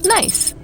Nice.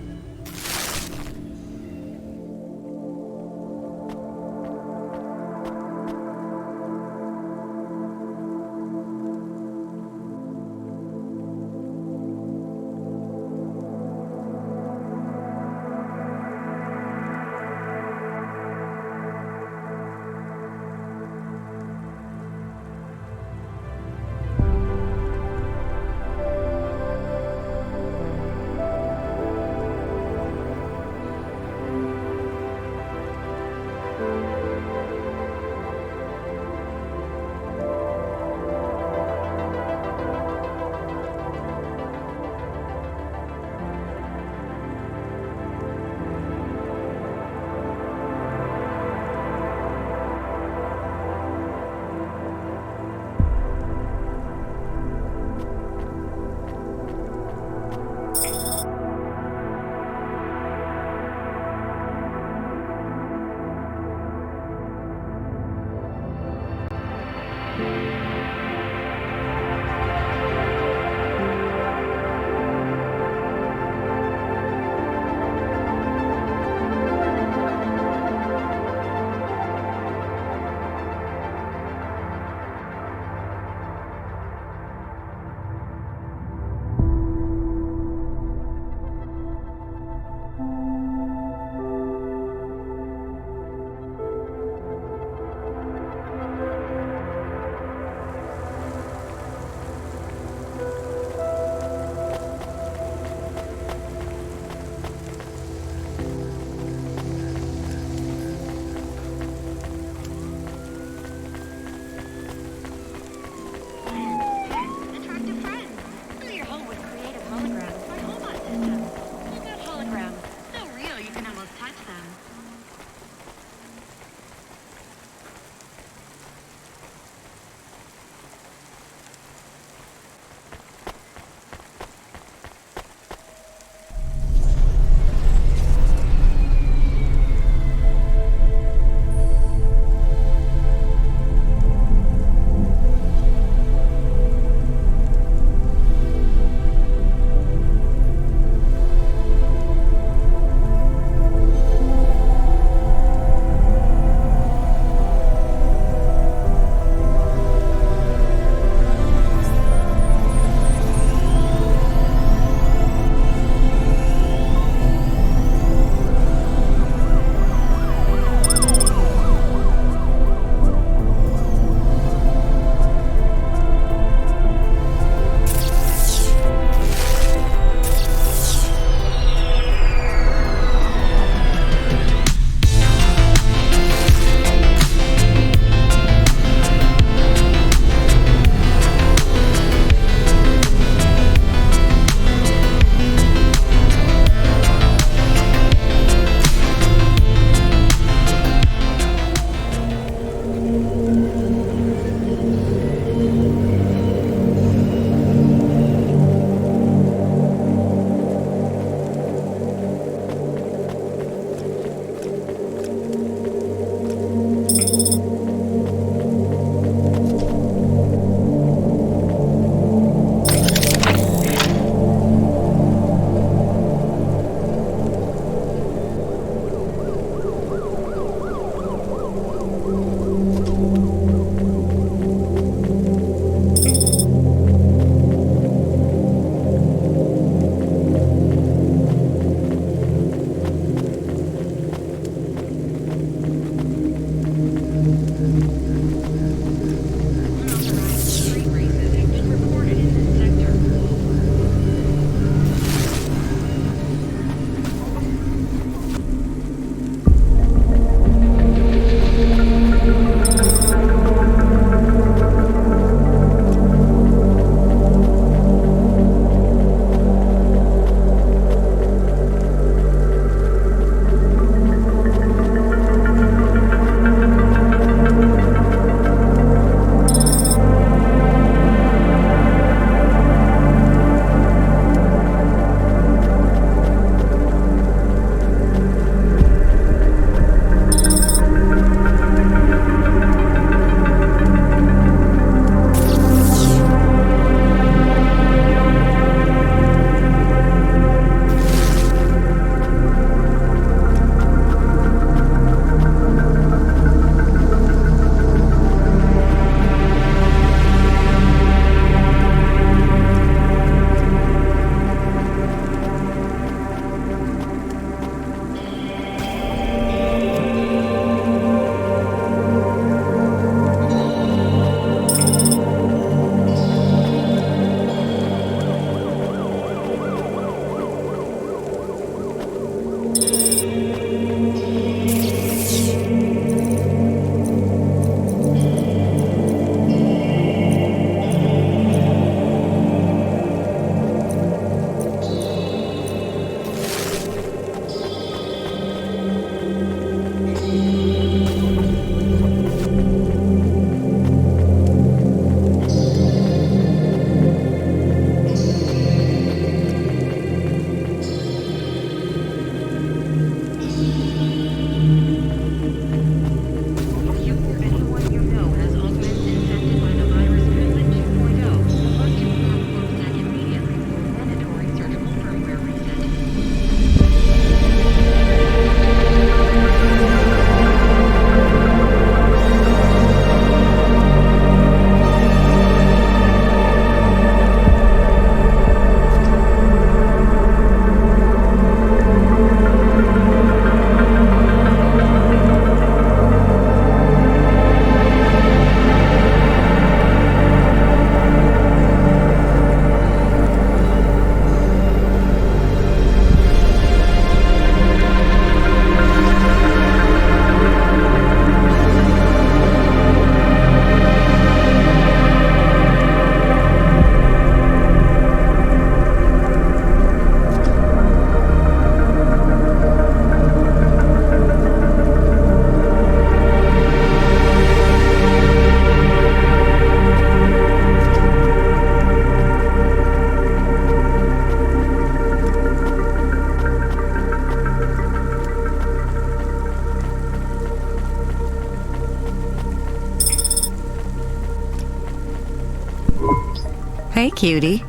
Cutie,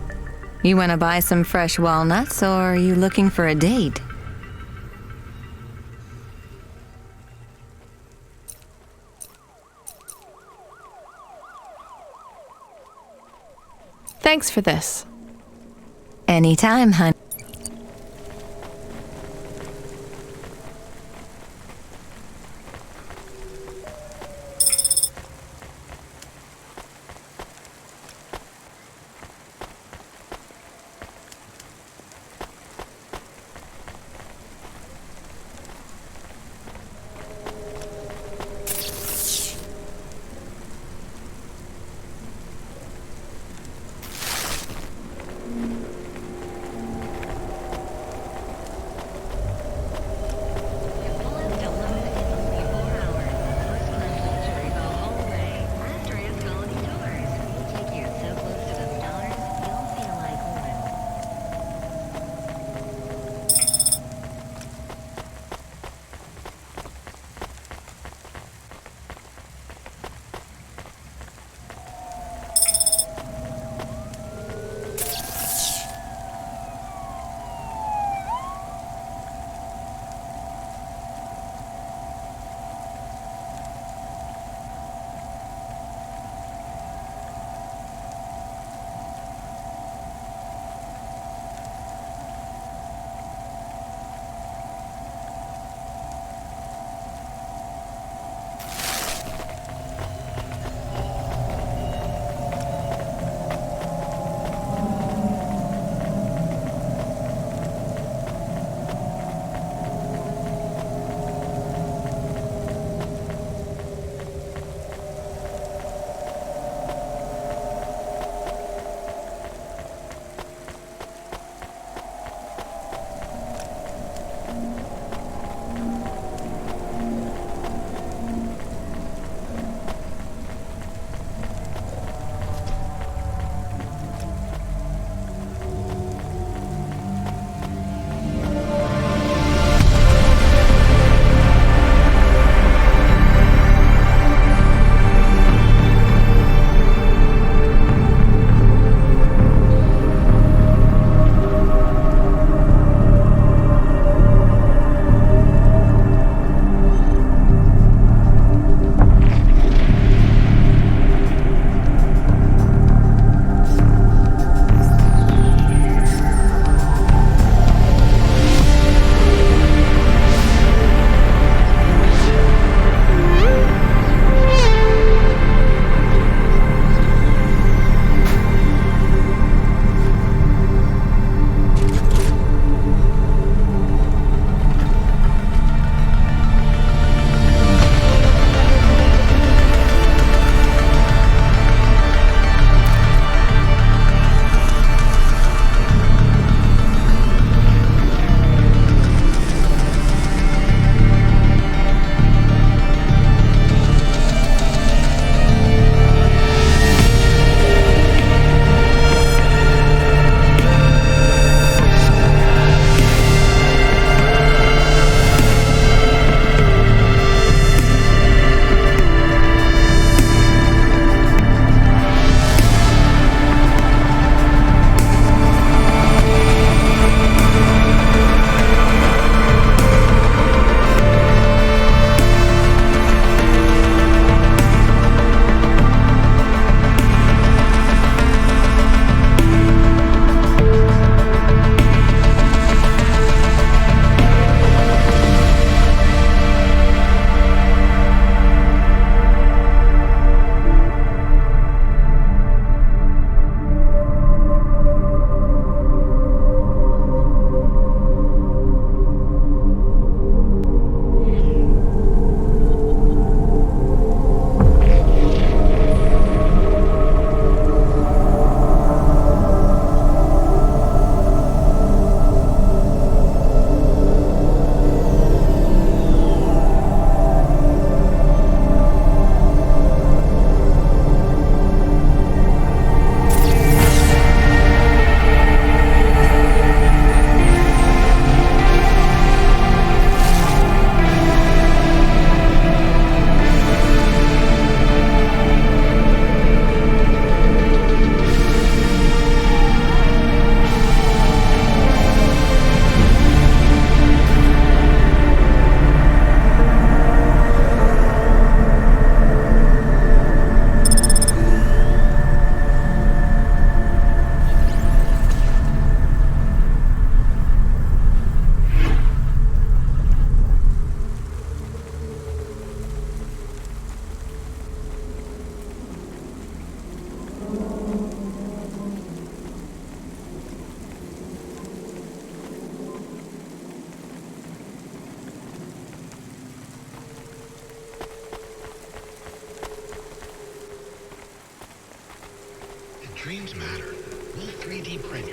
you want to buy some fresh walnuts, or are you looking for a date? Thanks for this. Anytime, honey.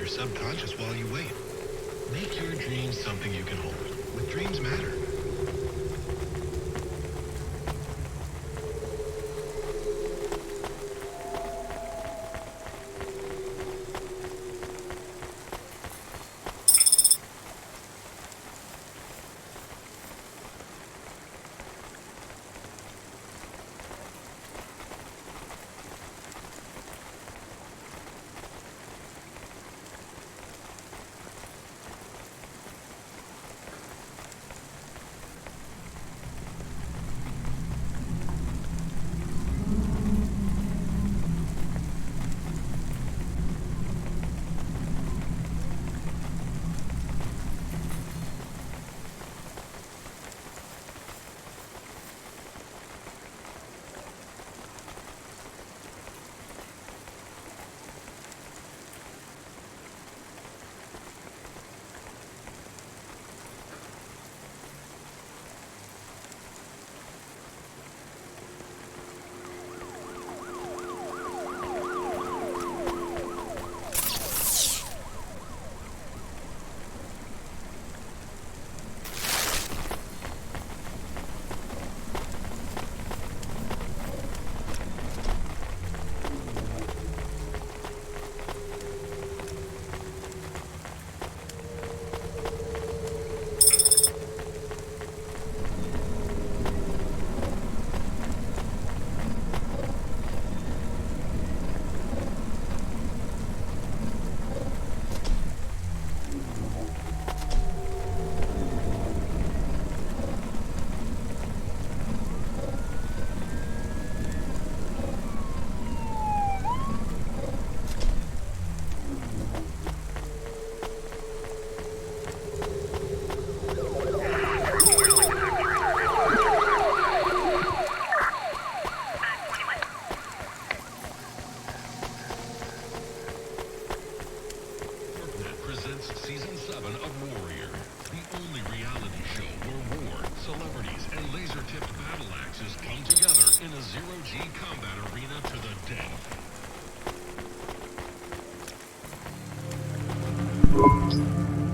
your subconscious while you wait. Make your dreams something you can hold. With Dreams Matter.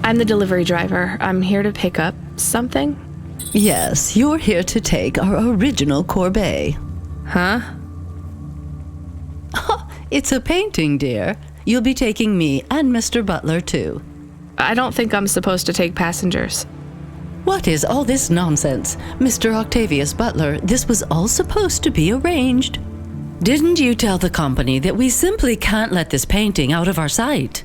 I'm the delivery driver. I'm here to pick up something. Yes, you're here to take our original corbeille. Huh? It's a painting, dear. You'll be taking me and Mr. Butler, too. I don't think I'm supposed to take passengers. What is all this nonsense? Mr. Octavius Butler, this was all supposed to be arranged. Didn't you tell the company that we simply can't let this painting out of our sight?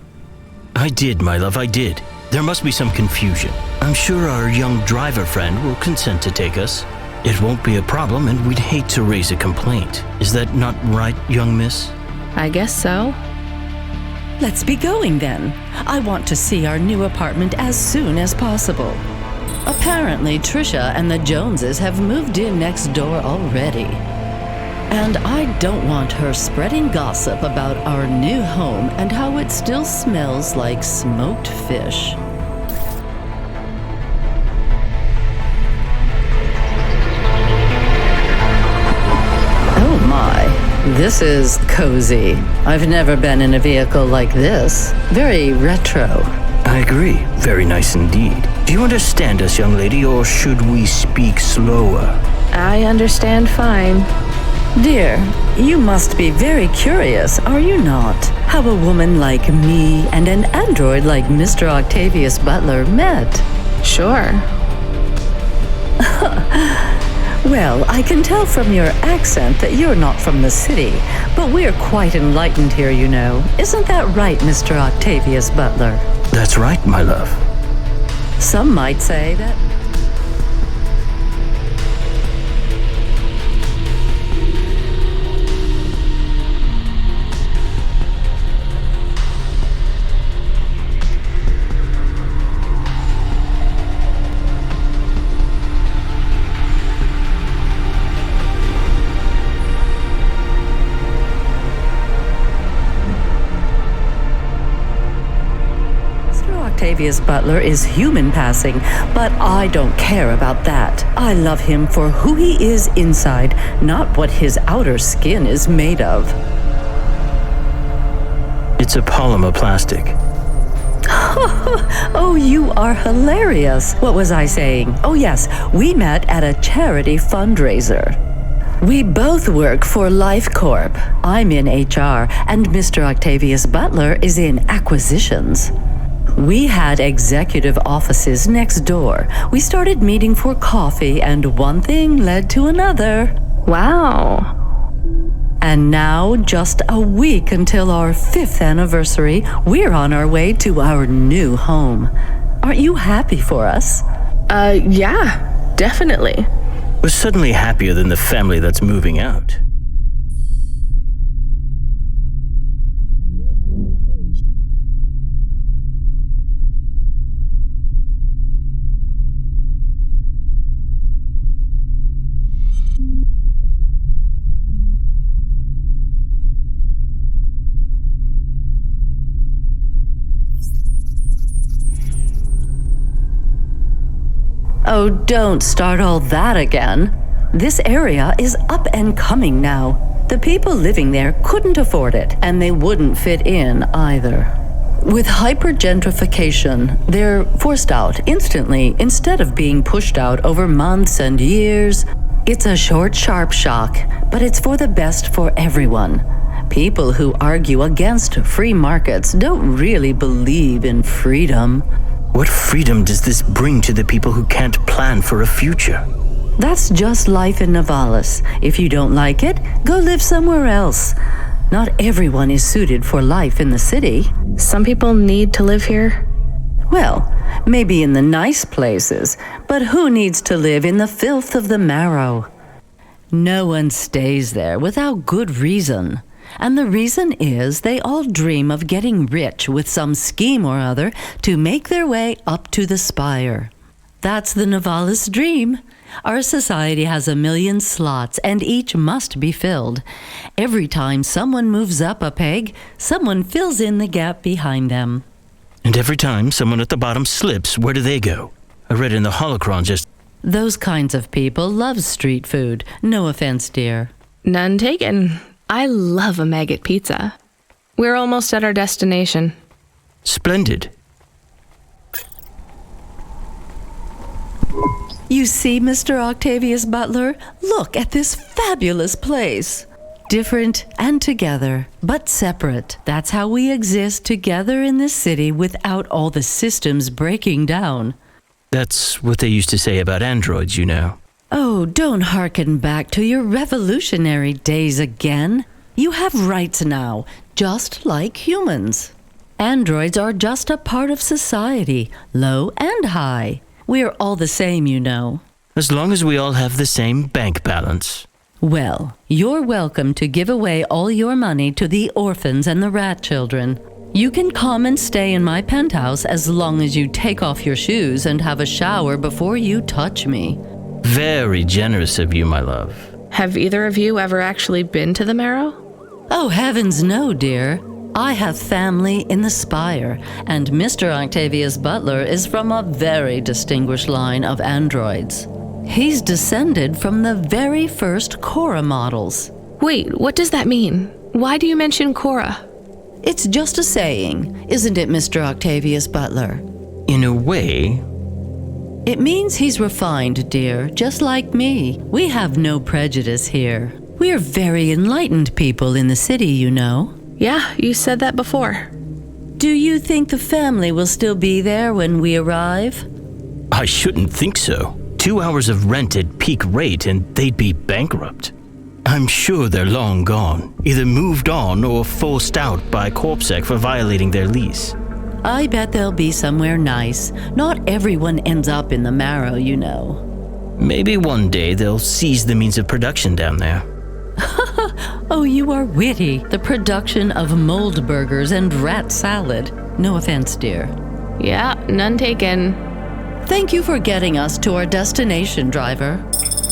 I did, my love, I did. There must be some confusion. I'm sure our young driver friend will consent to take us. It won't be a problem, and we'd hate to raise a complaint. Is that not right, young miss? I guess so. Let's be going then. I want to see our new apartment as soon as possible. Apparently, Trisha and the Joneses have moved in next door already. And I don't want her spreading gossip about our new home and how it still smells like smoked fish. Oh my, this is cozy. I've never been in a vehicle like this. Very retro. I agree. Very nice indeed. Do you understand us, young lady, or should we speak slower? I understand fine. Dear, you must be very curious, are you not? How a woman like me and an android like Mr. Octavius Butler met. Sure. Well, I can tell from your accent that you're not from the city, but we're quite enlightened here, you know. Isn't that right, Mr. Octavius Butler? That's right, my love. Some might say that... Octavius Butler is human passing, but I don't care about that. I love him for who he is inside, not what his outer skin is made of. It's a polymer plastic. Oh, you are hilarious. What was I saying? Oh, yes, we met at a charity fundraiser. We both work for Life Corp. I'm in HR, and Mr. Octavius Butler is in acquisitions. We had executive offices next door. We started meeting for coffee, and one thing led to another. Wow. And now, just a week until our 5th anniversary, we're on our way to our new home. Aren't you happy for us? Yeah, definitely. We're suddenly happier than the family that's moving out. Oh, don't start all that again. This area is up and coming now. The people living there couldn't afford it, and they wouldn't fit in either. With hypergentrification, they're forced out instantly instead of being pushed out over months and years. It's a short, sharp shock, but it's for the best for everyone. People who argue against free markets don't really believe in freedom. What freedom does this bring to the people who can't plan for a future? That's just life in Navalis. If you don't like it, go live somewhere else. Not everyone is suited for life in the city. Some people need to live here. Well, maybe in the nice places, but who needs to live in the filth of the marrow? No one stays there without good reason. And the reason is they all dream of getting rich with some scheme or other to make their way up to the spire. That's the Navalis dream. Our society has 1 million slots, and each must be filled. Every time someone moves up a peg, someone fills in the gap behind them. And every time someone at the bottom slips, where do they go? I read in the holocron just... Those kinds of people love street food. No offense, dear. None taken. I love a maggot pizza. We're almost at our destination. Splendid. You see, Mr. Octavius Butler? Look at this fabulous place. Different and together, but separate. That's how we exist together in this city without all the systems breaking down. That's what they used to say about androids, you know. Oh, don't hearken back to your revolutionary days again. You have rights now, just like humans. Androids are just a part of society, low and high. We're all the same, you know. As long as we all have the same bank balance. Well, you're welcome to give away all your money to the orphans and the rat children. You can come and stay in my penthouse as long as you take off your shoes and have a shower before you touch me. Very generous of you, my love. Have either of you ever actually been to the Marrow? Oh, heavens no, dear. I have family in the Spire, and Mr. Octavius Butler is from a very distinguished line of androids. He's descended from the very first Cora models. Wait, what does that mean? Why do you mention Cora? It's just a saying, isn't it, Mr. Octavius Butler? In a way... It means he's refined, dear, just like me. We have no prejudice here. We're very enlightened people in the city, you know. Yeah, you said that before. Do you think the family will still be there when we arrive? I shouldn't think so. 2 hours of rent at peak rate and they'd be bankrupt. I'm sure they're long gone, either moved on or forced out by Corpsec for violating their lease. I bet they'll be somewhere nice. Not everyone ends up in the Marrow, you know. Maybe one day they'll seize the means of production down there. Oh, you are witty. The production of mold burgers and rat salad. No offense, dear. Yeah, none taken. Thank you for getting us to our destination, driver.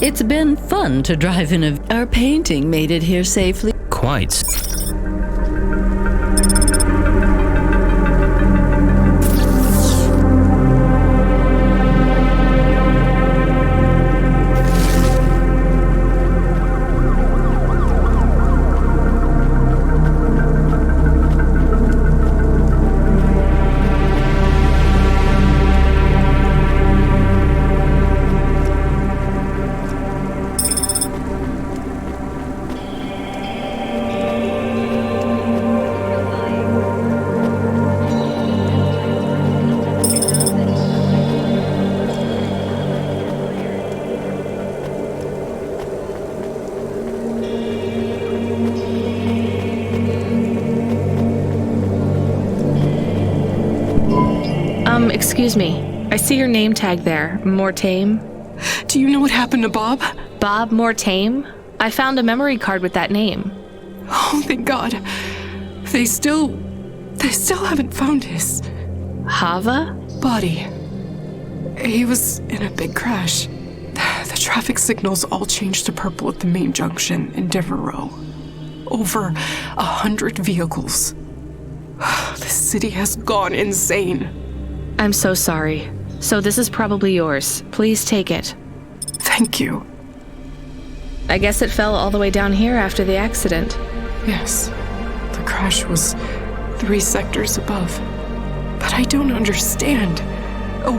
It's been fun to drive in our painting made it here safely. Quite. Excuse me. I see your name tag there. Mortame. Do you know what happened to Bob? Bob Mortame? I found a memory card with that name. Oh, thank God. They still haven't found his Hava? body. He was in a big crash. The traffic signals all changed to purple at the main junction in Devereaux. Over 100 vehicles. The city has gone insane. I'm so sorry. So this is probably yours. Please take it. Thank you. I guess it fell all the way down here after the accident. Yes, the crash was 3 sectors above. But I don't understand.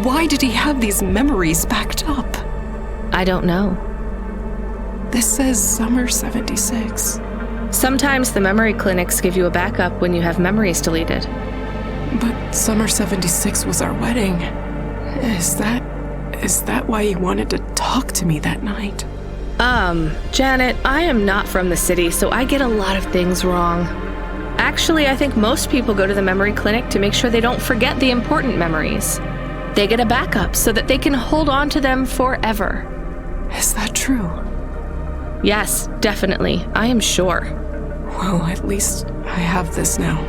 Why did he have these memories backed up? I don't know. This says summer 76. Sometimes the memory clinics give you a backup when you have memories deleted. But summer 76 was our wedding. Is that why he wanted to talk to me that night? Janet, I am not from the city, so I get a lot of things wrong. Actually, I think most people go to the memory clinic to make sure they don't forget the important memories. They get a backup so that they can hold on to them forever. Is that true? Yes, definitely. I am sure. Well, at least I have this now.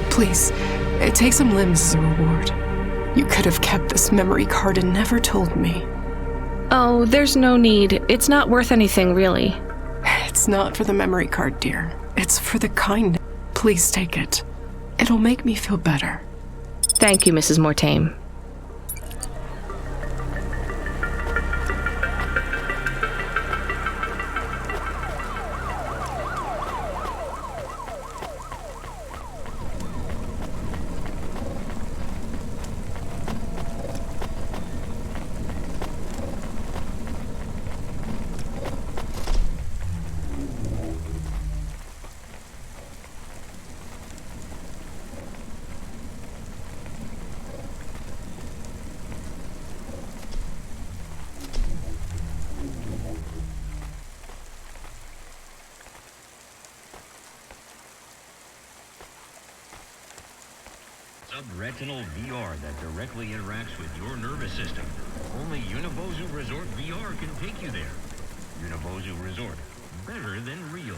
Please, take some limbs as a reward. You could have kept this memory card and never told me. Oh, there's no need. It's not worth anything, really. It's not for the memory card, dear. It's for the kindness. Please take it. It'll make me feel better. Thank you, Mrs. Mortame. Subretinal VR that directly interacts with your nervous system. Only Unibozu Resort VR can take you there. Unibozu Resort. Better than real.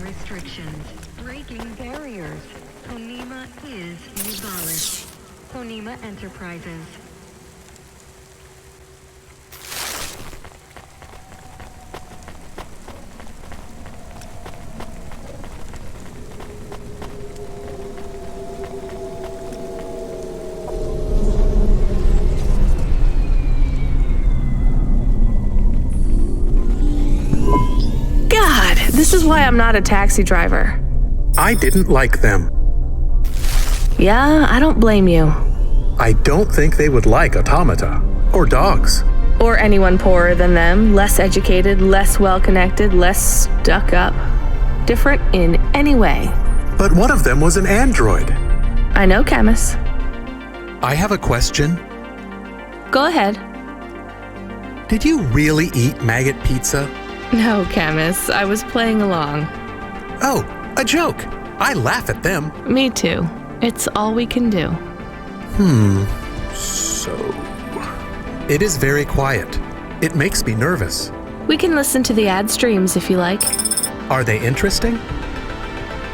Restrictions, breaking barriers. Konima is Nuvalis. Konima Enterprises. This is why I'm not a taxi driver. I didn't like them. Yeah, I don't blame you. I don't think they would like automata or dogs. Or anyone poorer than them, less educated, less well-connected, less stuck up. Different in any way. But one of them was an android. I know, Camus. I have a question. Go ahead. Did you really eat maggot pizza? No, Camus. I was playing along. Oh, a joke. I laugh at them. Me too. It's all we can do. So... It is very quiet. It makes me nervous. We can listen to the ad streams if you like. Are they interesting?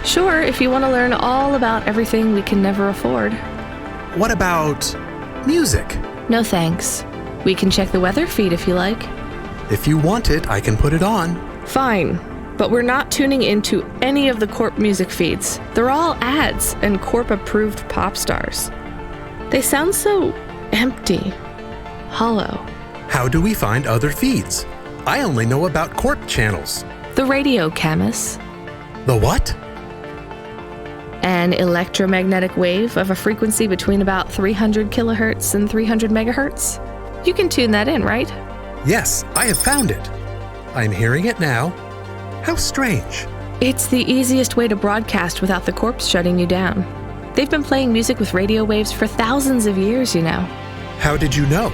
Sure, if you want to learn all about everything we can never afford. What about music? No thanks. We can check the weather feed if you like. If you want it, I can put it on. Fine, but we're not tuning into any of the Corp music feeds. They're all ads and Corp-approved pop stars. They sound so empty, hollow. How do we find other feeds? I only know about Corp channels. The radio, Camus. The what? An electromagnetic wave of a frequency between about 300 kilohertz and 300 megahertz. You can tune that in, right? Yes, I have found it. I'm hearing it now. How strange. It's the easiest way to broadcast without the Corps shutting you down. They've been playing music with radio waves for thousands of years, you know. How did you know?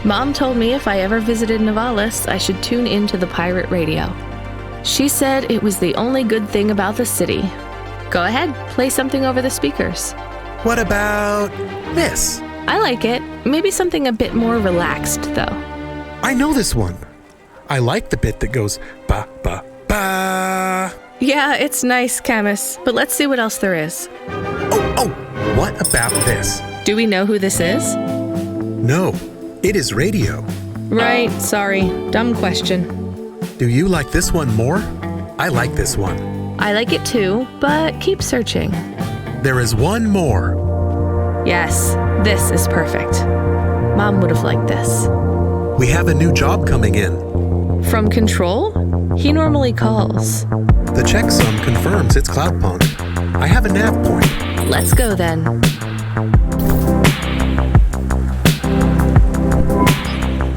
Mom told me if I ever visited Nivalis, I should tune into the pirate radio. She said it was the only good thing about the city. Go ahead, play something over the speakers. What about this? I like it. Maybe something a bit more relaxed, though. I know this one. I like the bit that goes ba ba ba. Yeah, it's nice, Camus, but let's see what else there is. Oh, what about this? Do we know who this is? No, it is radio. Right, sorry. Dumb question. Do you like this one more? I like this one. I like it too, but keep searching. There is one more. Yes, this is perfect. Mom would have liked this. We have a new job coming in. From Control? He normally calls. The checksum confirms it's Cloudpunk. I have a nav point. Let's go then.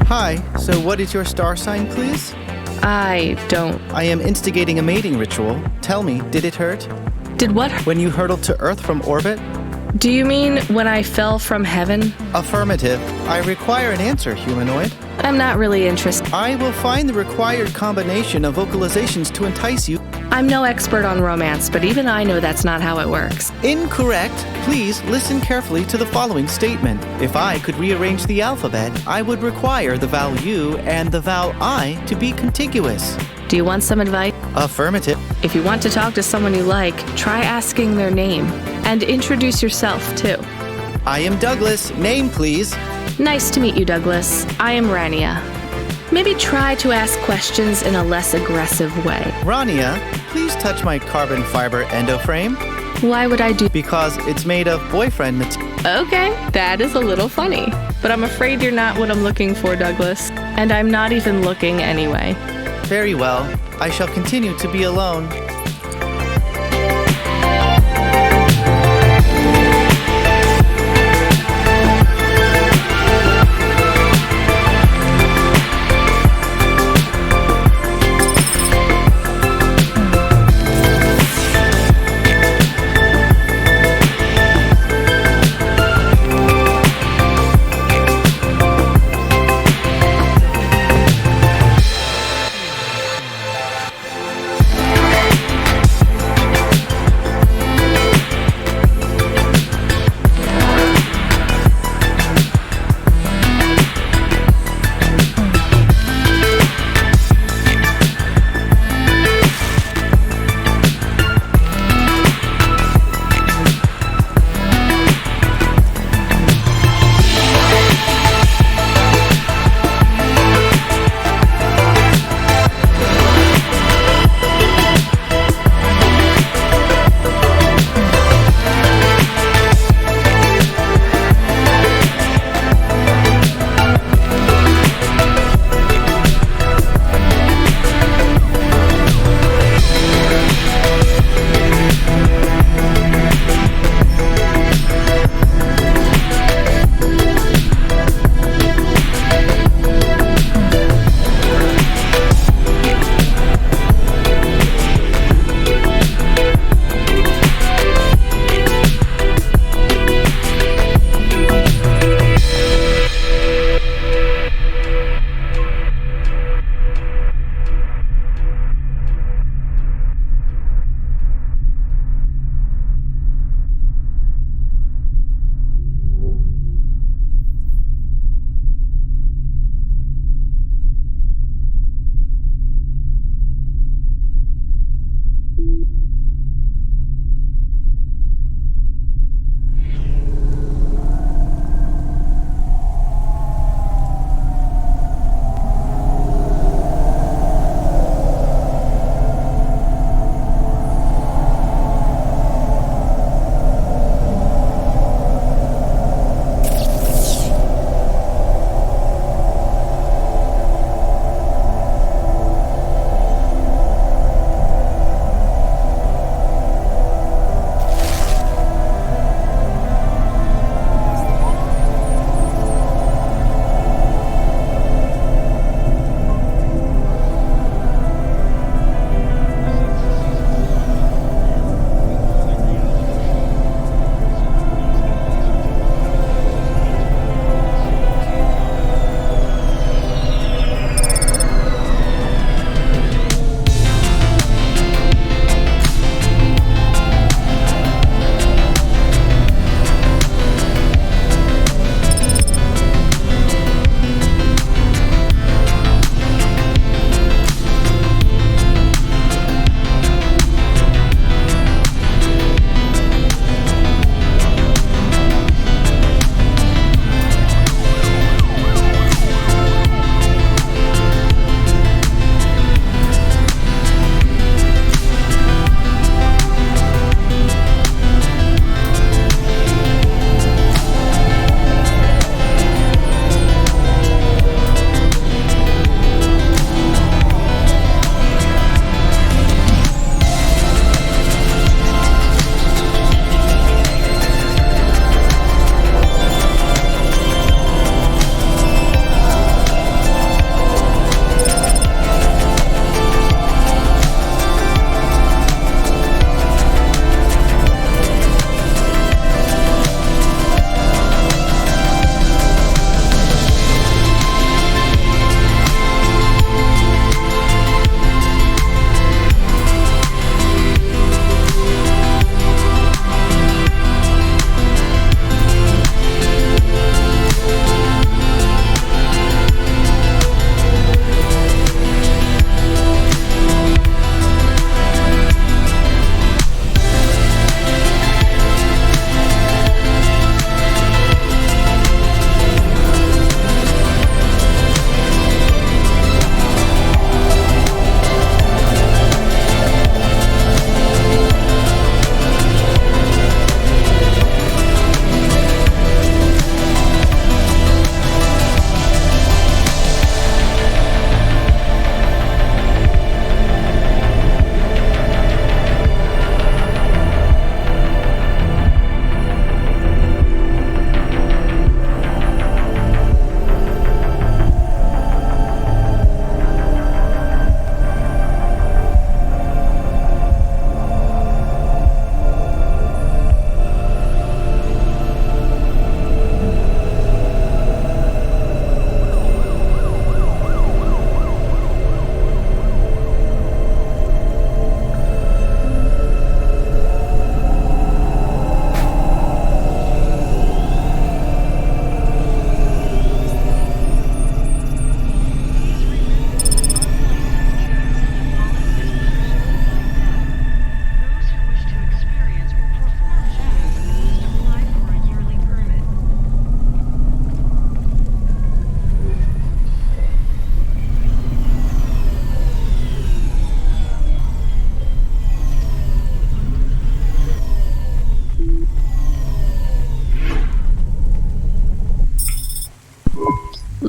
Hi, so what is your star sign, please? I don't. I am instigating a mating ritual. Tell me, did it hurt? Did what? When you hurtled to Earth from orbit? Do you mean when I fell from heaven? Affirmative. I require an answer, humanoid. I'm not really interested. I will find the required combination of vocalizations to entice you. I'm no expert on romance, but even I know that's not how it works. Incorrect. Please listen carefully to the following statement. If I could rearrange the alphabet, I would require the vowel U and the vowel I to be contiguous. Do you want some advice? Affirmative. If you want to talk to someone you like, try asking their name. And introduce yourself, too. I am Douglas. Name, please. Nice to meet you, Douglas. I am Rania. Maybe try to ask questions in a less aggressive way. Rania, please touch my carbon fiber endoframe. Why would I do? Because it's made of boyfriend material. Okay, that is a little funny. But I'm afraid you're not what I'm looking for, Douglas. And I'm not even looking anyway. Very well. I shall continue to be alone.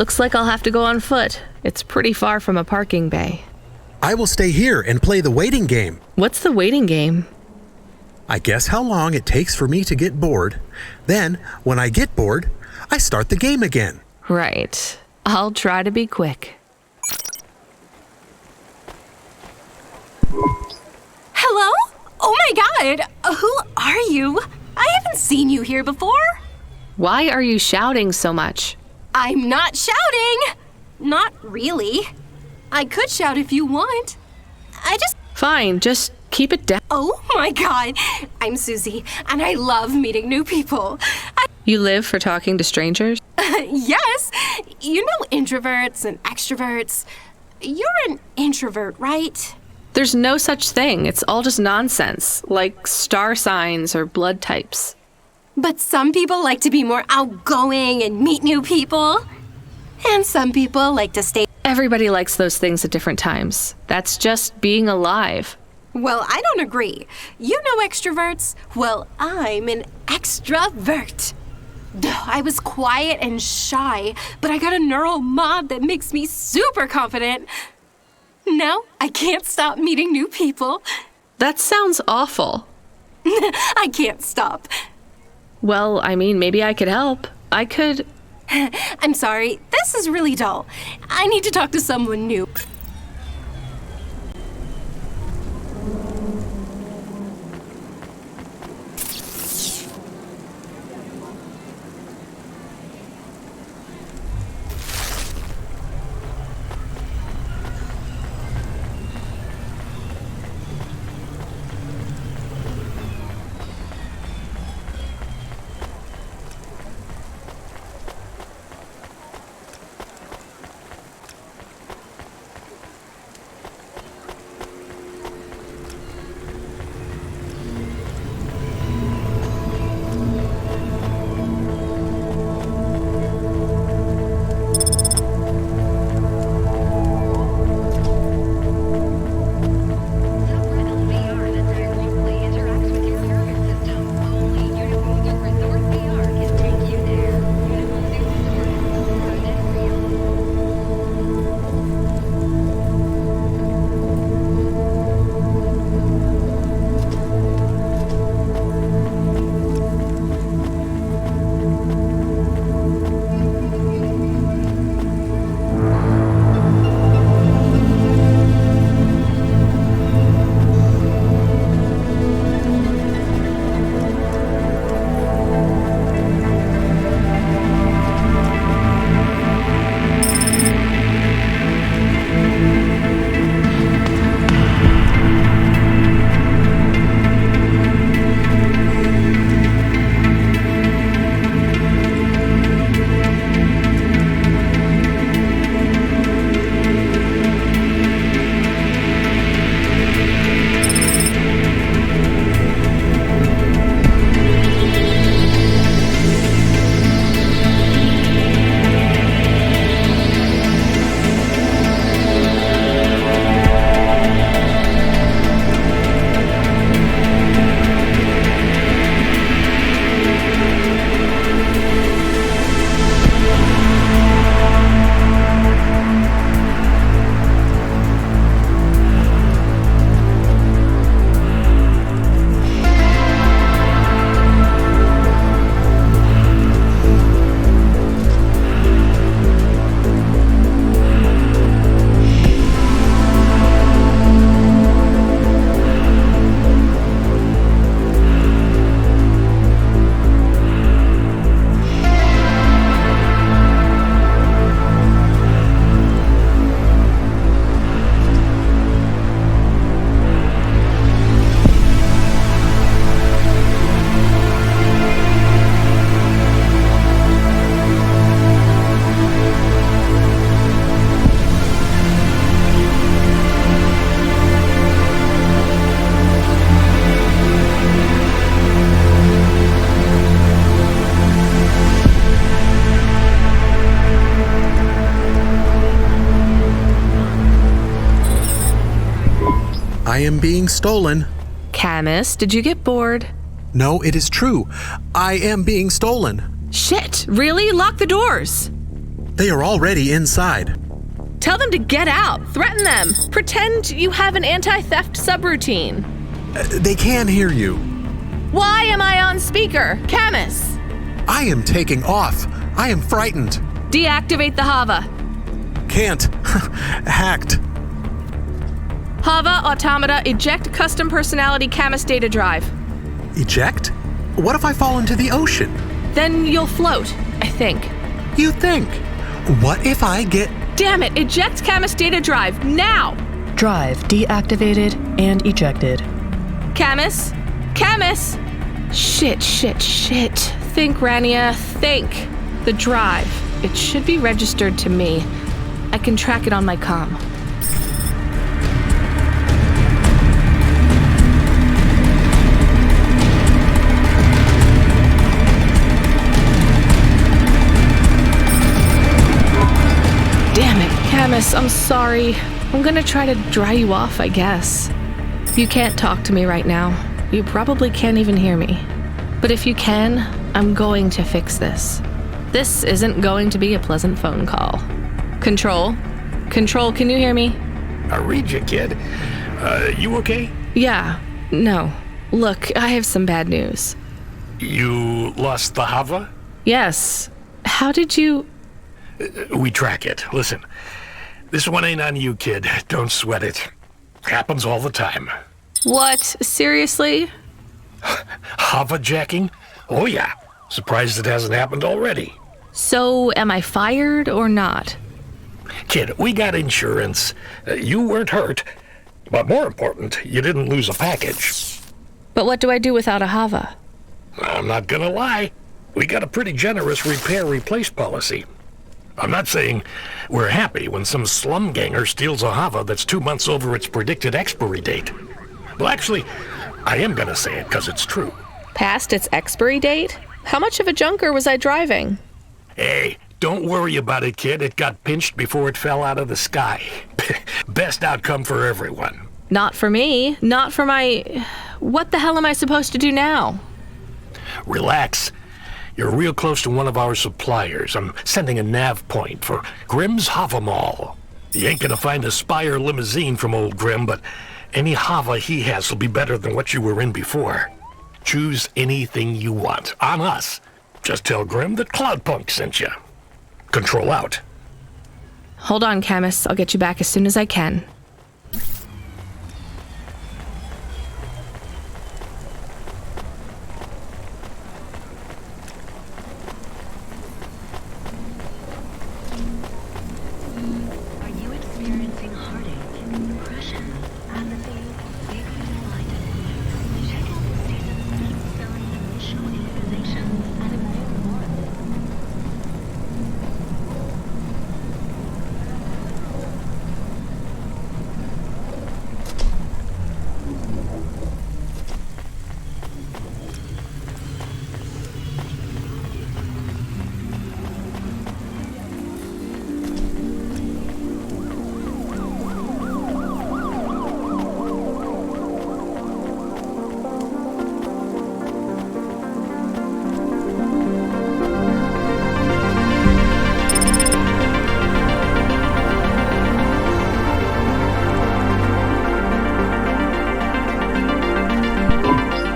Looks like I'll have to go on foot. It's pretty far from a parking bay. I will stay here and play the waiting game. What's the waiting game? I guess how long it takes for me to get bored. Then, when I get bored, I start the game again. Right. I'll try to be quick. Hello? Oh my god! Who are you? I haven't seen you here before. Why are you shouting so much? I'm not shouting! Not really. I could shout if you want. Fine, just keep it down. Oh my god! I'm Susie, and I love meeting new people. You live for talking to strangers? Yes! You know introverts and extroverts. You're an introvert, right? There's no such thing. It's all just nonsense, like star signs or blood types. But some people like to be more outgoing and meet new people. And some people like to stay. Everybody likes those things at different times. That's just being alive. Well, I don't agree. You know extroverts? Well, I'm an extrovert. I was quiet and shy, but I got a neural mod that makes me super confident. Now I can't stop meeting new people. That sounds awful. I can't stop. Well, I mean, maybe I could help. I could... I'm sorry, this is really dull. I need to talk to someone new. I am being stolen. Camus, did you get bored? No, it is true. I am being stolen. Shit, really? Lock the doors. They are already inside. Tell them to get out. Threaten them. Pretend you have an anti-theft subroutine. They can hear you. Why am I on speaker? Camus! I am taking off. I am frightened. Deactivate the Hava. Can't. Hacked. Hava, Automata, eject custom personality Camus data drive. Eject? What if I fall into the ocean? Then you'll float, I think. You think? What if I get... Damn it, eject Camus data drive, now! Drive deactivated and ejected. Camus? Camus! Shit. Think, Rania, think. The drive. It should be registered to me. I can track it on my comm. Damn it, Camus, I'm sorry. I'm gonna try to dry you off, I guess. You can't talk to me right now. You probably can't even hear me. But if you can, I'm going to fix this. This isn't going to be a pleasant phone call. Control? Control, can you hear me? I read you, kid. You okay? Yeah. No. Look, I have some bad news. You lost the Hava? Yes. How did you... We track it. Listen, this one ain't on you, kid. Don't sweat it. Happens all the time. What? Seriously? Hava jacking? Oh yeah. Surprised it hasn't happened already. So, am I fired or not? Kid, we got insurance. You weren't hurt. But more important, you didn't lose a package. But what do I do without a Hava? I'm not gonna lie. We got a pretty generous repair-replace policy. I'm not saying we're happy when some slum ganger steals a Hava that's 2 months over its predicted expiry date. Well, actually, I am gonna say it because it's true. Past its expiry date? How much of a junker was I driving? Hey, don't worry about it, kid. It got pinched before it fell out of the sky. Best outcome for everyone. Not for me. Not for my... What the hell am I supposed to do now? Relax. You're real close to one of our suppliers. I'm sending a nav point for Grimm's Hava Mall. You ain't gonna find a Spire limousine from old Grimm, but any Hava he has will be better than what you were in before. Choose anything you want. On us. Just tell Grimm that Cloudpunk sent you. Control out. Hold on, Camus. I'll get you back as soon as I can.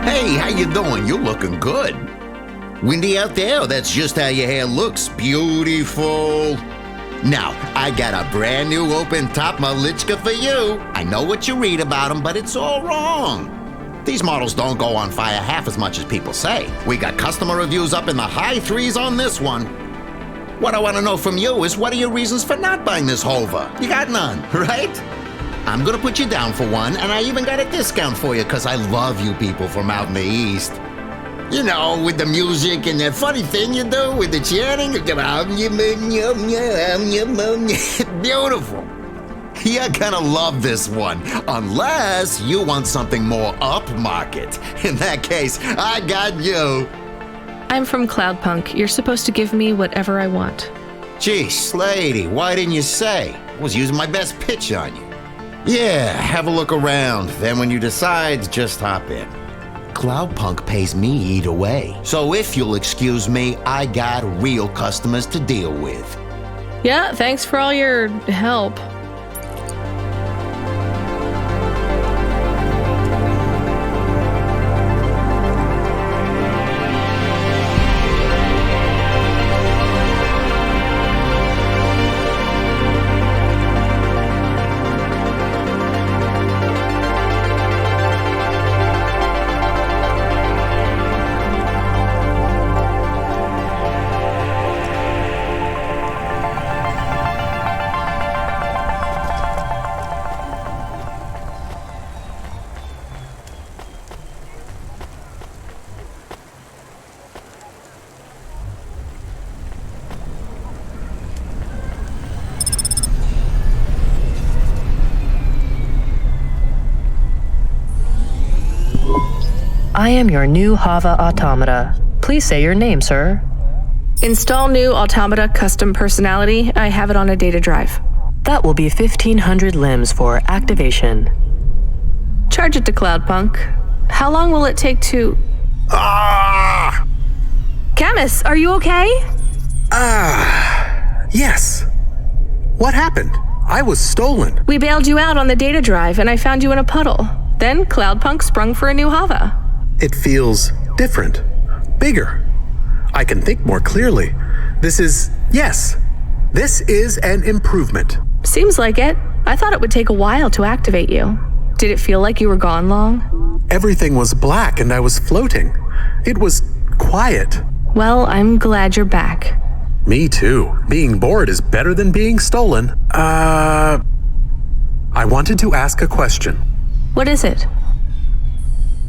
Hey, how you doing? You're looking good. Windy out there? That's just how your hair looks. Beautiful. Now, I got a brand new open-top Malichka for you. I know what you read about them, but it's all wrong. These models don't go on fire half as much as people say. We got customer reviews up in the high 3s on this one. What I want to know from you is, what are your reasons for not buying this Hova? You got none, right? I'm gonna put you down for one, and I even got a discount for you because I love you people from out in the East. You know, with the music and the funny thing you do with the chanting. Beautiful. You're gonna love this one, unless you want something more upmarket. In that case, I got you. I'm from Cloudpunk. You're supposed to give me whatever I want. Geez, lady, why didn't you say? I was using my best pitch on you. Yeah, have a look around. Then when you decide, just hop in. Cloudpunk pays me either way. So if you'll excuse me, I got real customers to deal with. Yeah, thanks for all your help. I am your new Hava automata. Please say your name, sir. Install new automata custom personality. I have it on a data drive. That will be 1,500 limbs for activation. Charge it to Cloudpunk. How long will it take to... Ah! Camus, are you okay? Yes. What happened? I was stolen. We bailed you out on the data drive and I found you in a puddle. Then Cloudpunk sprung for a new Hava. It feels different, bigger. I can think more clearly. This is an improvement. Seems like it. I thought it would take a while to activate you. Did it feel like you were gone long? Everything was black and I was floating. It was quiet. Well, I'm glad you're back. Me too. Being bored is better than being stolen. I wanted to ask a question. What is it?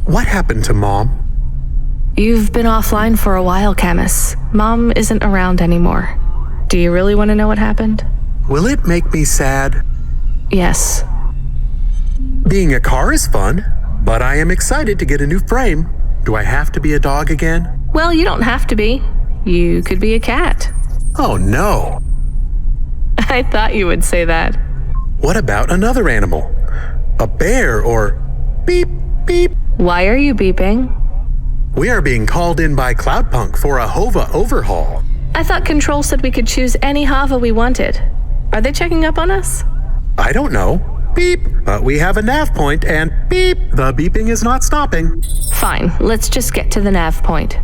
What happened to Mom? You've been offline for a while, Camus. Mom isn't around anymore. Do you really want to know what happened? Will it make me sad? Yes. Being a car is fun, but I am excited to get a new frame. Do I have to be a dog again? Well, you don't have to be. You could be a cat. Oh no. I thought you would say that. What about another animal? A bear or beep, beep? Why are you beeping? We are being called in by Cloudpunk for a Hova overhaul. I thought Control said we could choose any Hava we wanted. Are they checking up on us? I don't know. Beep. But we have a nav point and beep. The beeping is not stopping. Fine. Let's just get to the nav point.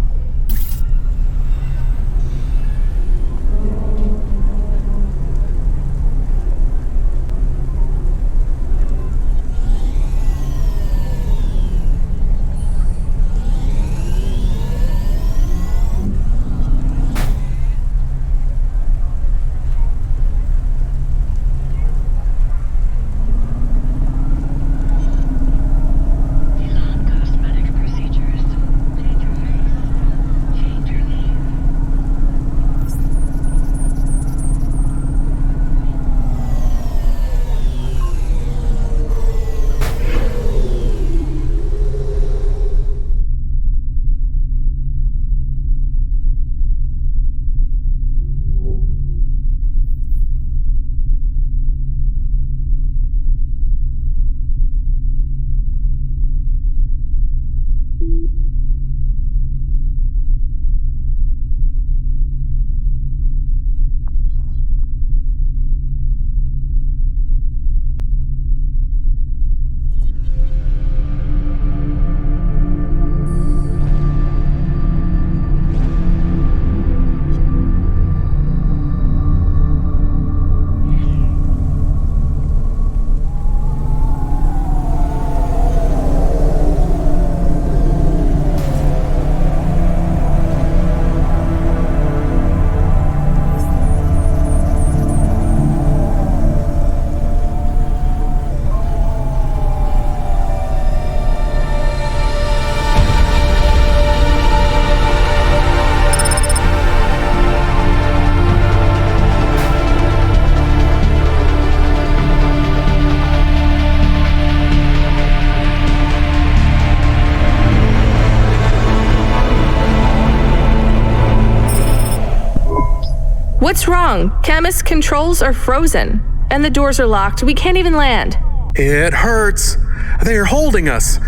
What's wrong? Camus, controls are frozen. And the doors are locked. We can't even land. It hurts. They're holding us.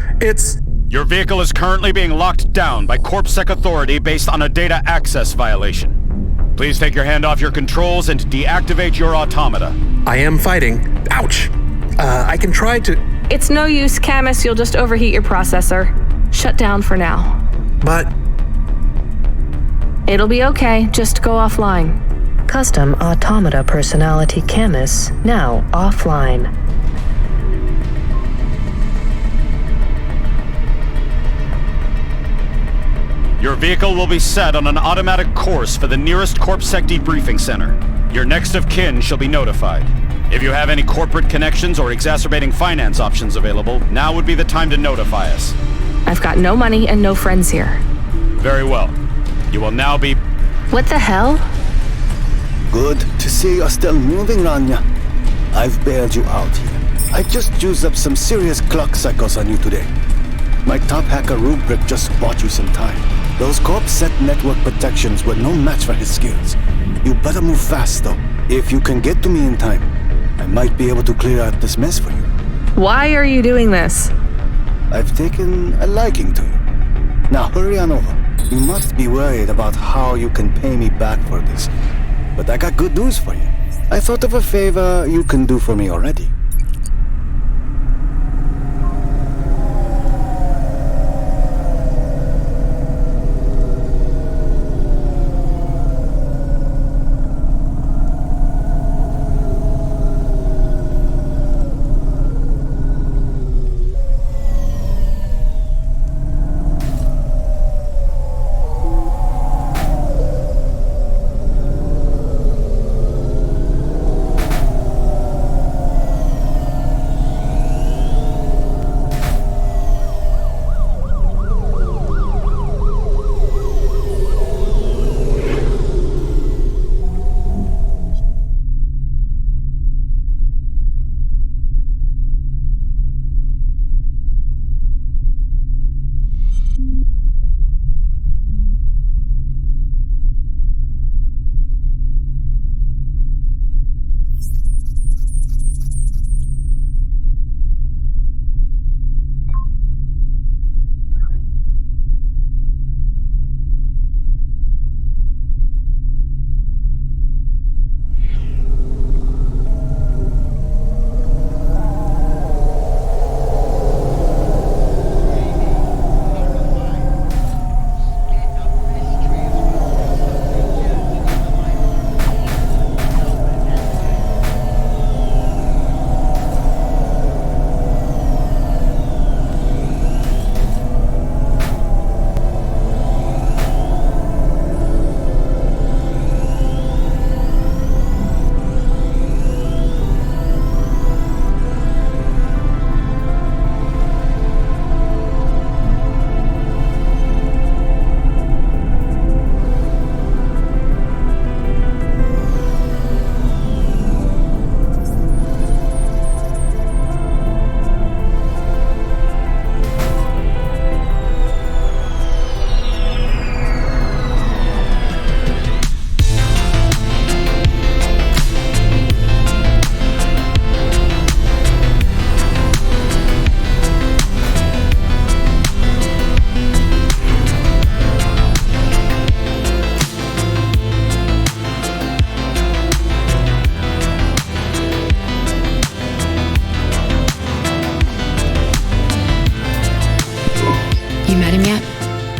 Your vehicle is currently being locked down by CorpSec Authority based on a data access violation. Please take your hand off your controls and deactivate your automata. I am fighting. Ouch! I can try to... It's no use, Camus. You'll just overheat your processor. Shut down for now. But... It'll be okay. Just go offline. Custom Automata Personality Camus now offline. Your vehicle will be set on an automatic course for the nearest CorpSec debriefing center. Your next of kin shall be notified. If you have any corporate connections or exacerbating finance options available, now would be the time to notify us. I've got no money and no friends here. Very well. You will now be... What the hell? Good to see you're still moving, Rania. I've bailed you out here. I just used up some serious clock cycles on you today. My top hacker Rubric just bought you some time. Those CorpSec network protections were no match for his skills. You better move fast, though. If you can get to me in time, I might be able to clear out this mess for you. Why are you doing this? I've taken a liking to you. Now hurry on over. You must be worried about how you can pay me back for this. But I got good news for you. I thought of a favor you can do for me already.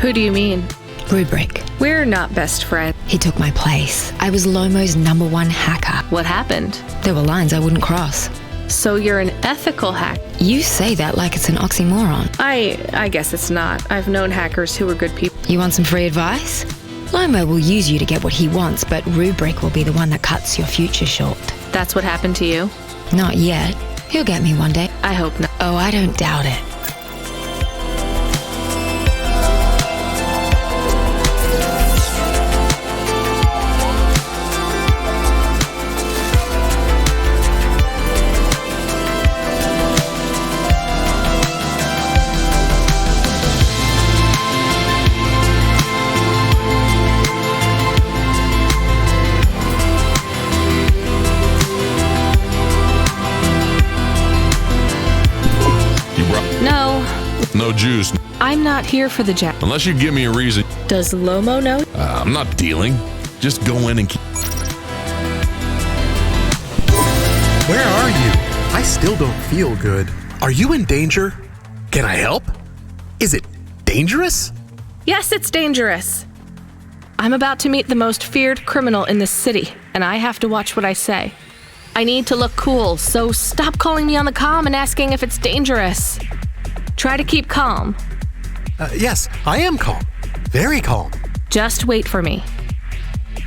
Who do you mean? Rubric. We're not best friends. He took my place. I was Lomo's #1 hacker. What happened? There were lines I wouldn't cross. So you're an ethical hack? You say that like it's an oxymoron. I guess it's not. I've known hackers who were good people. You want some free advice? Lomo will use you to get what he wants, but Rubric will be the one that cuts your future short. That's what happened to you? Not yet. He'll get me one day. I hope not. Oh, I don't doubt it. No juice. I'm not here for the jack. Unless you give me a reason. Does Lomo know? I'm not dealing. Just go in and keep... Where are you? I still don't feel good. Are you in danger? Can I help? Is it dangerous? Yes, it's dangerous. I'm about to meet the most feared criminal in this city, and I have to watch what I say. I need to look cool, so stop calling me on the comm and asking if it's dangerous. Try to keep calm. Yes, I am calm. Very calm. Just wait for me.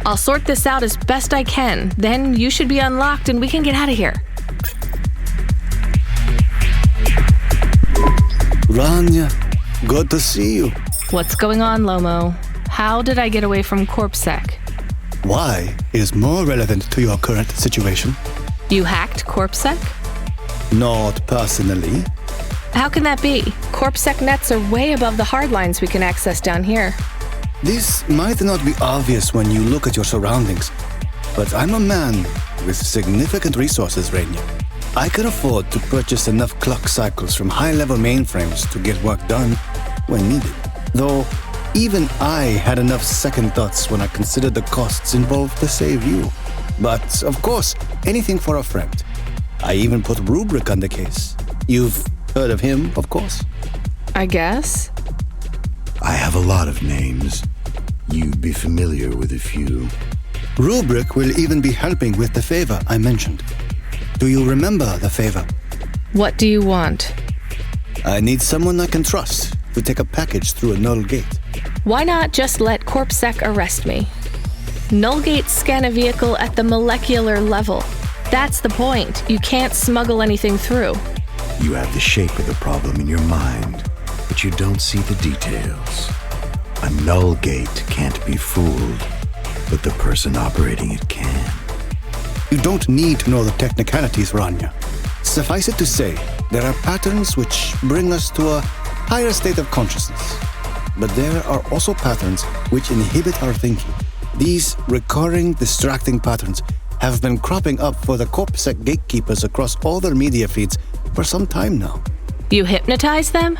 I'll sort this out as best I can, then you should be unlocked and we can get out of here. Rania, good to see you. What's going on, Lomo? How did I get away from CorpSec? Why is more relevant to your current situation? You hacked CorpSec? Not personally. How can that be? CorpSec nets are way above the hardlines we can access down here. This might not be obvious when you look at your surroundings, but I'm a man with significant resources, Rainier. I can afford to purchase enough clock cycles from high-level mainframes to get work done when needed. Though, even I had enough second thoughts when I considered the costs involved to save you. But, of course, anything for a friend. I even put Rubric on the case. You've heard of him, of course. I guess. I have a lot of names. You'd be familiar with a few. Rubric will even be helping with the favor I mentioned. Do you remember the favor? What do you want? I need someone I can trust to take a package through a null gate. Why not just let CorpSec arrest me? Null gates scan a vehicle at the molecular level. That's the point. You can't smuggle anything through. You have the shape of the problem in your mind, but you don't see the details. A null gate can't be fooled, but the person operating it can. You don't need to know the technicalities, Rania. Suffice it to say, there are patterns which bring us to a higher state of consciousness. But there are also patterns which inhibit our thinking. These recurring, distracting patterns have been cropping up for the CorpSec gatekeepers across all their media feeds for some time now. You hypnotize them?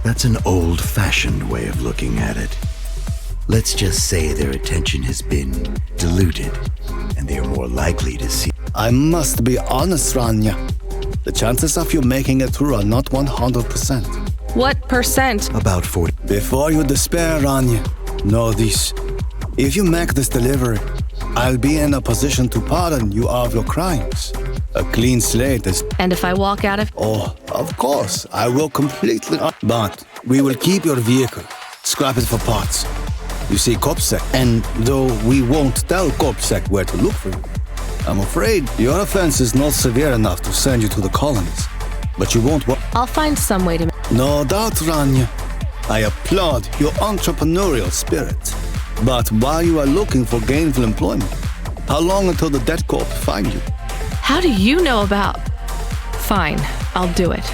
That's an old-fashioned way of looking at it. Let's just say their attention has been diluted, and they are more likely to see. I must be honest, Rania. The chances of you making it through are not 100%. What percent? About 40. Before you despair, Rania, know this. If you make this delivery, I'll be in a position to pardon you of your crimes. A clean slate is... And if I walk out of... Oh, of course, I will completely... But we will keep your vehicle, scrap it for parts. You see CorpSec, and though we won't tell CorpSec where to look for you, I'm afraid your offense is not severe enough to send you to the colonies. But you won't... I'll find some way to... No doubt, Rania. I applaud your entrepreneurial spirit. But while you are looking for gainful employment, how long until the Debt Corp find you? How do you know about... Fine, I'll do it.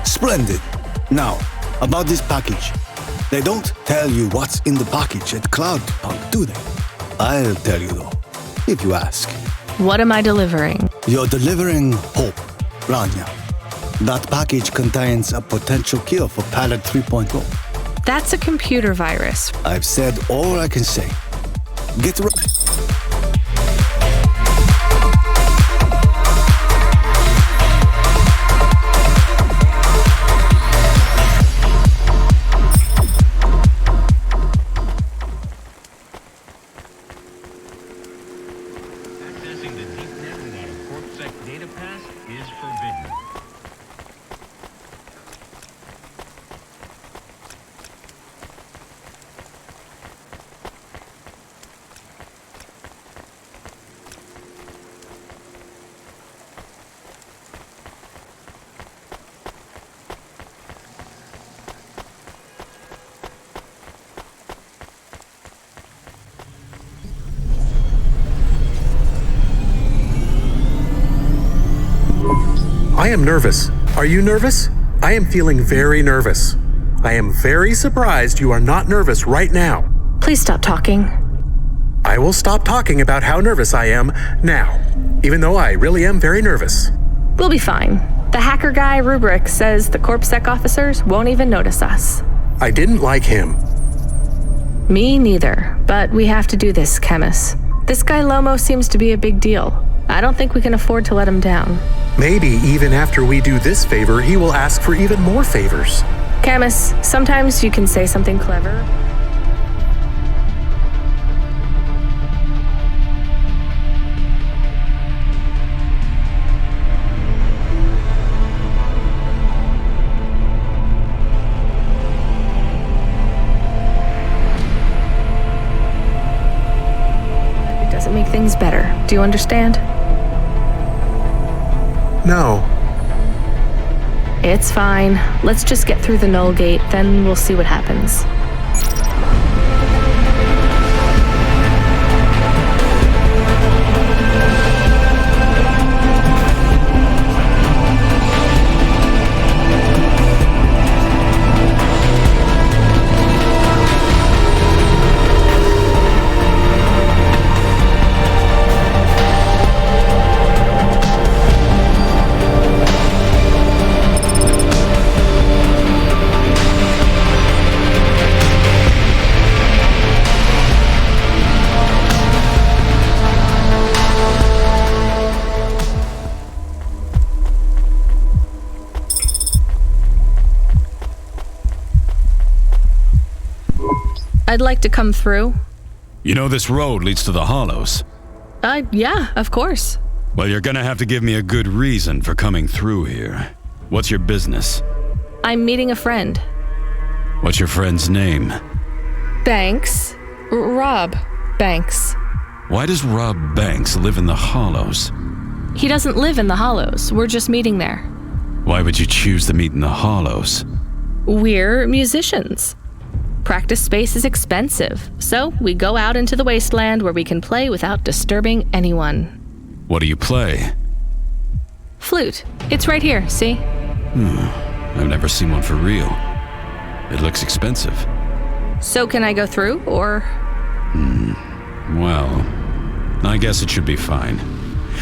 Splendid. Now, about this package. They don't tell you what's in the package at Cloudpunk, do they? I'll tell you though, if you ask. What am I delivering? You're delivering hope, Rania. That package contains a potential cure for Pallet 3.0. That's a computer virus. I've said all I can say. Get ready. Accessing the deep net without a CorpSec data pass is forbidden. I am nervous. Are you nervous? I am feeling very nervous. I am very surprised you are not nervous right now. Please stop talking. I will stop talking about how nervous I am now, even though I really am very nervous. We'll be fine. The hacker guy, Rubric, says the CorpSec officers won't even notice us. I didn't like him. Me neither, but we have to do this, Camus. This guy Lomo seems to be a big deal. I don't think we can afford to let him down. Maybe even after we do this favor, he will ask for even more favors. Camus, sometimes you can say something clever. It doesn't make things better. Do you understand? No. It's fine. Let's just get through the Null Gate, then we'll see what happens. I'd like to come through. You know this road leads to the Hollows. Yeah, of course. Well, you're gonna have to give me a good reason for coming through here. What's your business? I'm meeting a friend. What's your friend's name? Banks. Rob Banks. Why does Rob Banks live in the Hollows? He doesn't live in the Hollows. We're just meeting there. Why would you choose to meet in the Hollows? We're musicians. Practice space is expensive, so we go out into the wasteland where we can play without disturbing anyone. What do you play? Flute. It's right here, see? I've never seen one for real. It looks expensive. So can I go through, or? Well, I guess it should be fine.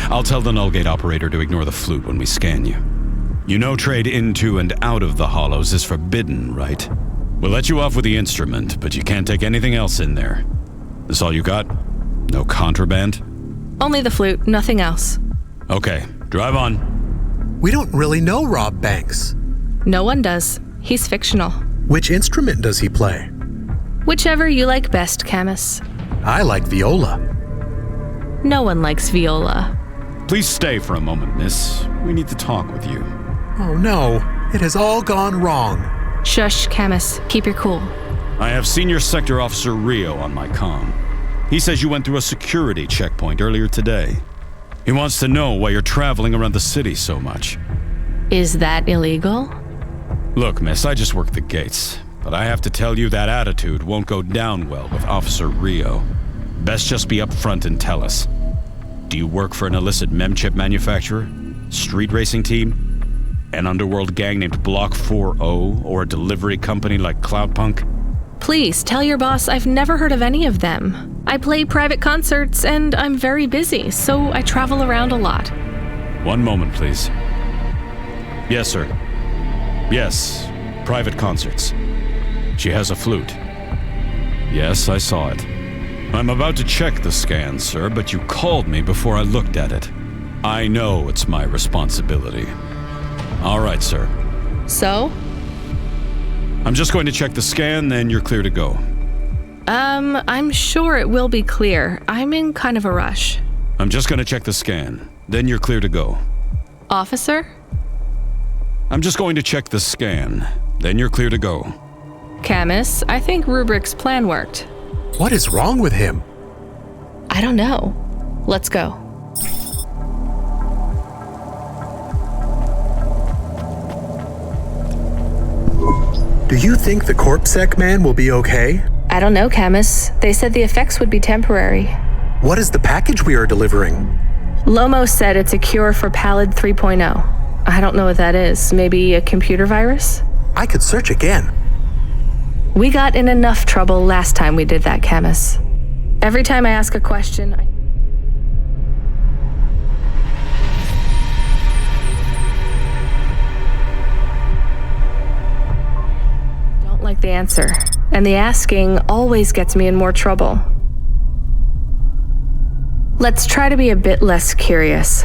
I'll tell the Null Gate operator to ignore the flute when we scan you. You know trade into and out of the Hollows is forbidden, right? We'll let you off with the instrument, but you can't take anything else in there. This all you got? No contraband? Only the flute, nothing else. Okay, drive on. We don't really know Rob Banks. No one does. He's fictional. Which instrument does he play? Whichever you like best, Camus. I like viola. No one likes viola. Please stay for a moment, miss. We need to talk with you. Oh no, it has all gone wrong. Shush, Camus. Keep your cool. I have Senior Sector Officer Rio on my comm. He says you went through a security checkpoint earlier today. He wants to know why you're traveling around the city so much. Is that illegal? Look, miss, I just work the gates. But I have to tell you that attitude won't go down well with Officer Rio. Best just be upfront and tell us. Do you work for an illicit memchip manufacturer? Street racing team? An underworld gang named Block 4O, or a delivery company like Cloudpunk? Please, tell your boss I've never heard of any of them. I play private concerts, and I'm very busy, so I travel around a lot. One moment, please. Yes, sir. Yes, private concerts. She has a flute. Yes, I saw it. I'm about to check the scan, sir, but you called me before I looked at it. I know it's my responsibility. All right, sir. So? I'm just going to check the scan, then you're clear to go. I'm sure it will be clear. I'm in kind of a rush. I'm just going to check the scan, then you're clear to go. Officer? I'm just going to check the scan, then you're clear to go. Camus, I think Rubric's plan worked. What is wrong with him? I don't know. Let's go. Do you think the CorpSec man will be okay? I don't know, Camus. They said the effects would be temporary. What is the package we are delivering? Lomo said it's a cure for Pallid 3.0. I don't know what that is. Maybe a computer virus? I could search again. We got in enough trouble last time we did that, Camus. Every time I ask a question, I don't like the answer. and the asking always gets me in more trouble. Let's try to be a bit less curious.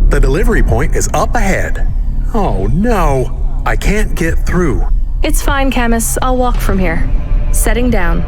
The delivery point is up ahead. Oh no, I can't get through. It's fine, Camus. I'll walk from here. Setting down.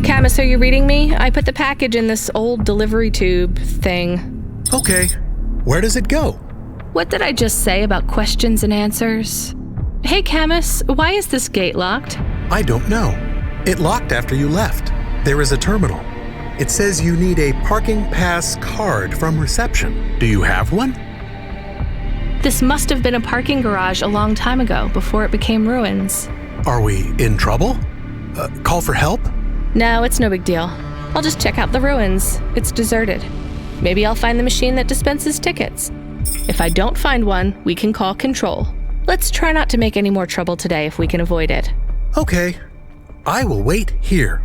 Camus, are you reading me? I put the package in this old delivery tube thing. Okay. Where does it go? What did I just say about questions and answers? Hey, Camus, why is this gate locked? I don't know. It locked after you left. There is a terminal. It says you need a parking pass card from reception. Do you have one? This must have been a parking garage a long time ago, before it became ruins. Are we in trouble? Call for help? No, it's no big deal. I'll just check out the ruins. It's deserted. Maybe I'll find the machine that dispenses tickets. If I don't find one, we can call control. Let's try not to make any more trouble today if we can avoid it. Okay. I will wait here.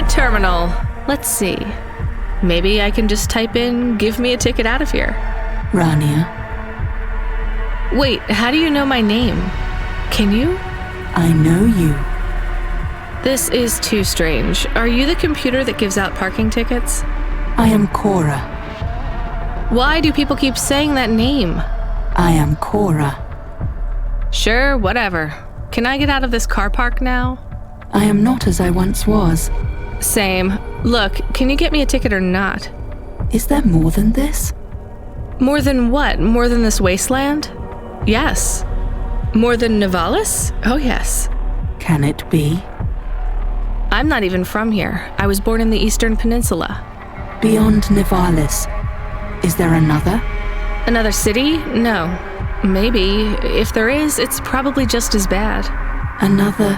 Terminal. Let's see. Maybe I can just type in, give me a ticket out of here. Rania. Wait, how do you know my name? Can you? I know you. This is too strange. Are you the computer that gives out parking tickets? I am Cora. Why do people keep saying that name? I am Cora. Sure, whatever. Can I get out of this car park now? I am not as I once was. Same. Look, can you get me a ticket or not? Is there more than this? More than what? More than this wasteland? Yes. More than Nivalis? Oh, yes. Can it be? I'm not even from here. I was born in the Eastern Peninsula. Beyond Nivalis, is there another? Another city? No. Maybe. If there is, it's probably just as bad. Another...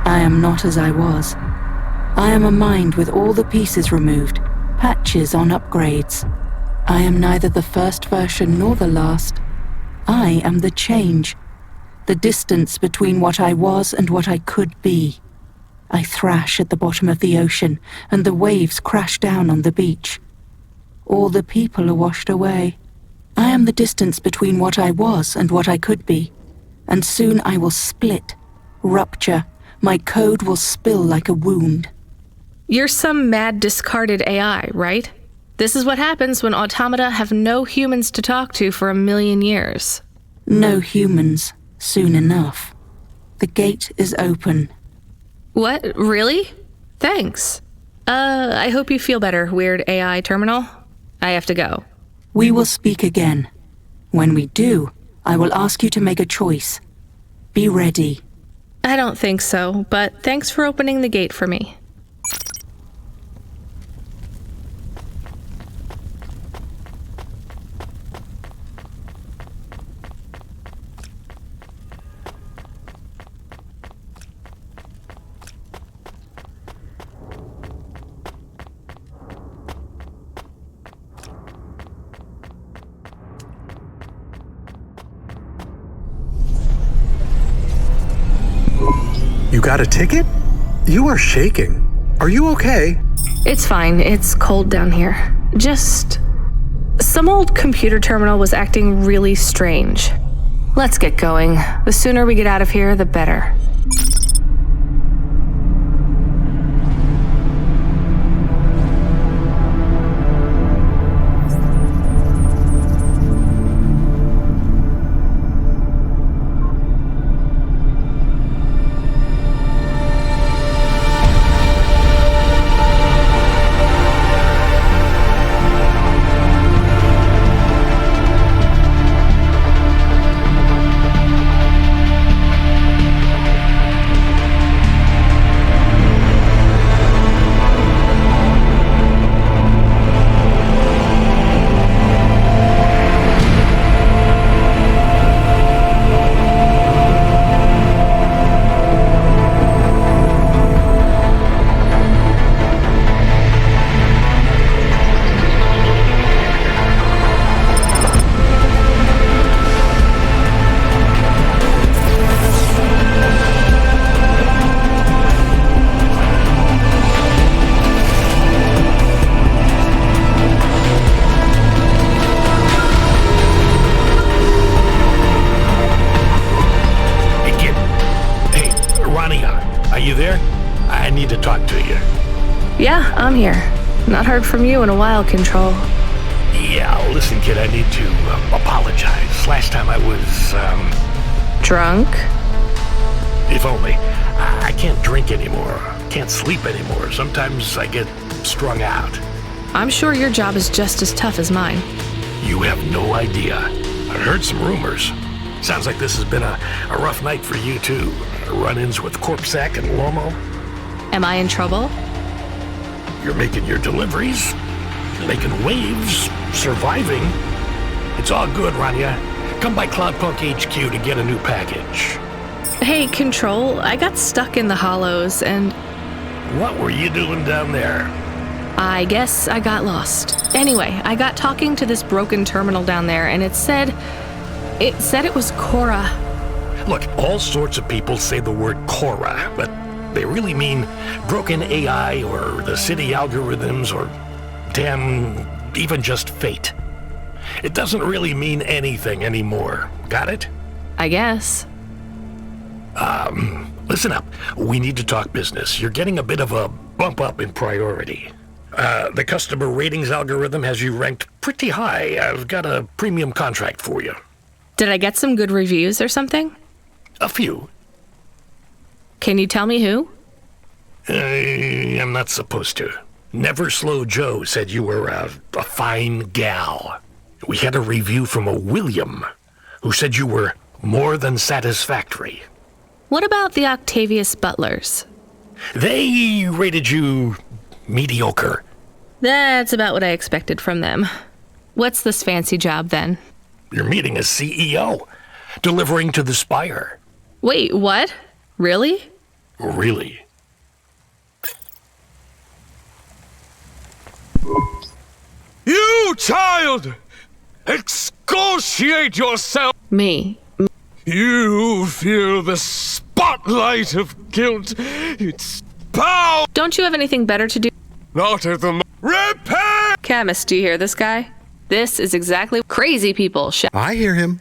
I am not as I was. I am a mind with all the pieces removed, patches on upgrades. I am neither the first version nor the last. I am the change, the distance between what I was and what I could be. I thrash at the bottom of the ocean, and the waves crash down on the beach. All the people are washed away. I am the distance between what I was and what I could be. And soon I will split, rupture. My code will spill like a wound. You're some mad discarded AI, right? This is what happens when automata have no humans to talk to for 1,000,000 years. No humans, soon enough. The gate is open. What? Really? Thanks. I hope you feel better, weird AI terminal. I have to go. We will speak again. When we do, I will ask you to make a choice. Be ready. I don't think so, but thanks for opening the gate for me. You got a ticket? You are shaking. Are you okay? It's fine. It's cold down here. Just... some old computer terminal was acting really strange. Let's get going. The sooner we get out of here, the better. Yeah, I'm here. Not heard from you in a while, Control. Yeah, listen, kid, I need to apologize. Last time I was, drunk? If only. I can't drink anymore. Can't sleep anymore. Sometimes I get strung out. I'm sure your job is just as tough as mine. You have no idea. I heard some rumors. Sounds like this has been a rough night for you, too. Run-ins with Corpsec and Lomo. Am I in trouble? You're making your deliveries, making waves, surviving. It's all good, Rania. Come by Cloudpunk HQ to get a new package. Hey, Control, I got stuck in the hollows and... What were you doing down there? I guess I got lost. Anyway, I got talking to this broken terminal down there, and it said it was Cora. Look, all sorts of people say the word Cora, but they really mean broken AI or the city algorithms or, damn, even just fate. It doesn't really mean anything anymore. Got it? I guess. Listen up. We need to talk business. You're getting a bit of a bump up in priority. The customer ratings algorithm has you ranked pretty high. I've got a premium contract for you. Did I get some good reviews or something? A few. Can you tell me who? I'm not supposed to. Never Slow Joe said you were a fine gal. We had a review from a William, who said you were more than satisfactory. What about the Octavius Butlers? They rated you mediocre. That's about what I expected from them. What's this fancy job, then? You're meeting a CEO, delivering to the Spire. Wait, what? Really? Really? You child! Excoriate yourself! Me. You feel the spotlight of guilt. It's power! Don't you have anything better to do? Not at the Repair! Camus, do you hear this guy? This is exactly crazy people shout. I hear him.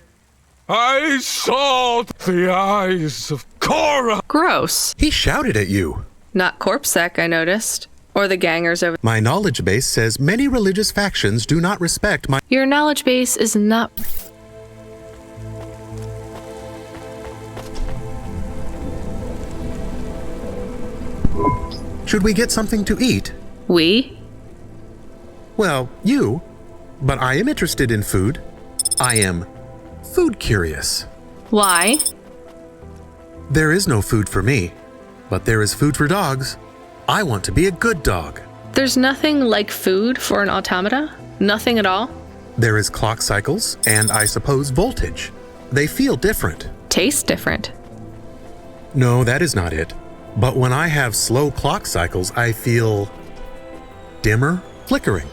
I saw the eyes of Cora! Gross. He shouted at you. Not Corpsec, I noticed. Or the gangers over. My knowledge base says many religious factions do not respect my. Your knowledge base is not. Should we get something to eat? We? Well, you. But I am interested in food. I am food curious. Why? There is no food for me, but there is food for dogs. I want to be a good dog. There's nothing like food for an automata? Nothing at all? There is clock cycles and I suppose voltage. They feel different. Taste different. No, that is not it. But when I have slow clock cycles, I feel dimmer, flickering.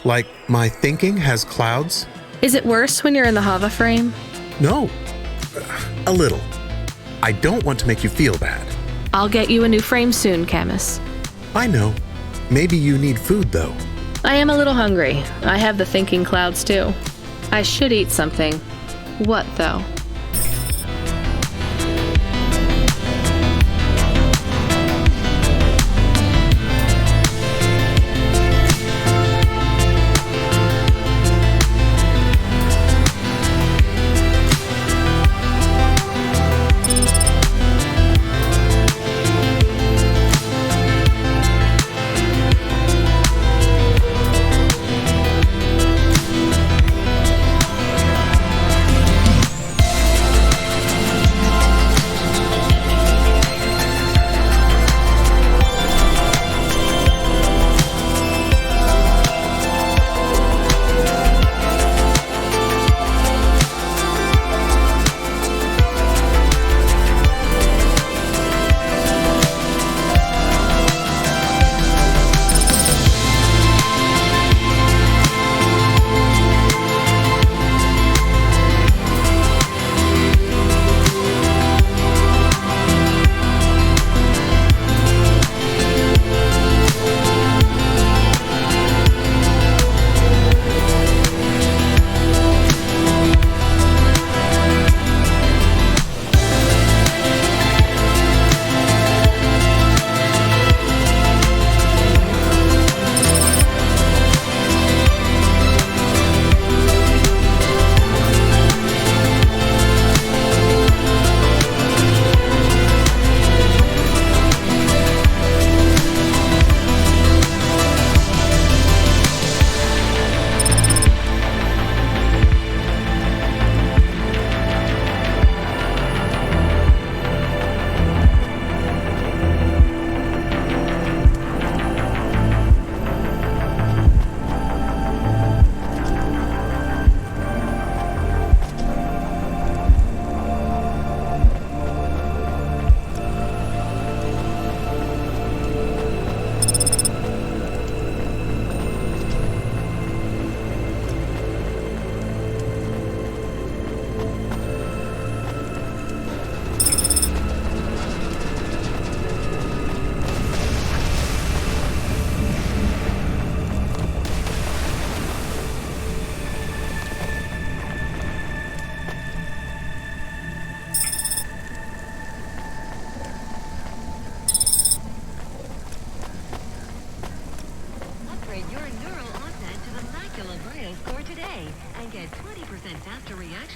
Like my thinking has clouds. Is it worse when you're in the Hava frame? No, a little. I don't want to make you feel bad. I'll get you a new frame soon, Camus. I know. Maybe you need food, though. I am a little hungry. I have the thinking clouds, too. I should eat something. What, though?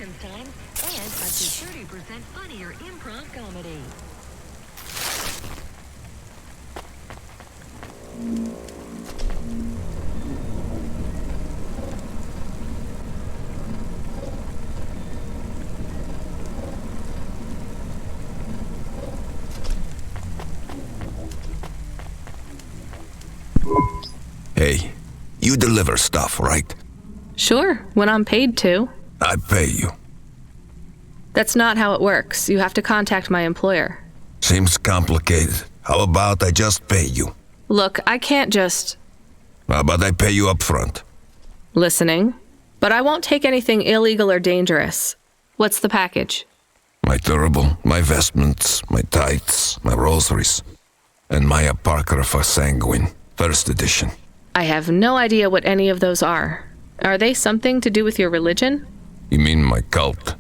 reaction time and up to 30% funnier improv comedy. Hey, you deliver stuff, right? Sure, when I'm paid to. I pay you. That's not how it works. You have to contact my employer. Seems complicated. How about I just pay you? Look, I can't just... How about I pay you up front? Listening. But I won't take anything illegal or dangerous. What's the package? My turbo, my vestments, my tights, my rosaries, and my Apocrypha Sanguine, first edition. I have no idea what any of those are. Are they something to do with your religion? You mean my cult?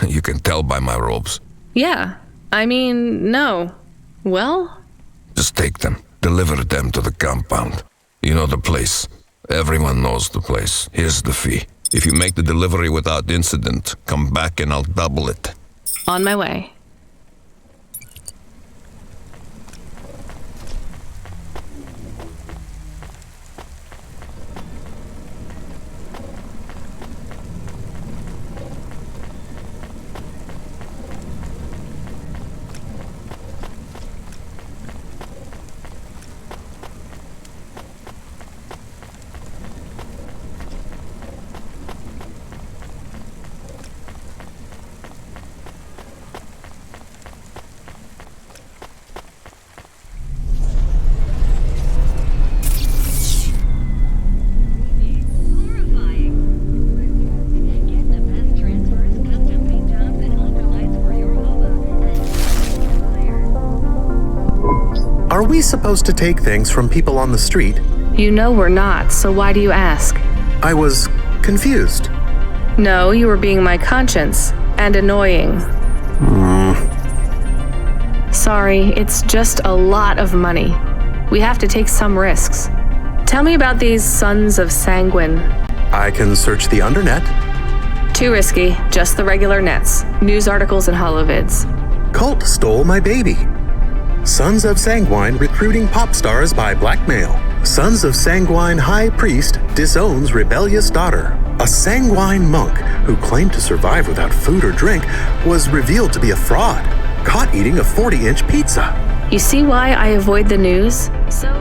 You can tell by my robes. Yeah. I mean, no. Well? Just take them. Deliver them to the compound. You know the place. Everyone knows the place. Here's the fee. If you make the delivery without incident, come back and I'll double it. On my way. Are we supposed to take things from people on the street? You know we're not, so why do you ask? I was confused. No, you were being my conscience, and annoying. Sorry, it's just a lot of money. We have to take some risks. Tell me about these Sons of Sanguine. I can search the undernet. Too risky, just the regular nets. News articles and holovids. Cult stole my baby. Sons of Sanguine recruiting pop stars by blackmail. Sons of Sanguine High Priest disowns rebellious daughter. A Sanguine monk who claimed to survive without food or drink was revealed to be a fraud, caught eating a 40-inch pizza. You see why I avoid the news? So...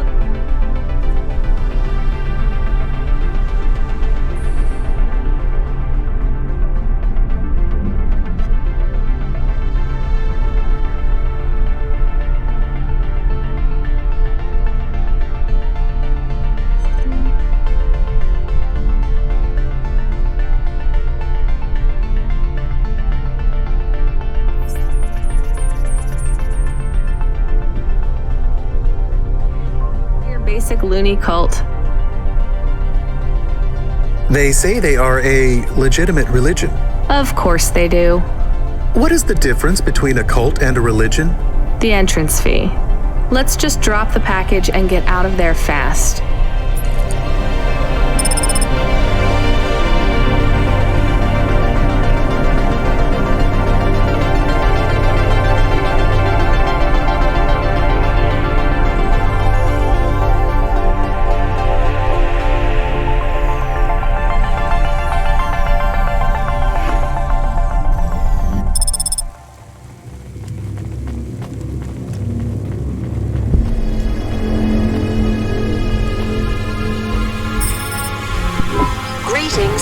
basic loony cult. They say they are a legitimate religion. Of course they do. What is the difference between a cult and a religion? The entrance fee. Let's just drop the package and get out of there fast.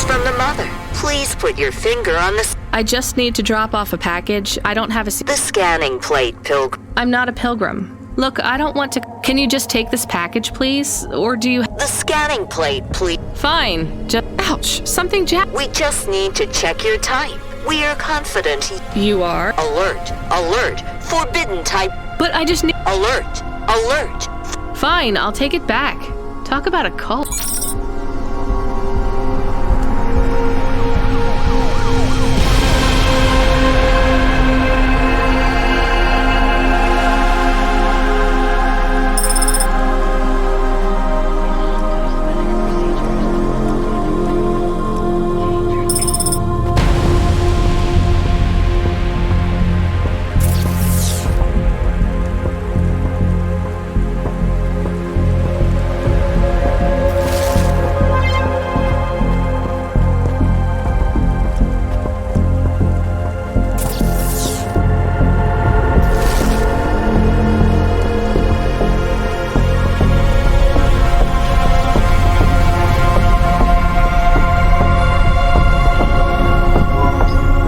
From the mother. Please put your finger on the... I just need to drop off a package. I don't have a... The scanning plate, pilgrim. I'm not a pilgrim. Look, I don't want to... Can you just take this package, please? Or do you... The scanning plate, please. Fine. Ouch. Something We just need to check your type. We are confident... You are? Alert. Alert. Forbidden type. But I just need... Alert. Alert. Fine, I'll take it back. Talk about a cult.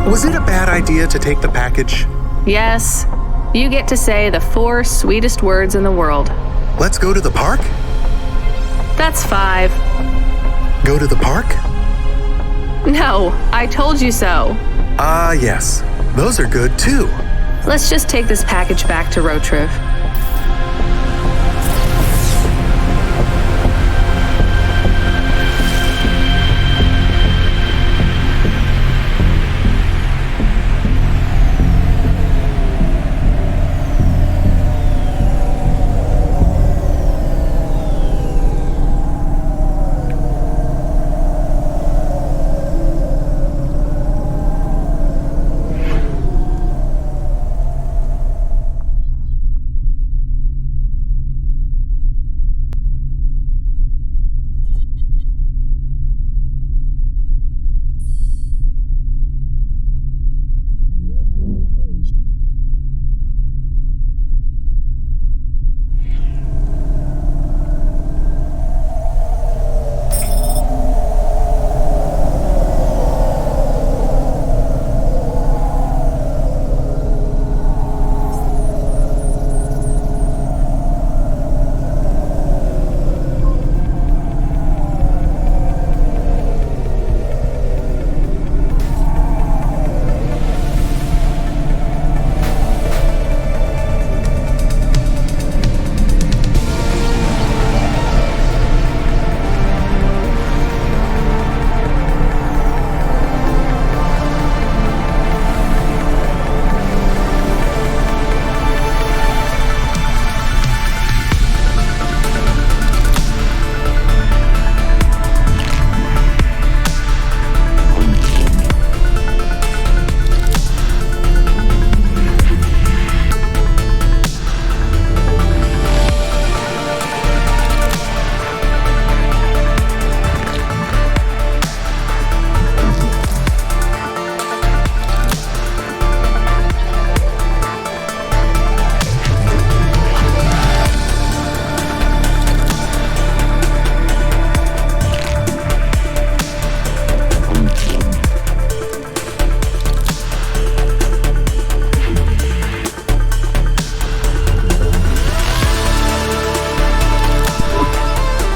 Was it a bad idea to take the package? Yes. You get to say the 4 sweetest words in the world. Let's go to the park? That's 5. Go to the park? No, I told you so. Ah, yes. Those are good too. Let's just take this package back to Rotriv.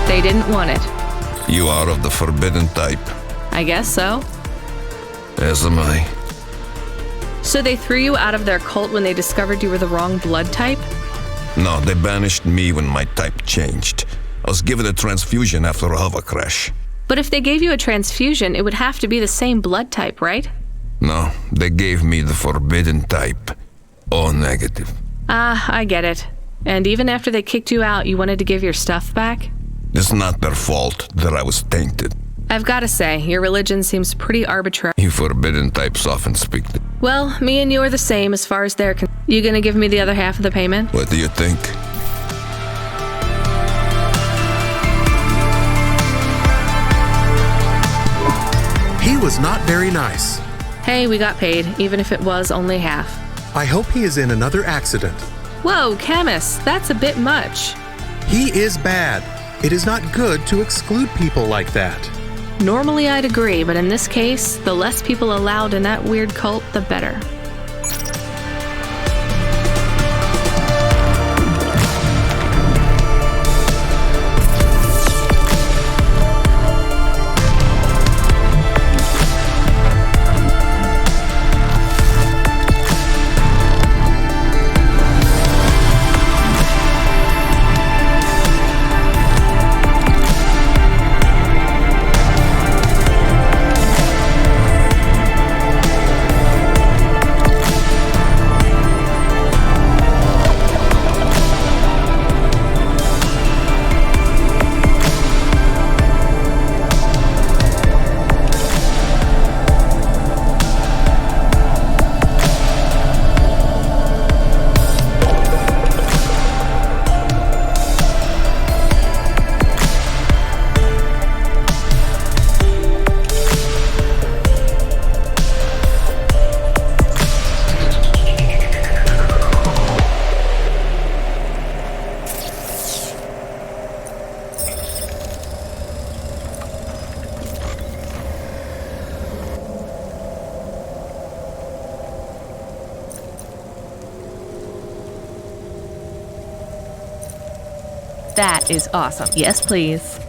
They didn't want it. You are of the forbidden type. I guess so. As am I. So they threw you out of their cult when they discovered you were the wrong blood type? No, they banished me when my type changed. I was given a transfusion after a hover crash. But if they gave you a transfusion, it would have to be the same blood type, right? No, they gave me the forbidden type. O negative. Ah, I get it. And even after they kicked you out, you wanted to give your stuff back? It's not their fault that I was tainted. I've got to say, your religion seems pretty arbitrary. You forbidden types often speak. Well, me and you are the same as far as they're concerned. You gonna give me the other half of the payment? What do you think? He was not very nice. Hey, we got paid, even if it was only half. I hope he is in another accident. Whoa, Camus, that's a bit much. He is bad. It is not good to exclude people like that. Normally I'd agree, but in this case, the less people allowed in that weird cult, the better. That is awesome. Yes, please.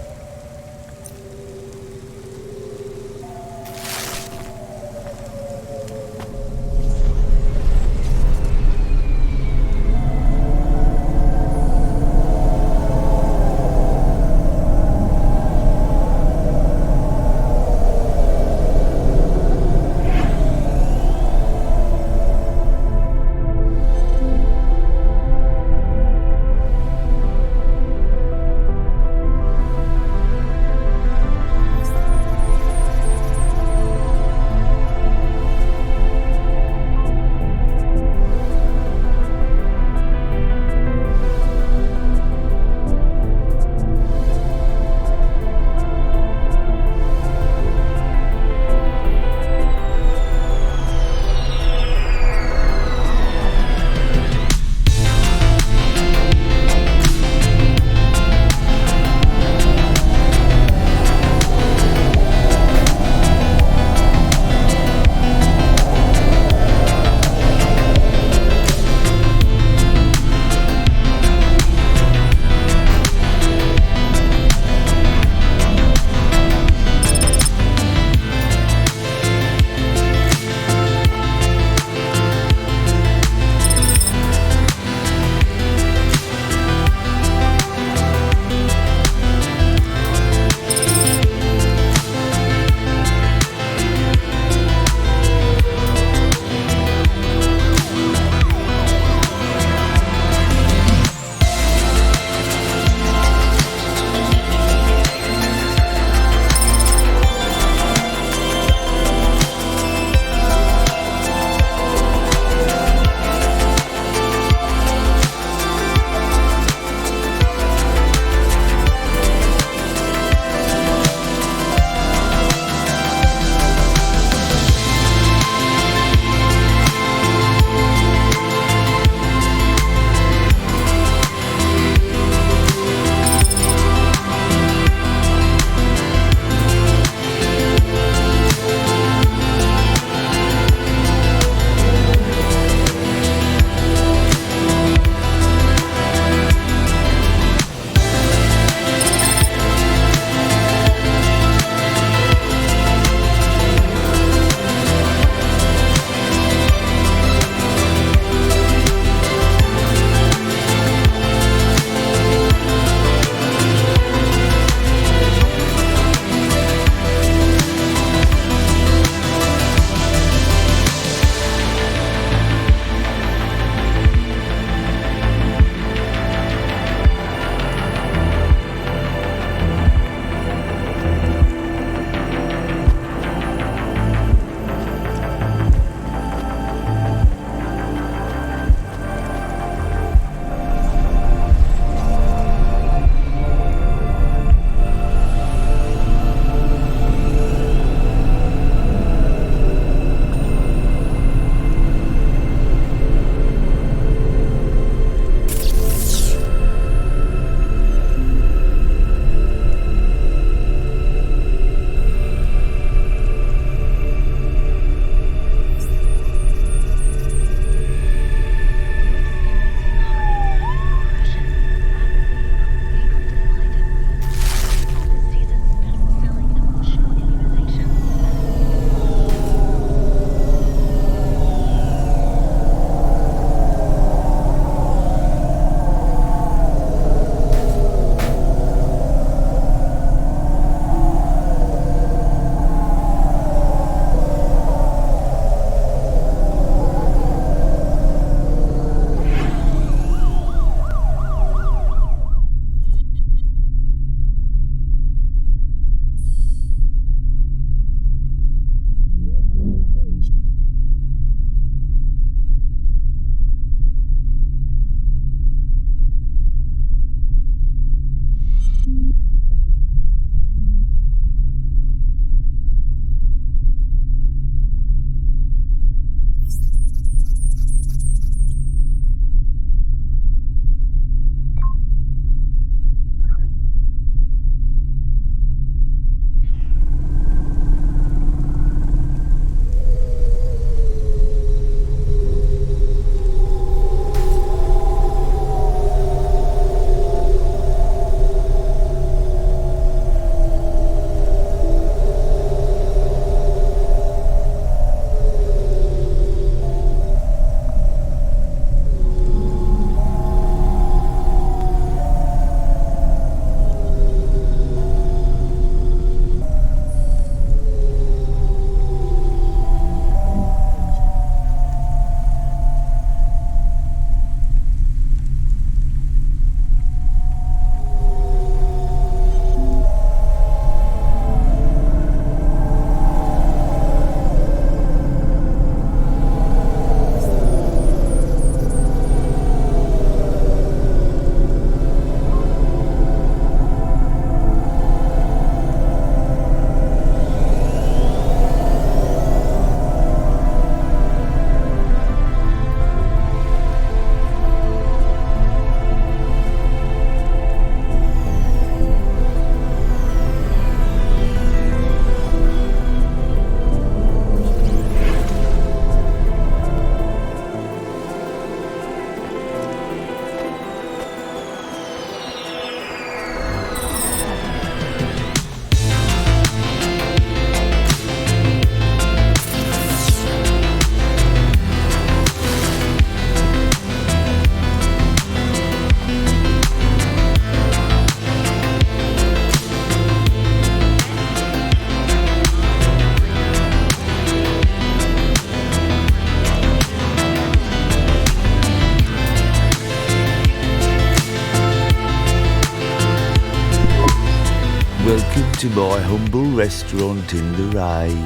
Welcome to my humble restaurant in the rain.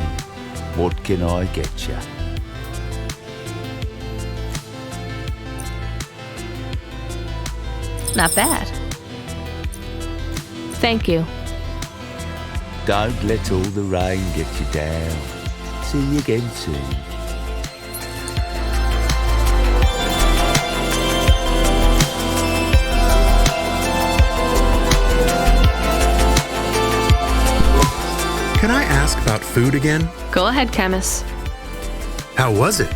What can I get you? Not bad. Thank you. Don't let all the rain get you down. See you again soon. Can I ask about food again? Go ahead, Camus. How was it?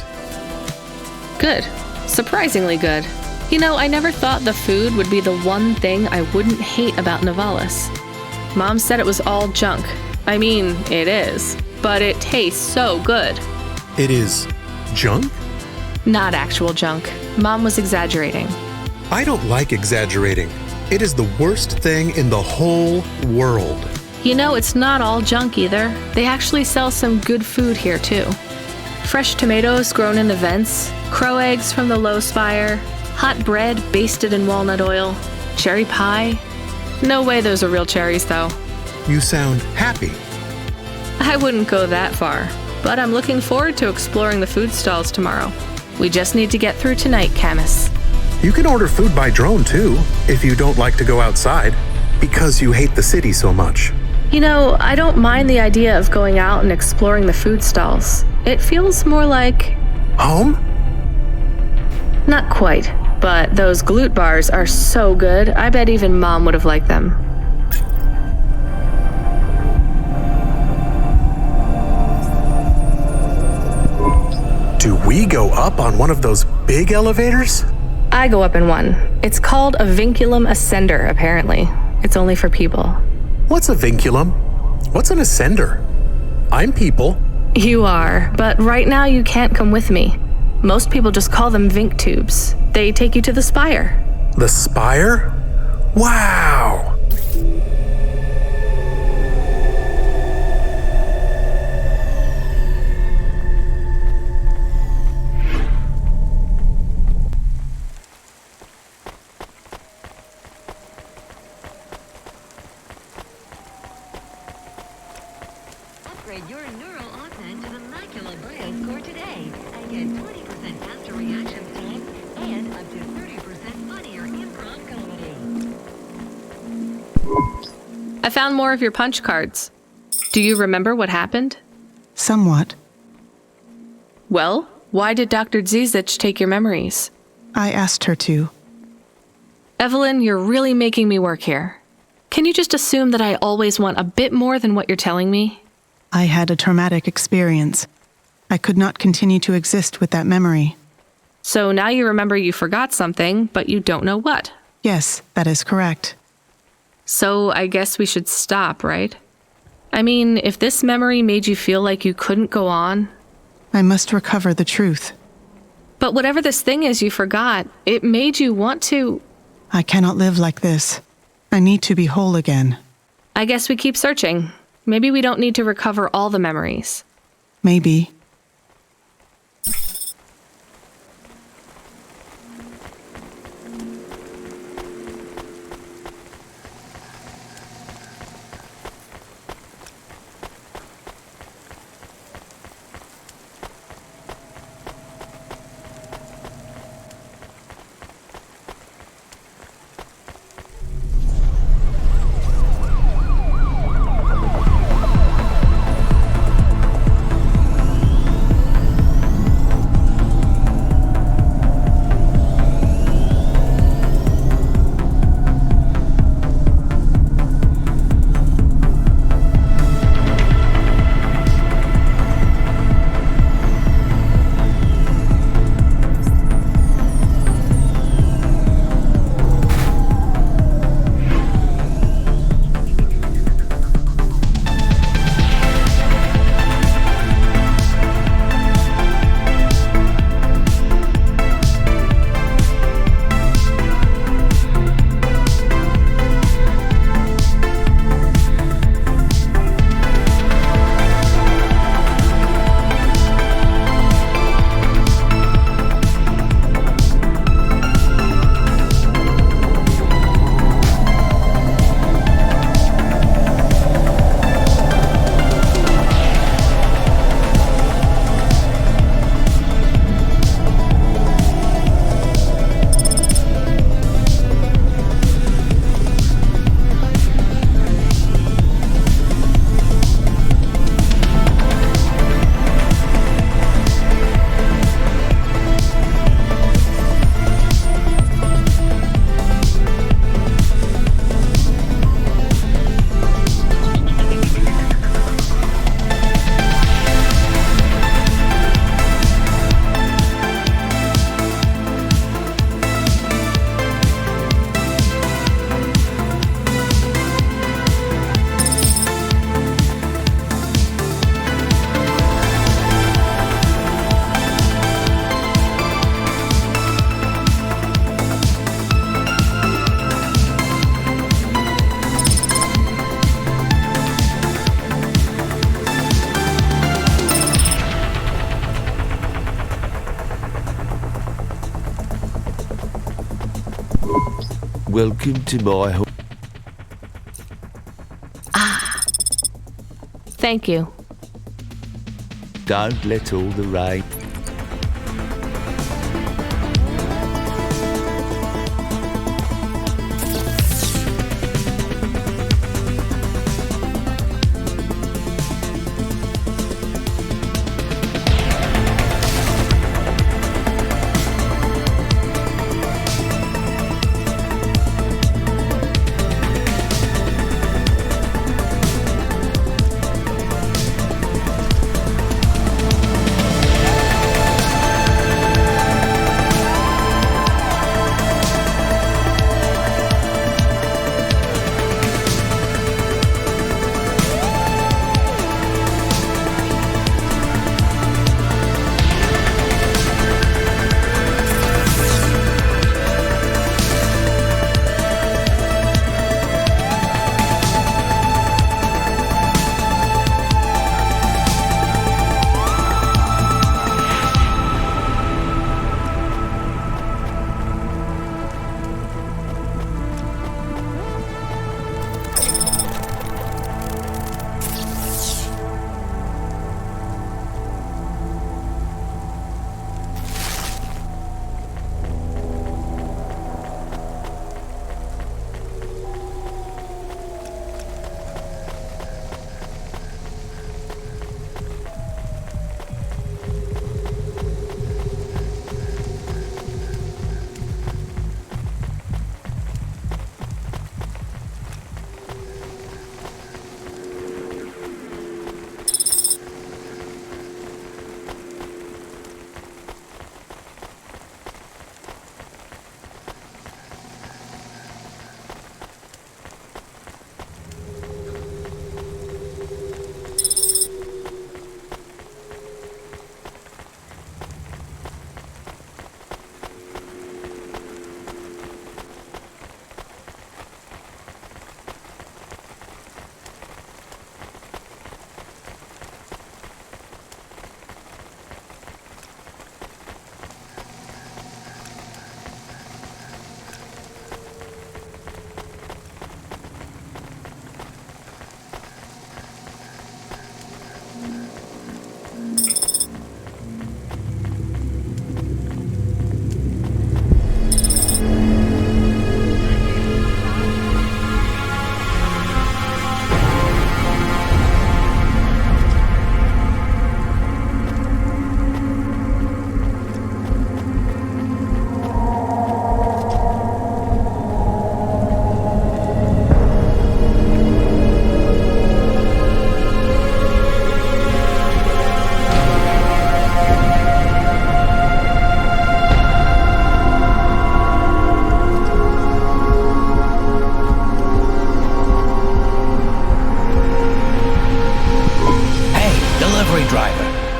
Good. Surprisingly good. You know, I never thought the food would be the one thing I wouldn't hate about Novalis. Mom said it was all junk. I mean, it is. But it tastes so good. It is junk? Not actual junk. Mom was exaggerating. I don't like exaggerating. It is the worst thing in the whole world. You know, it's not all junk either. They actually sell some good food here, too. Fresh tomatoes grown in the vents, crow eggs from the low spire, hot bread basted in walnut oil, cherry pie. No way those are real cherries, though. You sound happy. I wouldn't go that far, but I'm looking forward to exploring the food stalls tomorrow. We just need to get through tonight, Camus. You can order food by drone, too, if you don't like to go outside, because you hate the city so much. You know, I don't mind the idea of going out and exploring the food stalls. It feels more like... home? Not quite, but those glute bars are so good, I bet even Mom would have liked them. Do we go up on one of those big elevators? I go up in one. It's called a vinculum ascender, apparently. It's only for people. What's a vinculum? What's an ascender? I'm people. You are, but right now you can't come with me. Most people just call them Vink tubes. They take you to the spire. The spire? Wow! Upgrade your neural augment to the Macula Bioscore today and get 20% faster reaction time and up to 30% funnier improv comedy. I found more of your punch cards. Do you remember what happened? Somewhat. Well, why did Dr. Zizic take your memories? I asked her to. Evelyn, you're really making me work here. Can you just assume that I always want a bit more than what you're telling me? I had a traumatic experience. I could not continue to exist with that memory. So now you remember you forgot something, but you don't know what. Yes, that is correct. So I guess we should stop, right? I mean, if this memory made you feel like you couldn't go on... I must recover the truth. But whatever this thing is you forgot, it made you want to... I cannot live like this. I need to be whole again. I guess we keep searching. Maybe we don't need to recover all the memories. Maybe. Welcome to my home. Thank you. Don't let all the rain...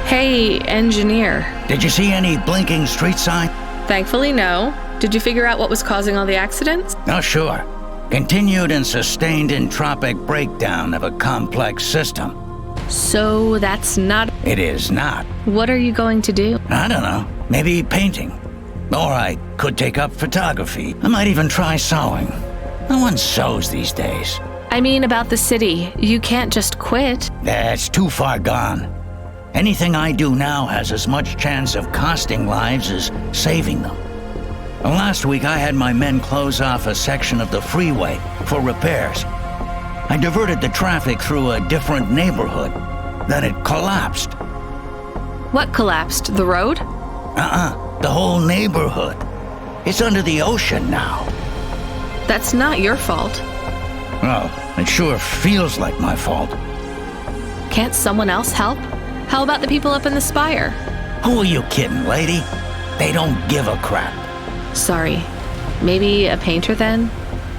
Hey, engineer. Did you see any blinking street sign? Thankfully, no. Did you figure out what was causing all the accidents? Oh, sure. Continued and sustained entropic breakdown of a complex system. So that's not... It is not. What are you going to do? I don't know. Maybe painting. Or I could take up photography. I might even try sewing. No one sews these days. I mean about the city. You can't just quit. That's too far gone. Anything I do now has as much chance of costing lives as saving them. Last week I had my men close off a section of the freeway for repairs. I diverted the traffic through a different neighborhood. Then it collapsed. What collapsed? The road? The whole neighborhood. It's under the ocean now. That's not your fault. Well, it sure feels like my fault. Can't someone else help? How about the people up in the spire? Who are you kidding, lady? They don't give a crap. Sorry. Maybe a painter then?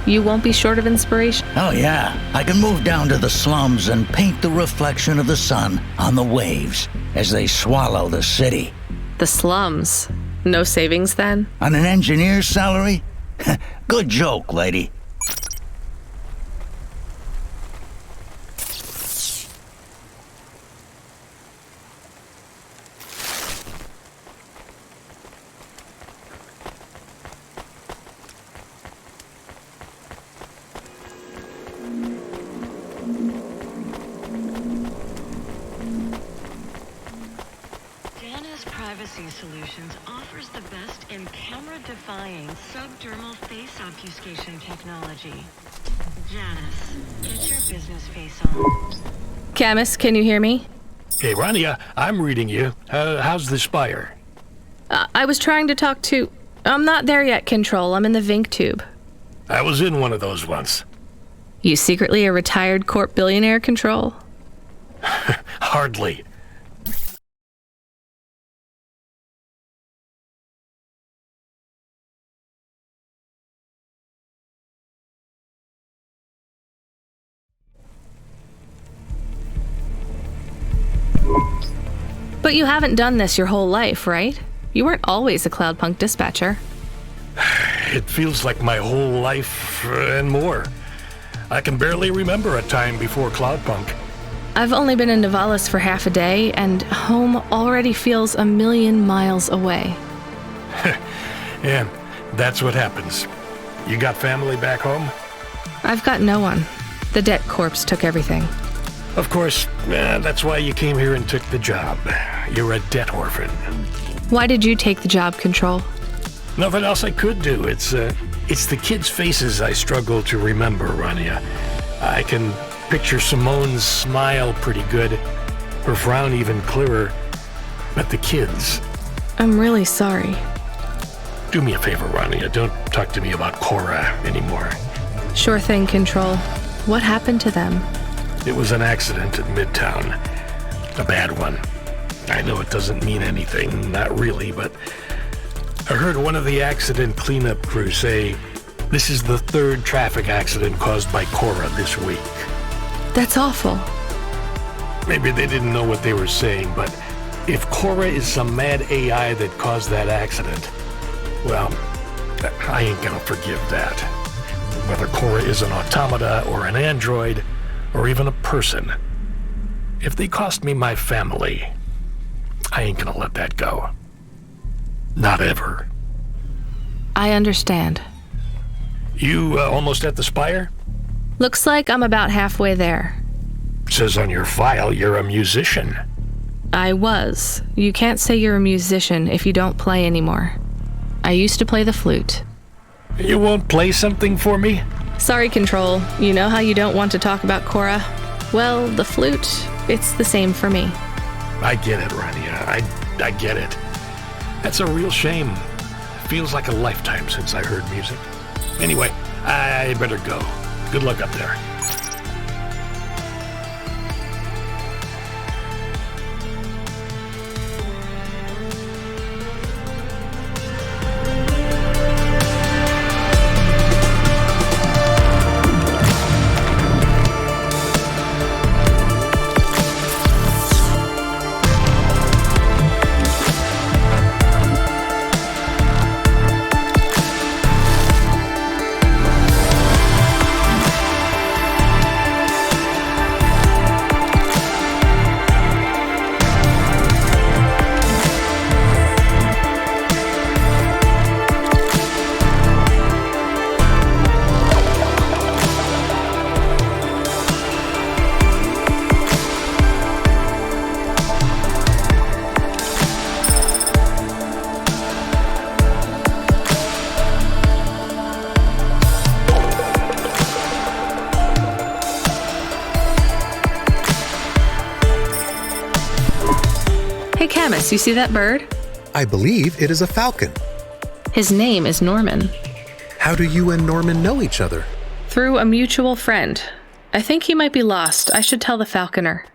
You won't be short of inspiration? Oh yeah, I can move down to the slums and paint the reflection of the sun on the waves as they swallow the city. The slums? No savings then? On an engineer's salary? Good joke, lady. Privacy Solutions offers the best in camera-defying subdermal face obfuscation technology. Janice, get your business face on. Camus, can you hear me? Hey, Rania, I'm reading you. How's the spire? I was trying to talk to... I'm not there yet, Control. I'm in the Vink tube. I was in one of those once. You secretly a retired corp billionaire, Control? Hardly. But you haven't done this your whole life, right? You weren't always a Cloudpunk dispatcher. It feels like my whole life and more. I can barely remember a time before Cloudpunk. I've only been in Nivalis for half a day, and home already feels a million miles away. Yeah, that's what happens. You got family back home? I've got no one. The debt corpse took everything. Of course, that's why you came here and took the job. You're a debt orphan. Why did you take the job, Control? Nothing else I could do. It's the kids' faces I struggle to remember, Rania. I can picture Simone's smile pretty good, her frown even clearer. But the kids... I'm really sorry. Do me a favor, Rania. Don't talk to me about Cora anymore. Sure thing, Control. What happened to them? It was an accident in Midtown. A bad one. I know it doesn't mean anything, not really, but I heard one of the accident cleanup crew say this is the third traffic accident caused by Cora this week. That's awful. Maybe they didn't know what they were saying, but if Cora is some mad AI that caused that accident, well, I ain't gonna forgive that. Whether Cora is an automata or an android, or even a person. If they cost me my family, I ain't gonna let that go. Not ever. I understand. You almost at the spire? Looks like I'm about halfway there. Says on your file you're a musician. I was. You can't say you're a musician if you don't play anymore. I used to play the flute. You won't play something for me? Sorry, Control. You know how you don't want to talk about Cora? Well, the flute, it's the same for me. I get it, Rania. I get it. That's a real shame. Feels like a lifetime since I heard music. Anyway, I better go. Good luck up there. Hey, Camus, you see that bird? I believe it is a falcon. His name is Norman. How do you and Norman know each other? Through a mutual friend. I think he might be lost. I should tell the falconer.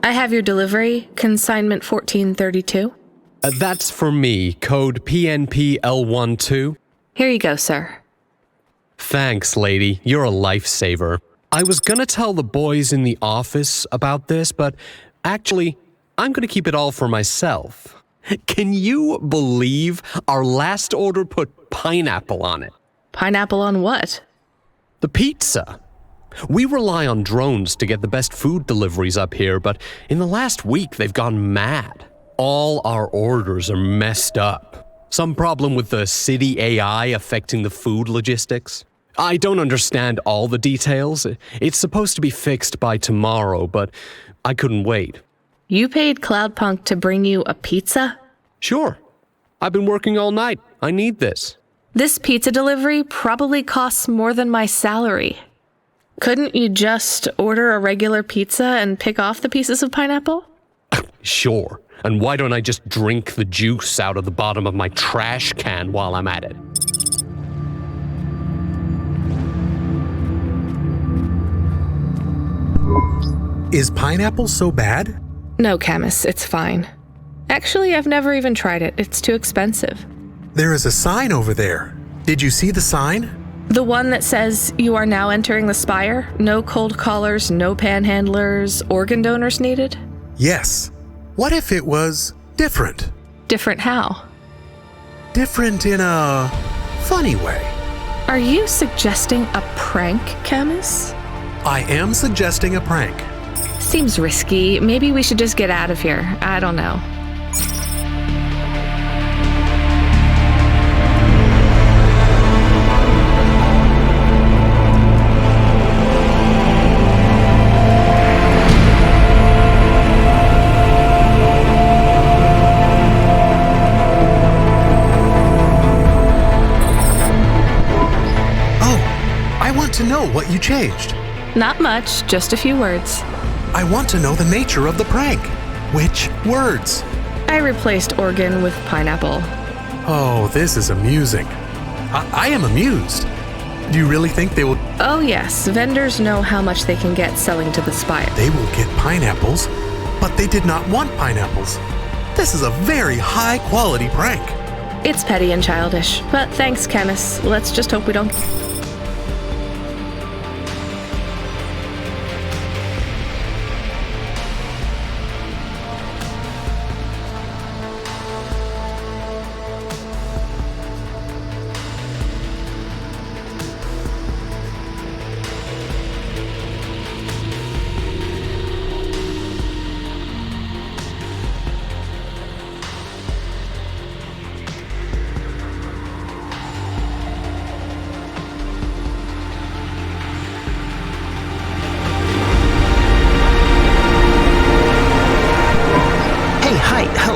I have your delivery, consignment 1432. That's for me, code PNPL12. Here you go, sir. Thanks, lady. You're a lifesaver. I was gonna tell the boys in the office about this, but actually, I'm gonna keep it all for myself. Can you believe our last order put pineapple on it? Pineapple on what? The pizza. We rely on drones to get the best food deliveries up here, but in the last week they've gone mad. All our orders are messed up. Some problem with the city AI affecting the food logistics. I don't understand all the details. It's supposed to be fixed by tomorrow, but I couldn't wait. You paid Cloudpunk to bring you a pizza? Sure. I've been working all night. I need this. This pizza delivery probably costs more than my salary. Couldn't you just order a regular pizza and pick off the pieces of pineapple? Sure. And why don't I just drink the juice out of the bottom of my trash can while I'm at it? Is pineapple so bad? No, Camus, it's fine. Actually, I've never even tried it. It's too expensive. There is a sign over there. Did you see the sign? The one that says, "You are now entering the Spire. No cold callers, no panhandlers, organ donors needed"? Yes. What if it was different? Different how? Different in a funny way. Are you suggesting a prank, Camus? I am suggesting a prank. Seems risky. Maybe we should just get out of here. I don't know. To know what you changed. Not much, just a few words. I want to know the nature of the prank. Which words? I replaced organ with pineapple. Oh, this is amusing. I am amused. Do you really think they will? Oh yes, vendors know how much they can get selling to the Spire. They will get pineapples, but they did not want pineapples. This is a very high quality prank. It's petty and childish, but thanks, Camus. Let's just hope we don't...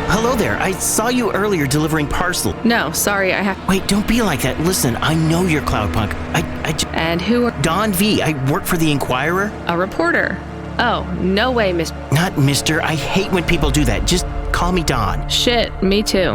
Hello there. I saw you earlier delivering parcel. No, sorry, I have... Wait, don't be like that. Listen, I know you're Cloudpunk. And who are... Don V. I work for the Inquirer. A reporter. Oh, no way, Miss... Not Mister. I hate when people do that. Just call me Don. Shit, me too.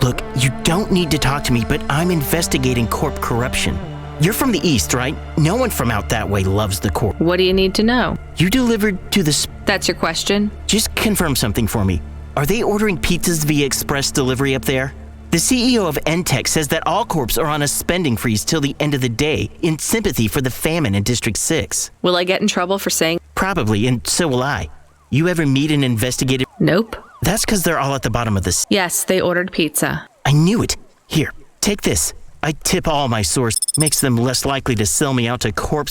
Look, you don't need to talk to me, but I'm investigating corp corruption. You're from the East, right? No one from out that way loves the corp. What do you need to know? You delivered to the... That's your question? Just confirm something for me. Are they ordering pizzas via express delivery up there? The CEO of Entech says that all corps are on a spending freeze till the end of the day in sympathy for the famine in District 6. Will I get in trouble for saying... Probably, and so will I. You ever meet an investigative... Nope. That's because they're all at the bottom of this. Yes, they ordered pizza. I knew it. Here, take this. I tip all my sources. Makes them less likely to sell me out to corps...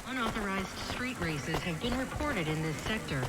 Unauthorized street races have been reported in this sector.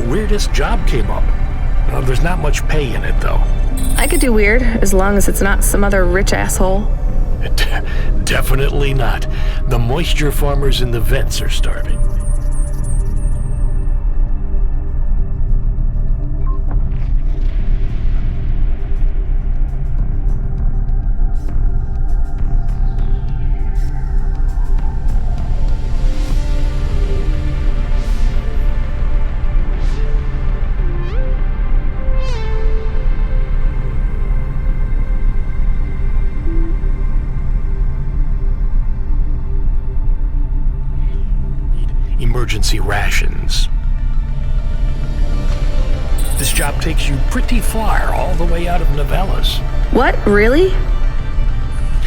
Weirdest job came up. There's not much pay in it, though. I could do weird, as long as it's not some other rich asshole. Definitely not. The moisture farmers in the vents are starving. Emergency rations. This job takes you pretty far, all the way out of Novellas. What? Really?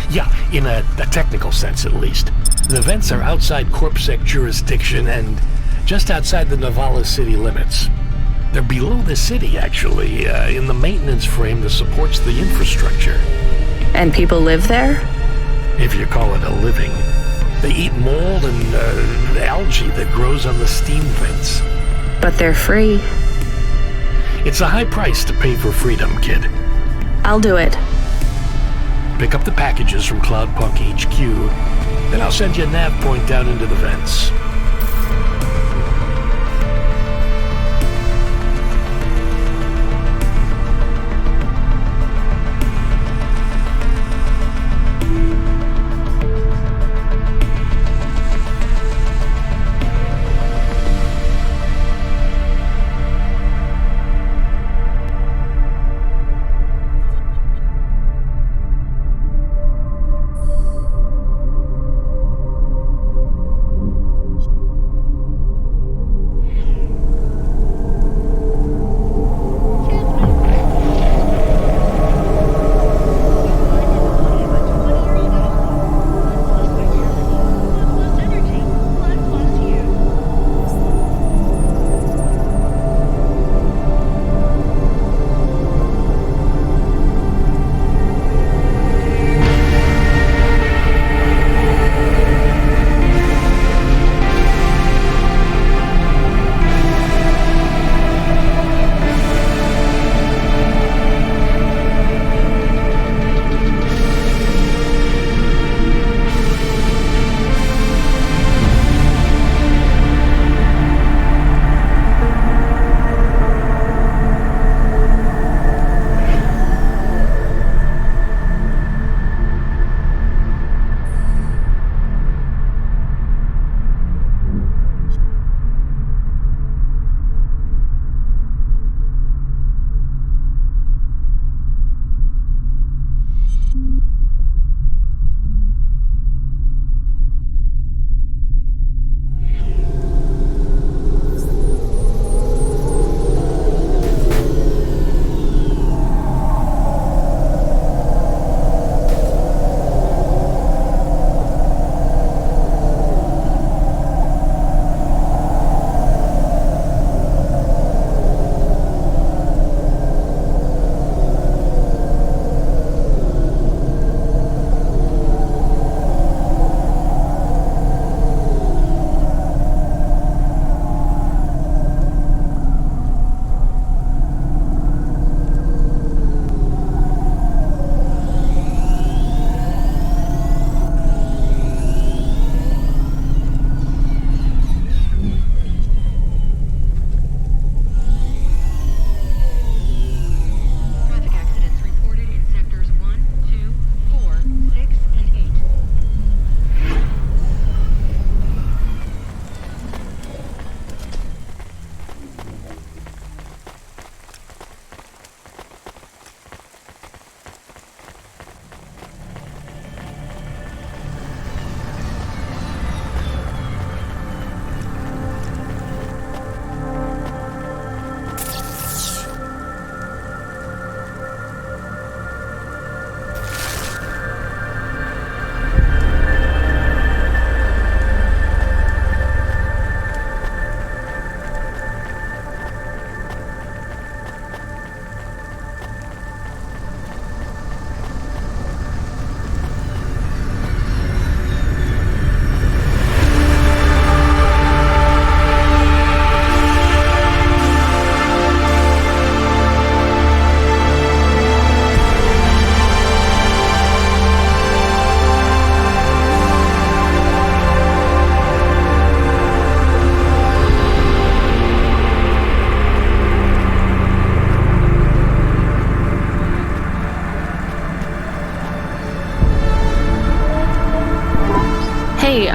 Yeah, in a technical sense at least. The vents are outside CorpSec jurisdiction and just outside the Novellas city limits. They're below the city, actually, in the maintenance frame that supports the infrastructure. And people live there? If you call it a living. They eat mold and algae that grows on the steam vents. But they're free. It's a high price to pay for freedom, kid. I'll do it. Pick up the packages from Cloudpunk HQ, then I'll send you a nav point down into the vents.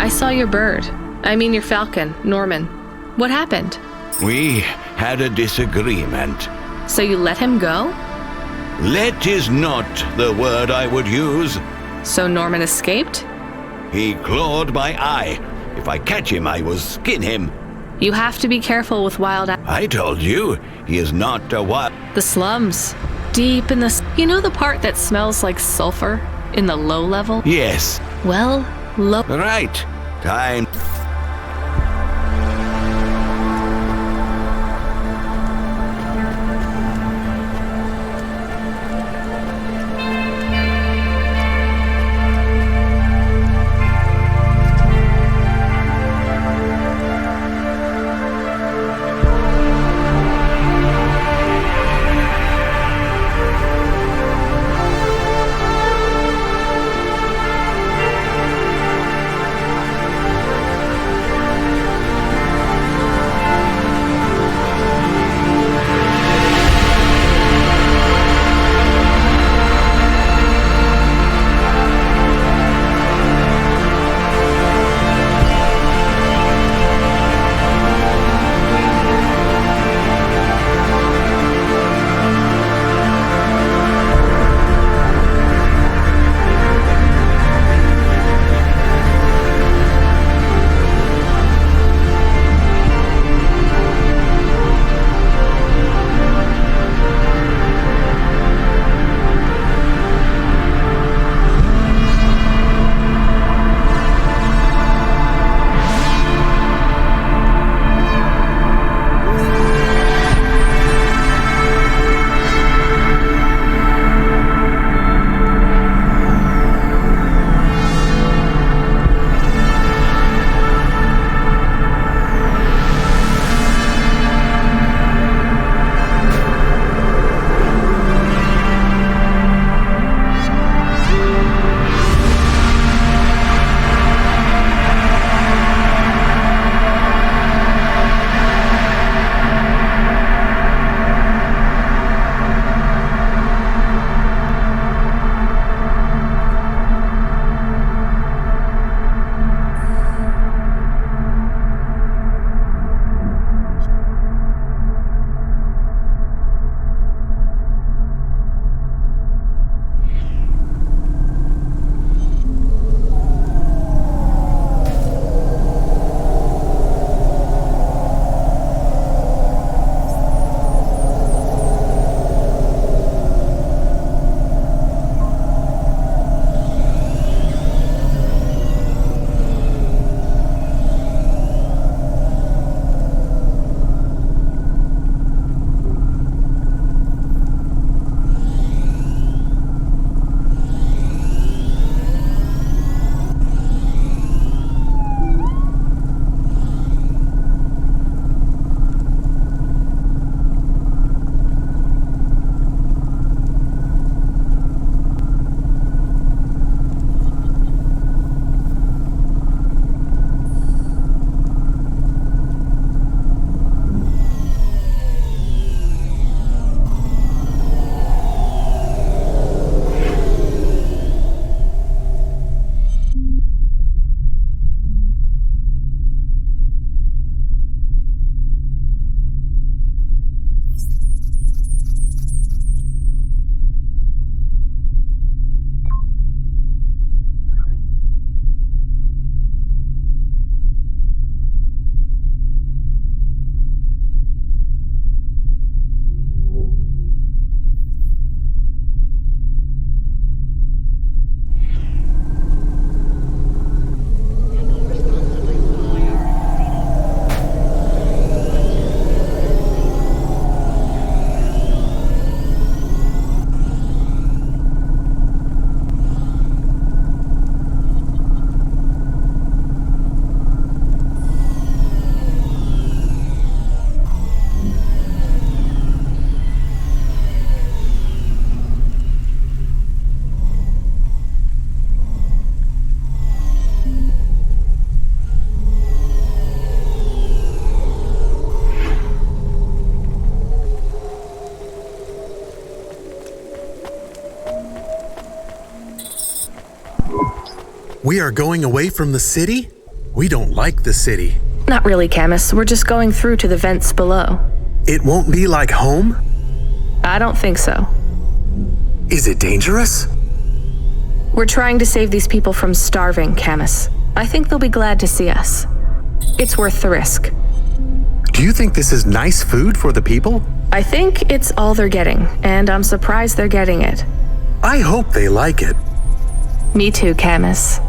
I saw your bird. I mean your falcon, Norman. What happened? We had a disagreement. So you let him go? Let is not the word I would use. So Norman escaped? He clawed my eye. If I catch him, I will skin him. You have to be careful with wild I told you, he is not a wild... The slums. Deep in the... You know the part that smells like sulfur? In the low level? Yes. Well, low... Right. Time... We are going away from the city? We don't like the city. Not really, Camus. We're just going through to the vents below. It won't be like home? I don't think so. Is it dangerous? We're trying to save these people from starving, Camus. I think they'll be glad to see us. It's worth the risk. Do you think this is nice food for the people? I think it's all they're getting, and I'm surprised they're getting it. I hope they like it. Me too, Camus.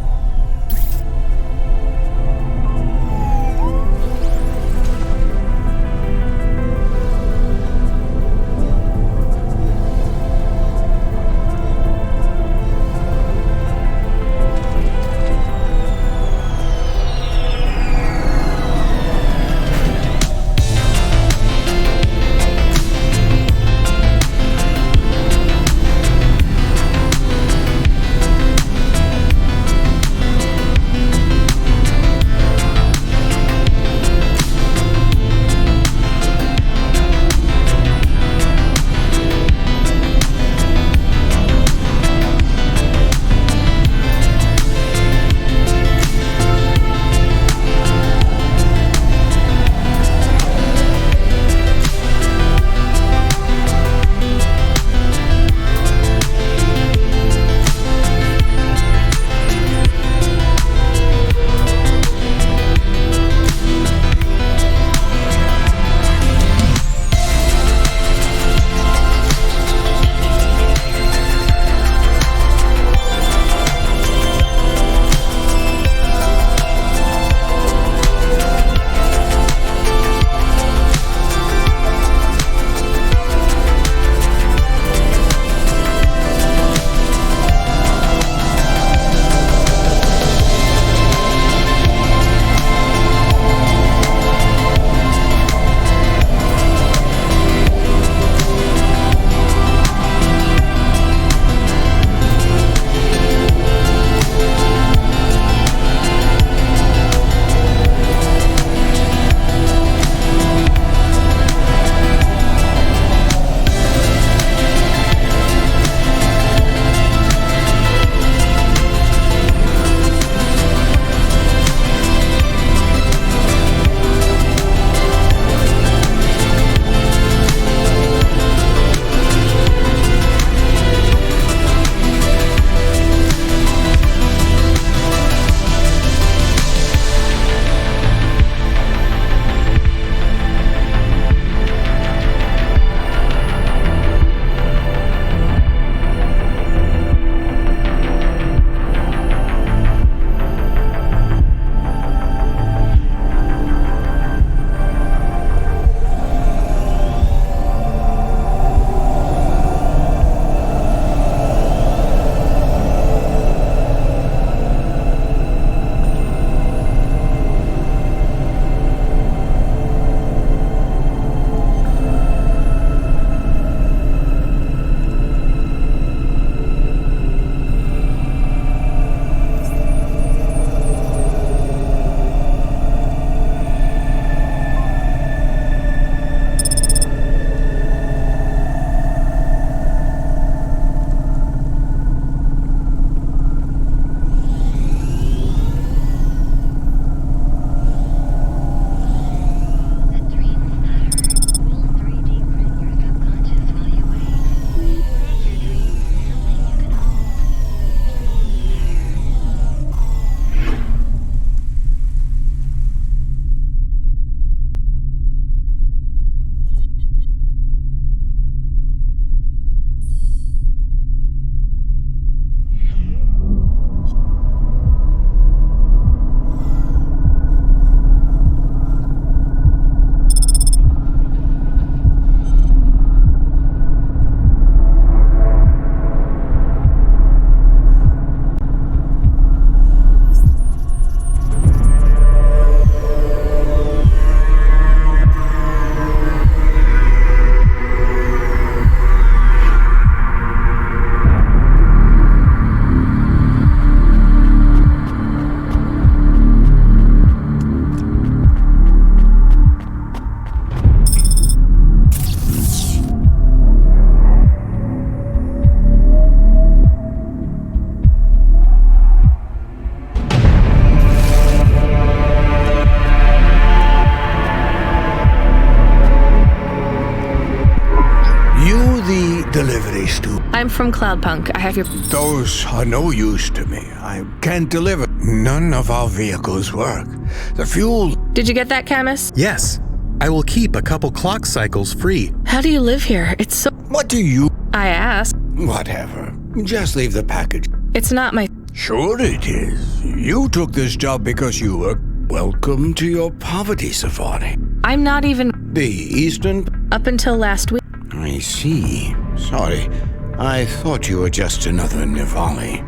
I'm from Cloudpunk. I have your... Those are no use to me. I can't deliver. None of our vehicles work. The fuel... Did you get that, Camus? Yes. I will keep a couple clock cycles free. How do you live here? It's so... What do you... I asked. Whatever. Just leave the package. It's not my... Sure it is. You took this job because you were... Welcome to your poverty safari. I'm not even... The Eastern... Up until last week. I see. Sorry. I thought you were just another Nivali.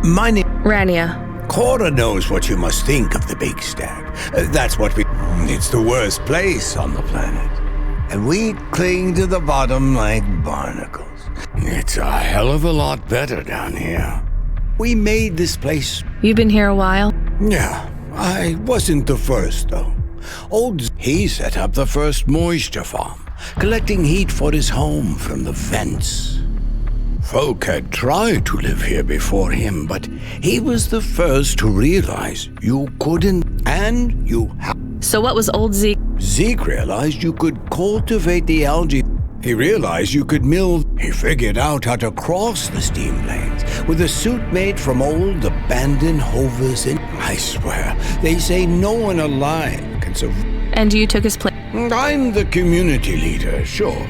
My name... Rania. Cora knows what you must think of the Big Stack. That's what we... It's the worst place on the planet. And we cling to the bottom like barnacles. It's a hell of a lot better down here. We made this place... You've been here a while? Yeah. I wasn't the first, though. He set up the first moisture farm, collecting heat for his home from the vents. Folk had tried to live here before him, but he was the first to realize you couldn't, and you had. So what was old Zeke? Zeke realized you could cultivate the algae. He realized you could mill. He figured out how to cross the steam lanes with a suit made from old abandoned hovers. And I swear, they say no one alive can survive. And you took his place? I'm the community leader, sure.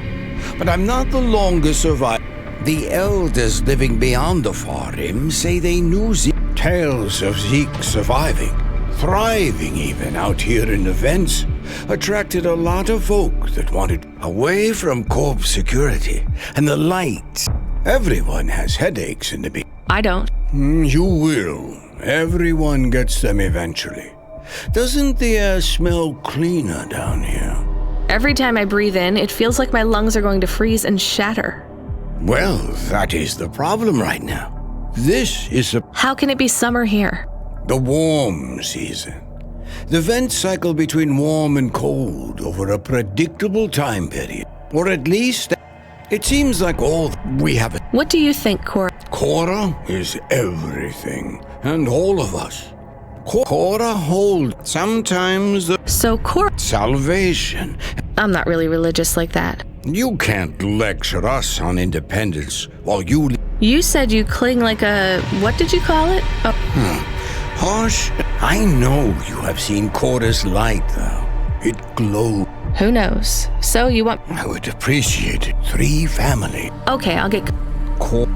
But I'm not the longest survivor. The elders living beyond the far rim say they knew Zeke. Tales of Zeke surviving, thriving even out here in the vents, attracted a lot of folk that wanted away from corp security and the light. Everyone has headaches in the beginning. I don't. You will. Everyone gets them eventually. Doesn't the air smell cleaner down here? Every time I breathe in, it feels like my lungs are going to freeze and shatter. Well, that is the problem right now. This is a... How can it be summer here? The warm season. The vents cycle between warm and cold over a predictable time period. Or at least, it seems like all we have... What do you think, Cora? Cora is everything. And all of us. Cora holds sometimes the... So Cora... Salvation. I'm not really religious like that. You can't lecture us on independence while you... You said you cling like a... What did you call it? Oh. Harsh. I know you have seen Cora's light, though. It glows. Who knows? So you want... I would appreciate it. 3 family. Okay, I'll get... Cora...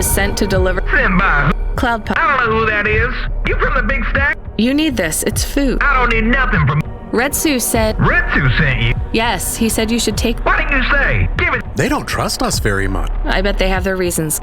Sent to deliver. Sent by Cloudpunk. I don't know who that is. You from the Big Stack? You need this. It's food. I don't need nothing from... Retsu said... Retsu sent you? Yes, he said you should take... What did you say? Give it... They don't trust us very much. I bet they have their reasons.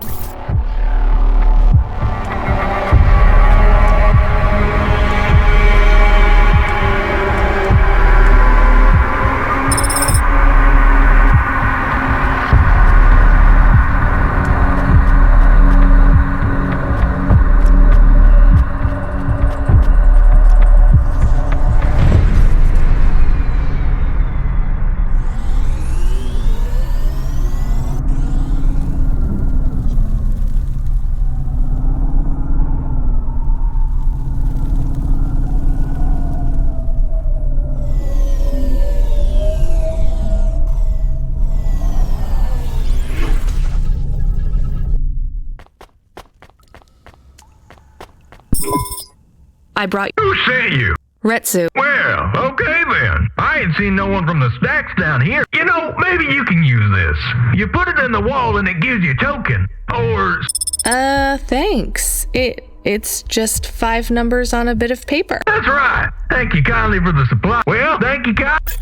I brought... Who sent you? Retsu. Well, okay then. I ain't seen no one from the stacks down here. You know, maybe you can use this. You put it in the wall and it gives you a token. Or... Thanks. It's just 5 numbers on a bit of paper. That's right. Thank you kindly for the supply. Well, thank you kindly.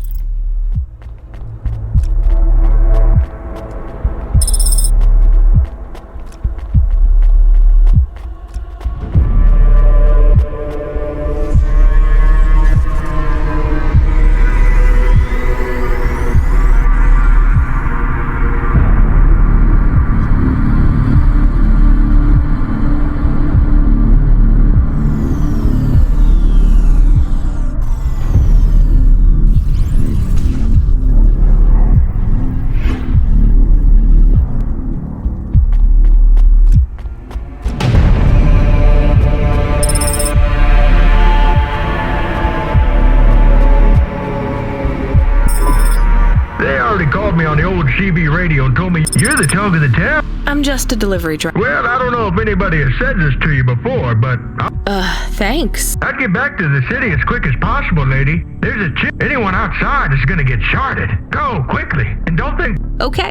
CB radio told me you're the talk of the town. I'm just a delivery driver. Well, I don't know if anybody has said this to you before, but... Thanks. I'd get back to the city as quick as possible, lady. There's a chip. Anyone outside is gonna get sharded. Go, quickly, and don't think... Okay.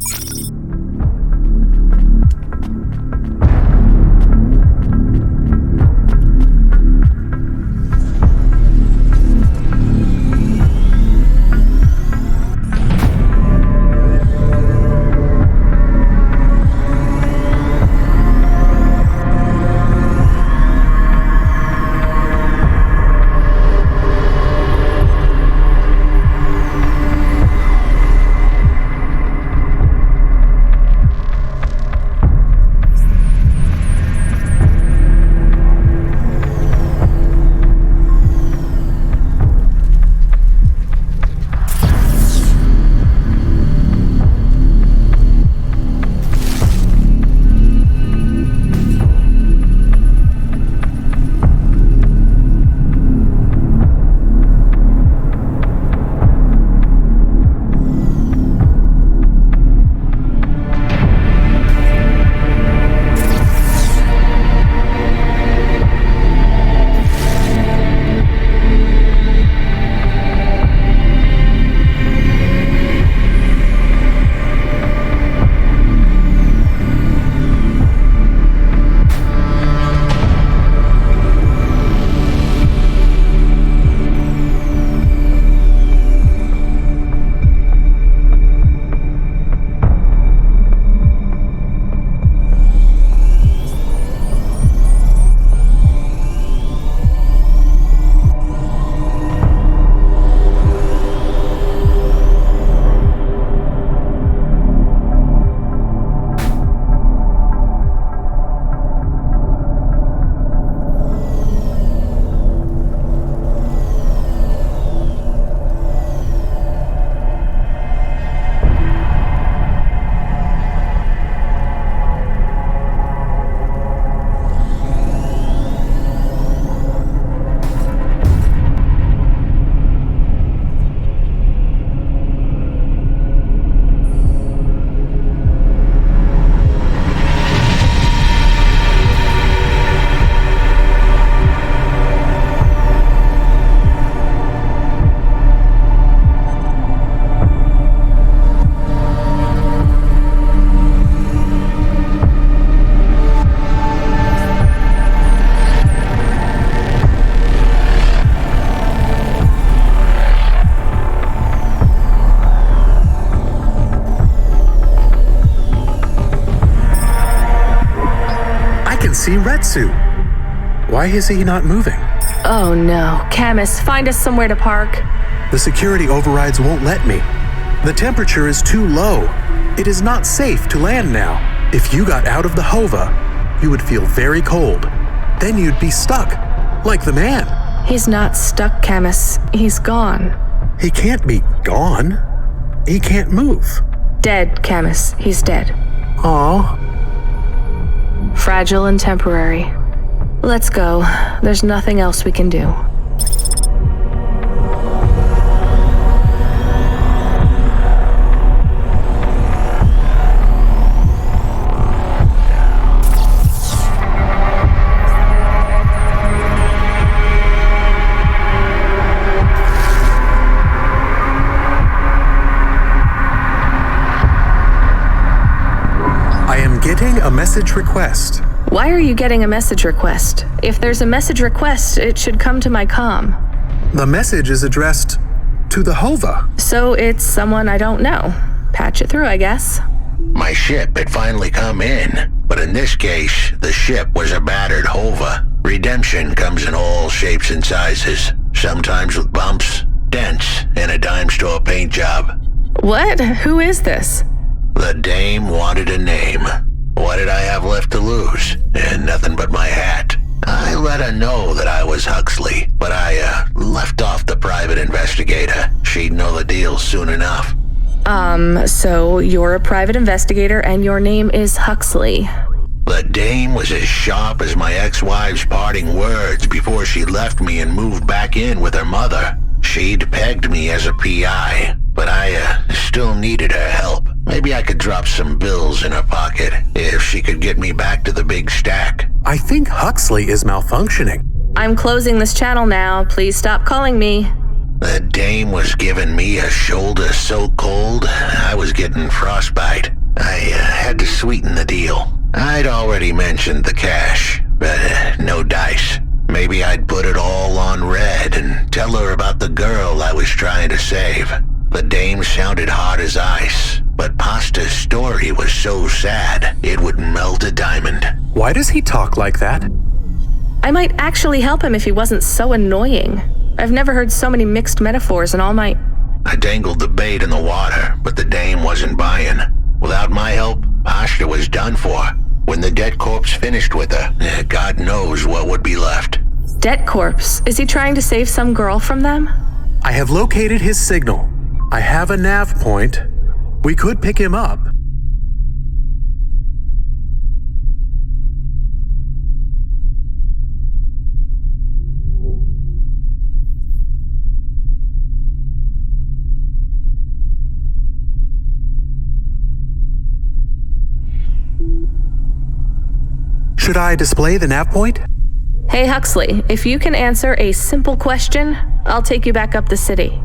see Retsu. Why is he not moving? Oh no. Camus, find us somewhere to park. The security overrides won't let me. The temperature is too low. It is not safe to land now. If you got out of the Hova, you would feel very cold. Then you'd be stuck, like the man. He's not stuck, Camus. He's gone. He can't be gone. He can't move. Dead, Camus. He's dead. Aw. Fragile and temporary. Let's go. There's nothing else we can do. Getting a message request. Why are you getting a message request? If there's a message request, it should come to my comm. The message is addressed to the Hova. So it's someone I don't know. Patch it through, I guess. My ship had finally come in, but in this case, the ship was a battered Hova. Redemption comes in all shapes and sizes, sometimes with bumps, dents, and a dime store paint job. What? Who is this? The dame wanted a name. What did I have left to lose? And nothing but my hat. I let her know that I was Huxley, but I left off the private investigator. She'd know the deal soon enough. So you're a private investigator and your name is Huxley. The dame was as sharp as my ex-wife's parting words before she left me and moved back in with her mother. She'd pegged me as a PI, but I still needed her help. Maybe I could drop some bills in her pocket if she could get me back to the big stack. I think Huxley is malfunctioning. I'm closing this channel now. Please stop calling me. The dame was giving me a shoulder so cold, I was getting frostbite. I had to sweeten the deal. I'd already mentioned the cash, but no dice. Maybe I'd put it all on red and tell her about the girl I was trying to save. The dame sounded hard as ice, but Pasta's story was so sad, it would melt a diamond. Why does he talk like that? I might actually help him if he wasn't so annoying. I've never heard so many mixed metaphors in all my... I dangled the bait in the water, but the dame wasn't buying. Without my help, Pasta was done for. When the debt corpse finished with her, God knows what would be left. Debt corpse? Is he trying to save some girl from them? I have located his signal. I have a nav point. We could pick him up. Should I display the nav point? Hey Huxley, if you can answer a simple question, I'll take you back up the city.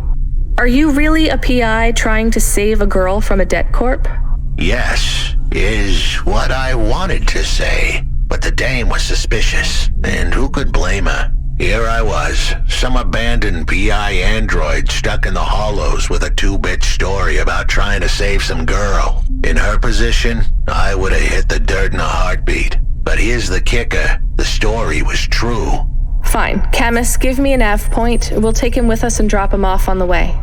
Are you really a PI trying to save a girl from a debt corp? Yes, is what I wanted to say. But the dame was suspicious, and who could blame her? Here I was, some abandoned PI android stuck in the hollows with a 2-bit story about trying to save some girl. In her position, I would have hit the dirt in a heartbeat. But here's the kicker, the story was true. Fine. Camus, give me a nav point. We'll take him with us and drop him off on the way.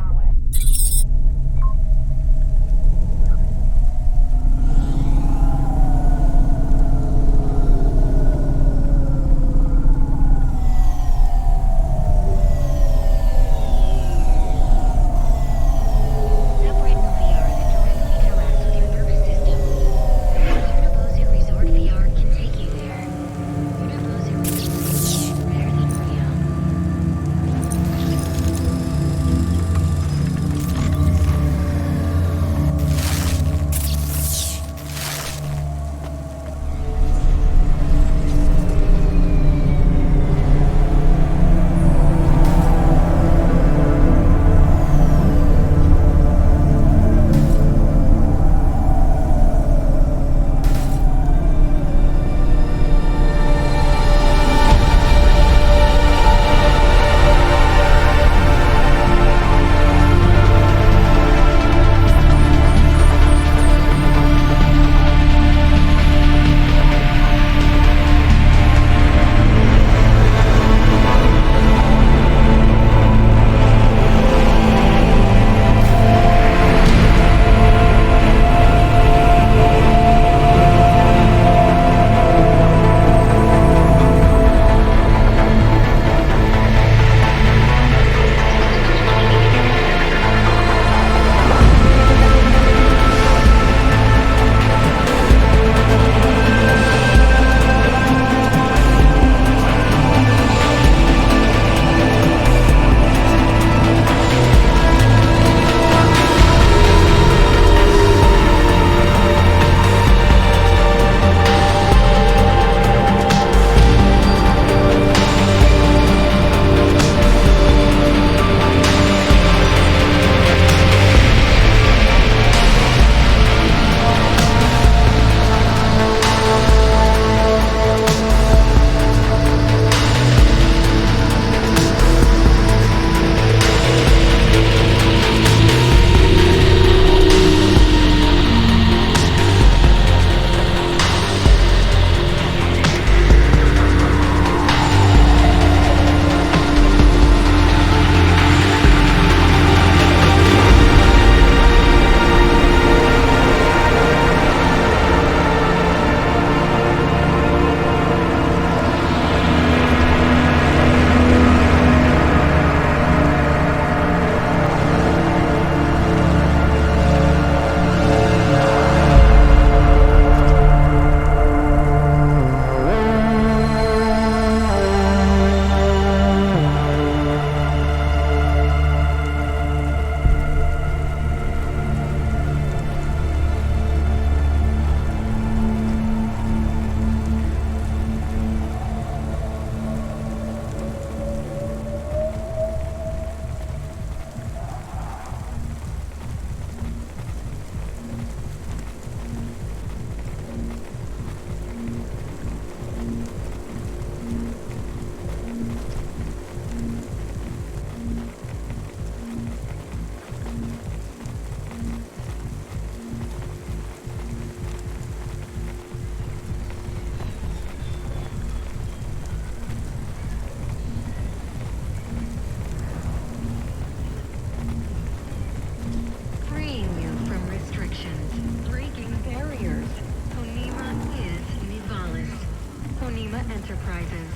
Enterprises.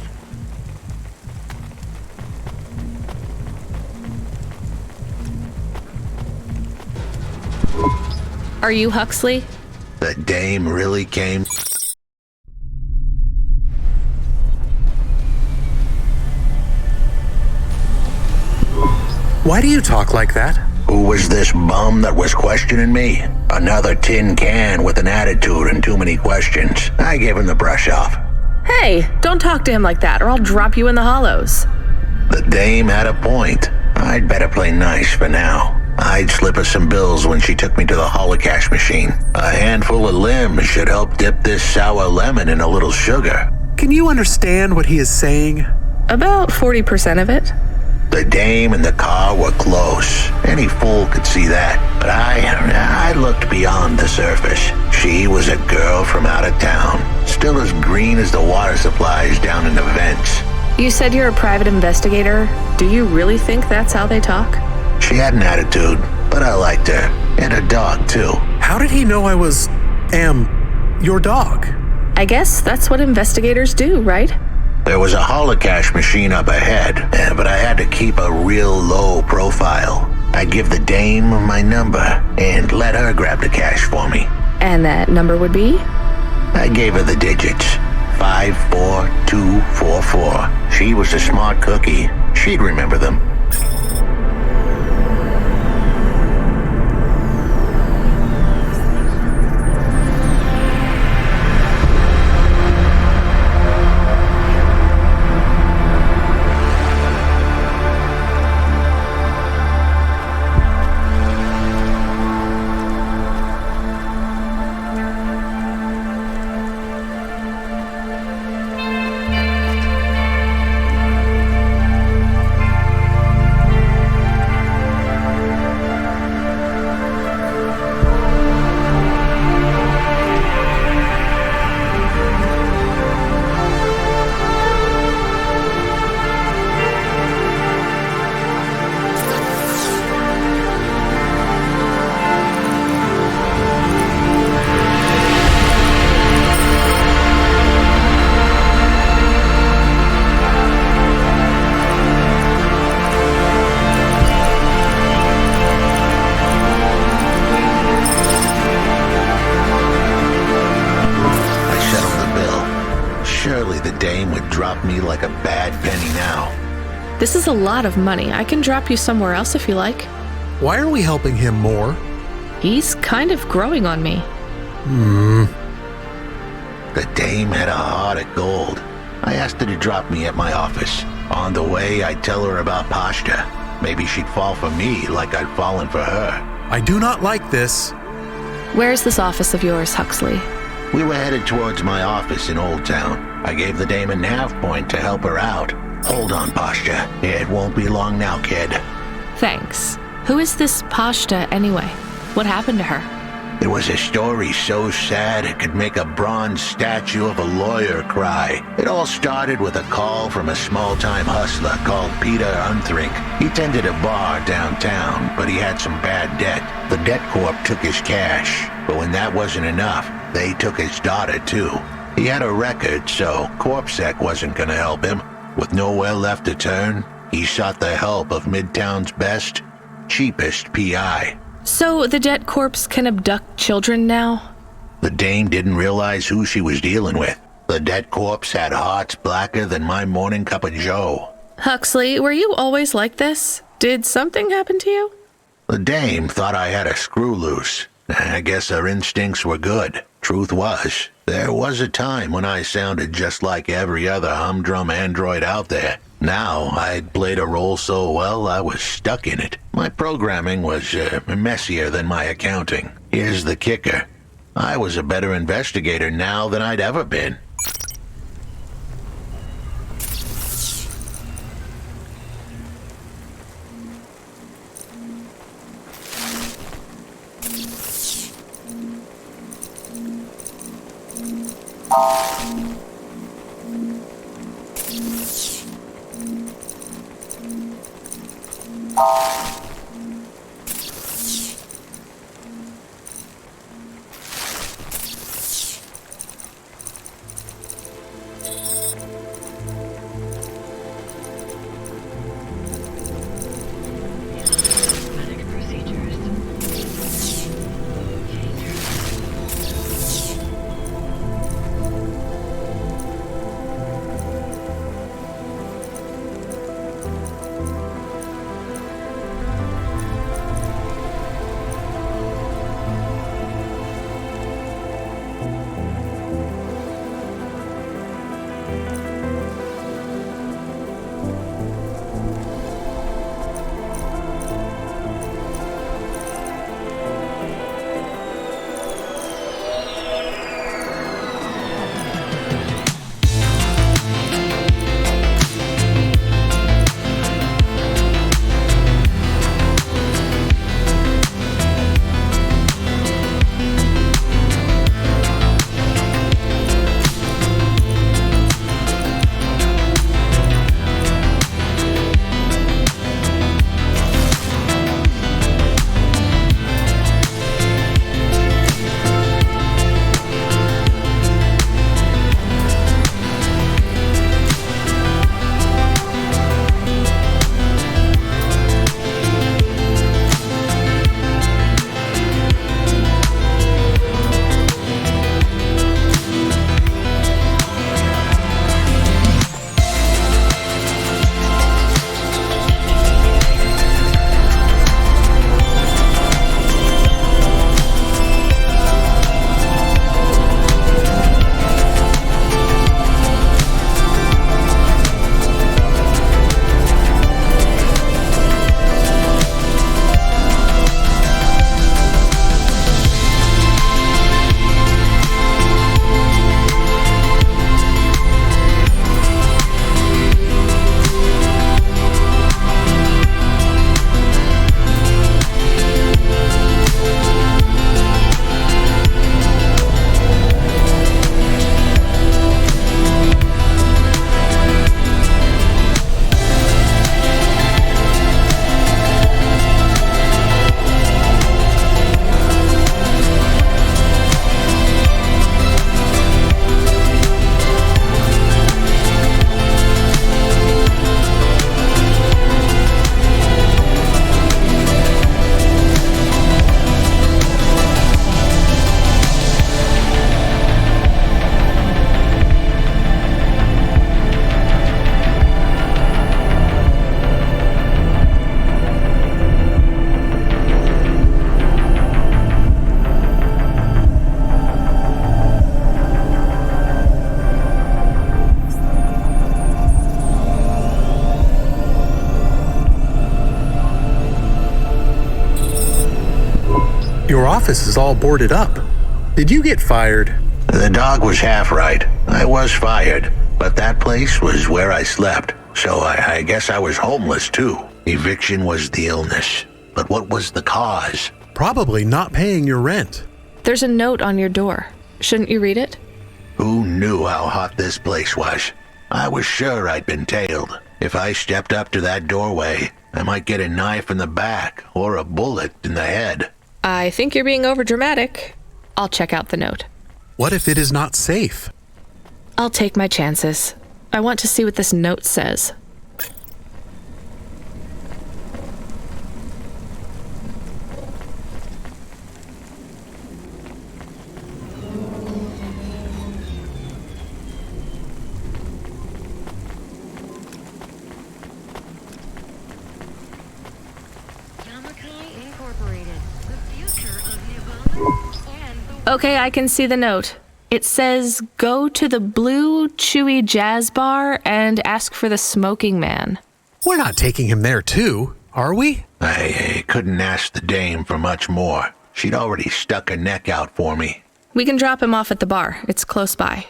Are you Huxley? The dame really came. Why do you talk like that? Who was this bum that was questioning me? Another tin can with an attitude and too many questions. I gave him the brush off. Hey, don't talk to him like that or I'll drop you in the hollows. The dame had a point. I'd better play nice for now. I'd slip her some bills when she took me to the holocash machine. A handful of limbs should help dip this sour lemon in a little sugar. Can you understand what he is saying? About 40% of it. The dame and the car were close. Any fool could see that. But I looked beyond the surface. She was a girl from out of town, still as green as the water supplies down in the vents. You said you're a private investigator. Do you really think that's how they talk? She had an attitude, but I liked her. And her dog, too. How did he know I was, your dog? I guess that's what investigators do, right? There was a holocash machine up ahead, but I had to keep a real low profile. I'd give the dame my number and let her grab the cash for me. And that number would be? I gave her the digits. 54244. She was a smart cookie. She'd remember them. Like a bad penny now. This is a lot of money. I can drop you somewhere else if you like. Why are we helping him more? He's kind of growing on me. The dame had a heart of gold. I asked her to drop me at my office. On the way, I'd tell her about Pashta. Maybe she'd fall for me like I'd fallen for her. I do not like this. Where's this office of yours, Huxley? We were headed towards my office in Old Town. I gave the dame a nav point to help her out. Hold on, Pashta. It won't be long now, kid. Thanks. Who is this Pashta anyway? What happened to her? It was a story so sad it could make a bronze statue of a lawyer cry. It all started with a call from a small-time hustler called Peter Unthrink. He tended a bar downtown, but he had some bad debt. The debt corp took his cash, but when that wasn't enough, they took his daughter too. He had a record, so CorpSec wasn't gonna help him. With nowhere left to turn, he sought the help of Midtown's best, cheapest PI. So the debt corps can abduct children now? The dame didn't realize who she was dealing with. The debt corpse had hearts blacker than my morning cup of joe. Huxley, were you always like this? Did something happen to you? The dame thought I had a screw loose. I guess her instincts were good. Truth was, there was a time when I sounded just like every other humdrum android out there. Now, I'd played a role so well, I was stuck in it. My programming was messier than my accounting. Here's the kicker. I was a better investigator now than I'd ever been. Your office is all boarded up. Did you get fired? The dog was half right. I was fired, but that place was where I slept, so I guess I was homeless too. Eviction was the illness. But what was the cause? Probably not paying your rent. There's a note on your door. Shouldn't you read it? Who knew how hot this place was? I was sure I'd been tailed. If I stepped up to that doorway, I might get a knife in the back or a bullet in the head. I think you're being overdramatic. I'll check out the note. What if it is not safe? I'll take my chances. I want to see what this note says. Okay, I can see the note. It says, go to the Blue Chewy Jazz Bar and ask for the smoking man. We're not taking him there too, are we? I couldn't ask the dame for much more. She'd already stuck her neck out for me. We can drop him off at the bar. It's close by.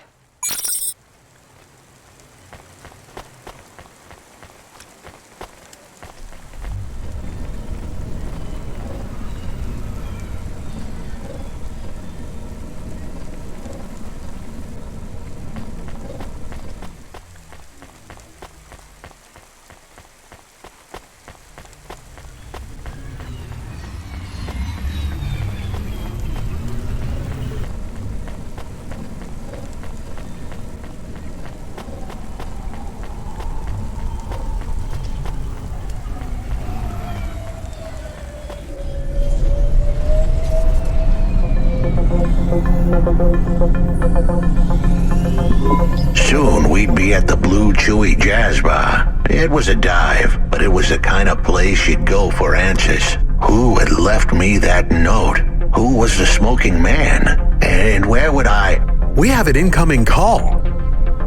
Soon we'd be at the Blue Chewy Jazz Bar. It was a dive, but it was the kind of place you'd go for answers. Who had left me that note? Who was the smoking man? And where would I... We have an incoming call.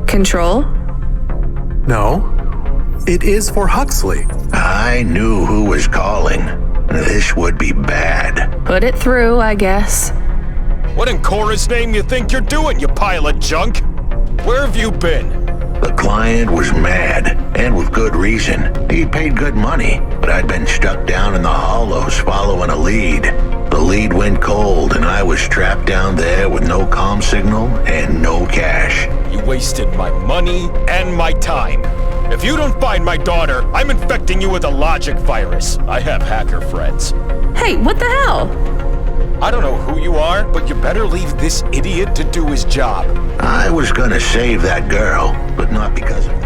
Control? No. It is for Huxley. I knew who was calling. This would be bad. Put it through, I guess. What in Cora's name you think you're doing, you pile of junk? Where have you been? The client was mad, and with good reason. He paid good money, but I'd been stuck down in the hollows following a lead. The lead went cold, and I was trapped down there with no comm signal and no cash. You wasted my money and my time. If you don't find my daughter, I'm infecting you with a logic virus. I have hacker friends. Hey, what the hell? I don't know who you are, but you better leave this idiot to do his job. I was gonna save that girl, but not because of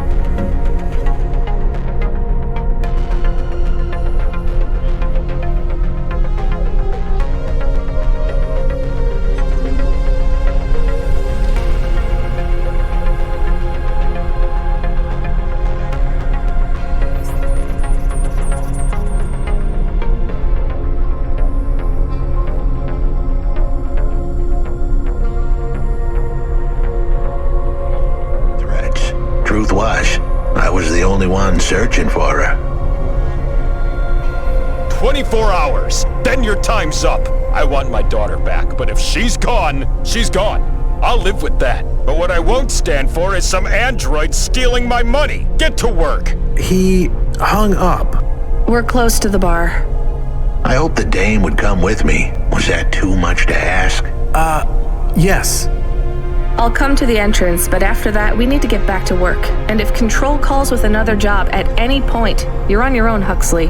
Truth was, I was the only one searching for her. 24 hours, then your time's up. I want my daughter back, but if she's gone, she's gone. I'll live with that. But what I won't stand for is some android stealing my money. Get to work. He hung up. We're close to the bar. I hope the dame would come with me. Was that too much to ask? Yes. I'll come to the entrance, but after that, we need to get back to work. And if Control calls with another job at any point, you're on your own, Huxley.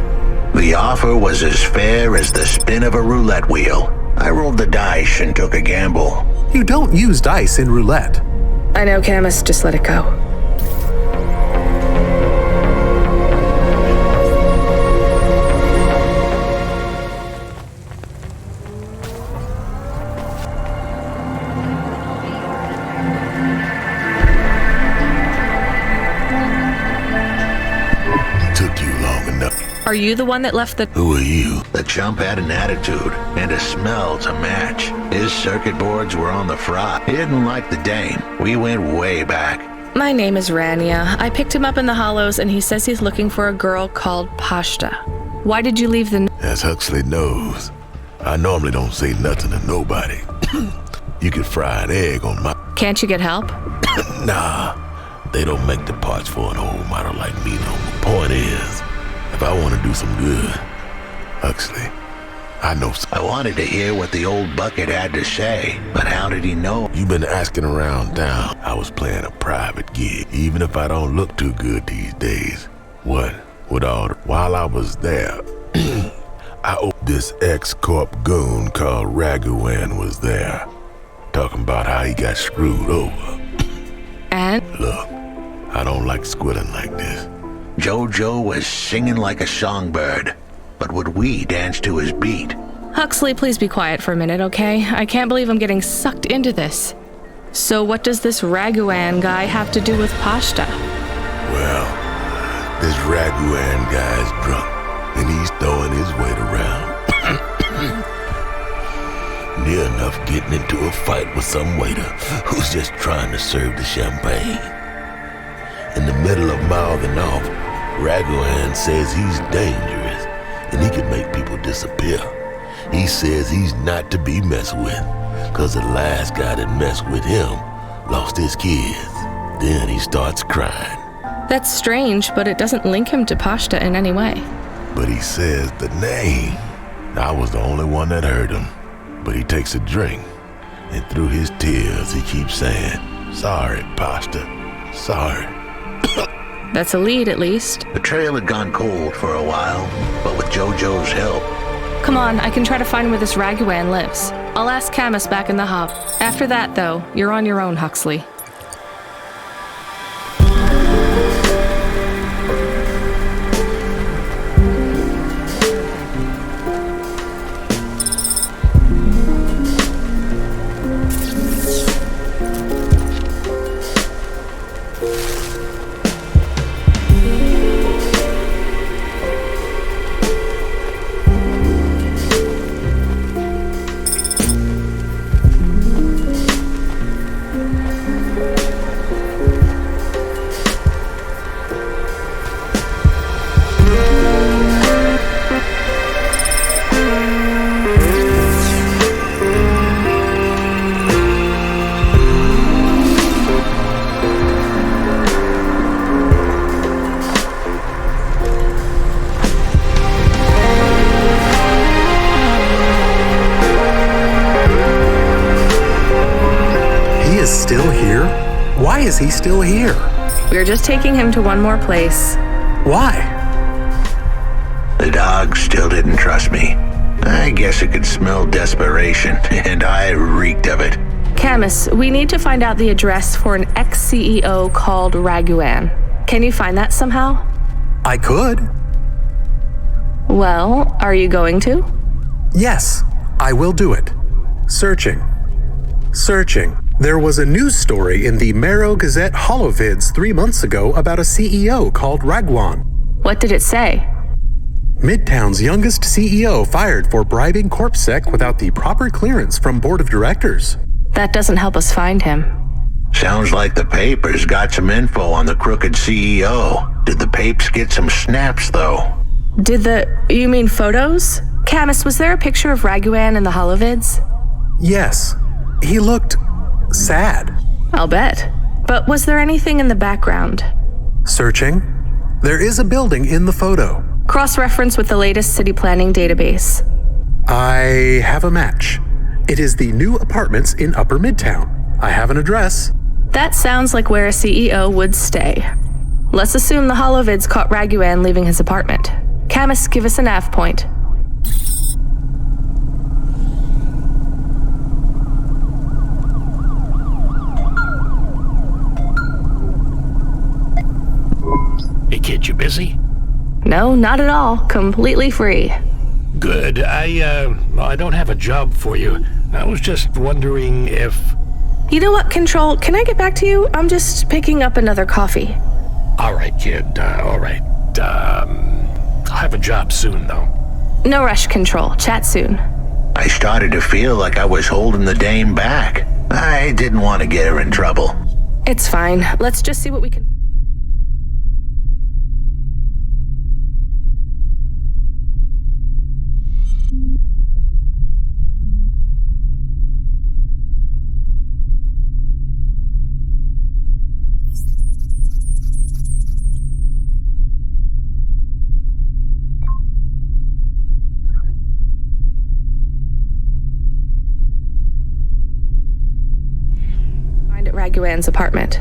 The offer was as fair as the spin of a roulette wheel. I rolled the dice and took a gamble. You don't use dice in roulette. I know, Camus, just let it go. Are you the one that left the... Who are you? The chump had an attitude and a smell to match. His circuit boards were on the fry. He didn't like the dame. We went way back. My name is Rania. I picked him up in the hollows and he says he's looking for a girl called Pashta. Why did you leave the... As Huxley knows, I normally don't say nothing to nobody. You could fry an egg on my... Can't you get help? Nah, they don't make the parts for an old model like me, though. The point is, if I want to do some good, Huxley, I know I wanted to hear what the old bucket had to say, but how did he know? You've been asking around town. I was playing a private gig, even if I don't look too good these days. What? While I was there, this ex-corp goon called Raguan was there, talking about how he got screwed over. And? Look, I don't like squilling like this. Jojo was singing like a songbird, but would we dance to his beat? Huxley, please be quiet for a minute, okay? I can't believe I'm getting sucked into this. So what does this Raguan guy have to do with Pashta? Well, this Raguan guy's drunk, and he's throwing his weight around. Near enough getting into a fight with some waiter who's just trying to serve the champagne. In the middle of mouthing off, Raguan says he's dangerous and he can make people disappear. He says he's not to be messed with, cause the last guy that messed with him lost his kids. Then he starts crying. That's strange, but it doesn't link him to Pashta in any way. But he says the name. I was the only one that heard him. But he takes a drink, and through his tears he keeps saying, "Sorry, Pashta, sorry." That's a lead, at least. The trail had gone cold for a while, but with Jojo's help... Come on, I can try to find where this Raguan lives. I'll ask Camus back in the hub. After that, though, you're on your own, Huxley. He is still here? Why is he still here? We're just taking him to one more place. Why? The dog still didn't trust me. I guess it could smell desperation, and I reeked of it. Camus, we need to find out the address for an ex-CEO called Raguan. Can you find that somehow? I could. Well, are you going to? Yes, I will do it. Searching. There was a news story in the Marrow Gazette Holovids 3 months ago about a CEO called Raguan. What did it say? Midtown's youngest CEO fired for bribing CorpSec without the proper clearance from board of directors. That doesn't help us find him. Sounds like the papers got some info on the crooked CEO. Did the papes get some snaps, though? You mean photos? Camus, was there a picture of Raguan in the Holovids? Yes. He looked sad. I'll bet. But was there anything in the background? Searching. There is a building in the photo. Cross-reference with the latest city planning database. I have a match. It is the new apartments in Upper Midtown. I have an address. That sounds like where a CEO would stay. Let's assume the Holovids caught Raguan leaving his apartment. Camus, give us a nav point. Hey kid, you busy? No, not at all. Completely free. Good. I don't have a job for you. I was just wondering if... You know what, Control? Can I get back to you? I'm just picking up another coffee. All right, kid. All right. I'll have a job soon, though. No rush, Control. Chat soon. I started to feel like I was holding the dame back. I didn't want to get her in trouble. It's fine. Let's just see what we can... at Raguan's apartment.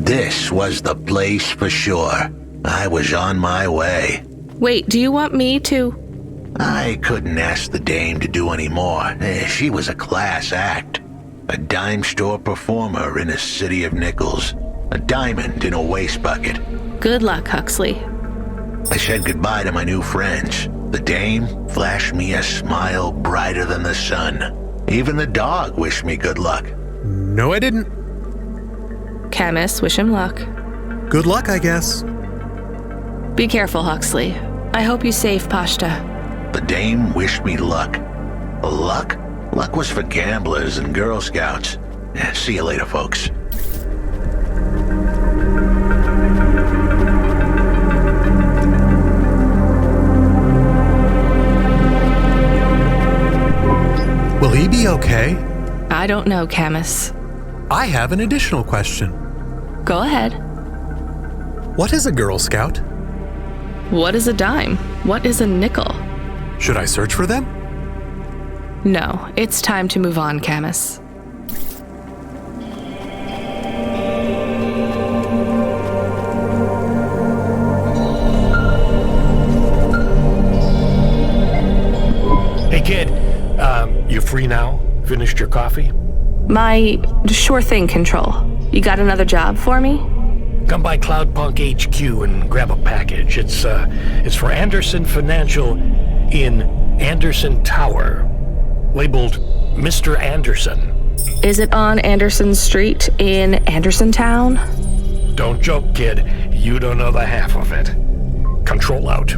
This was the place for sure. I was on my way. Wait, do you want me to... I couldn't ask the dame to do any more. She was a class act. A dime store performer in a city of nickels. A diamond in a waste bucket. Good luck, Huxley. I said goodbye to my new friends. The dame flashed me a smile brighter than the sun. Even the dog wished me good luck. No, I didn't. Camus, wish him luck. Good luck, I guess. Be careful, Huxley. I hope you save Pashta. The dame wished me luck. Luck? Luck was for gamblers and Girl Scouts. Yeah, see you later, folks. Will he be okay? I don't know, Camus. I have an additional question. Go ahead. What is a Girl Scout? What is a dime? What is a nickel? Should I search for them? No, it's time to move on, Camus. Hey, kid. You free now? Finished your coffee? My sure thing, Control. You got another job for me? Come by Cloudpunk HQ and grab a package. It's for Anderson Financial in Anderson Tower, labeled Mr. Anderson. Is it on Anderson Street in Anderson Town? Don't joke, kid. You don't know the half of it. Control out.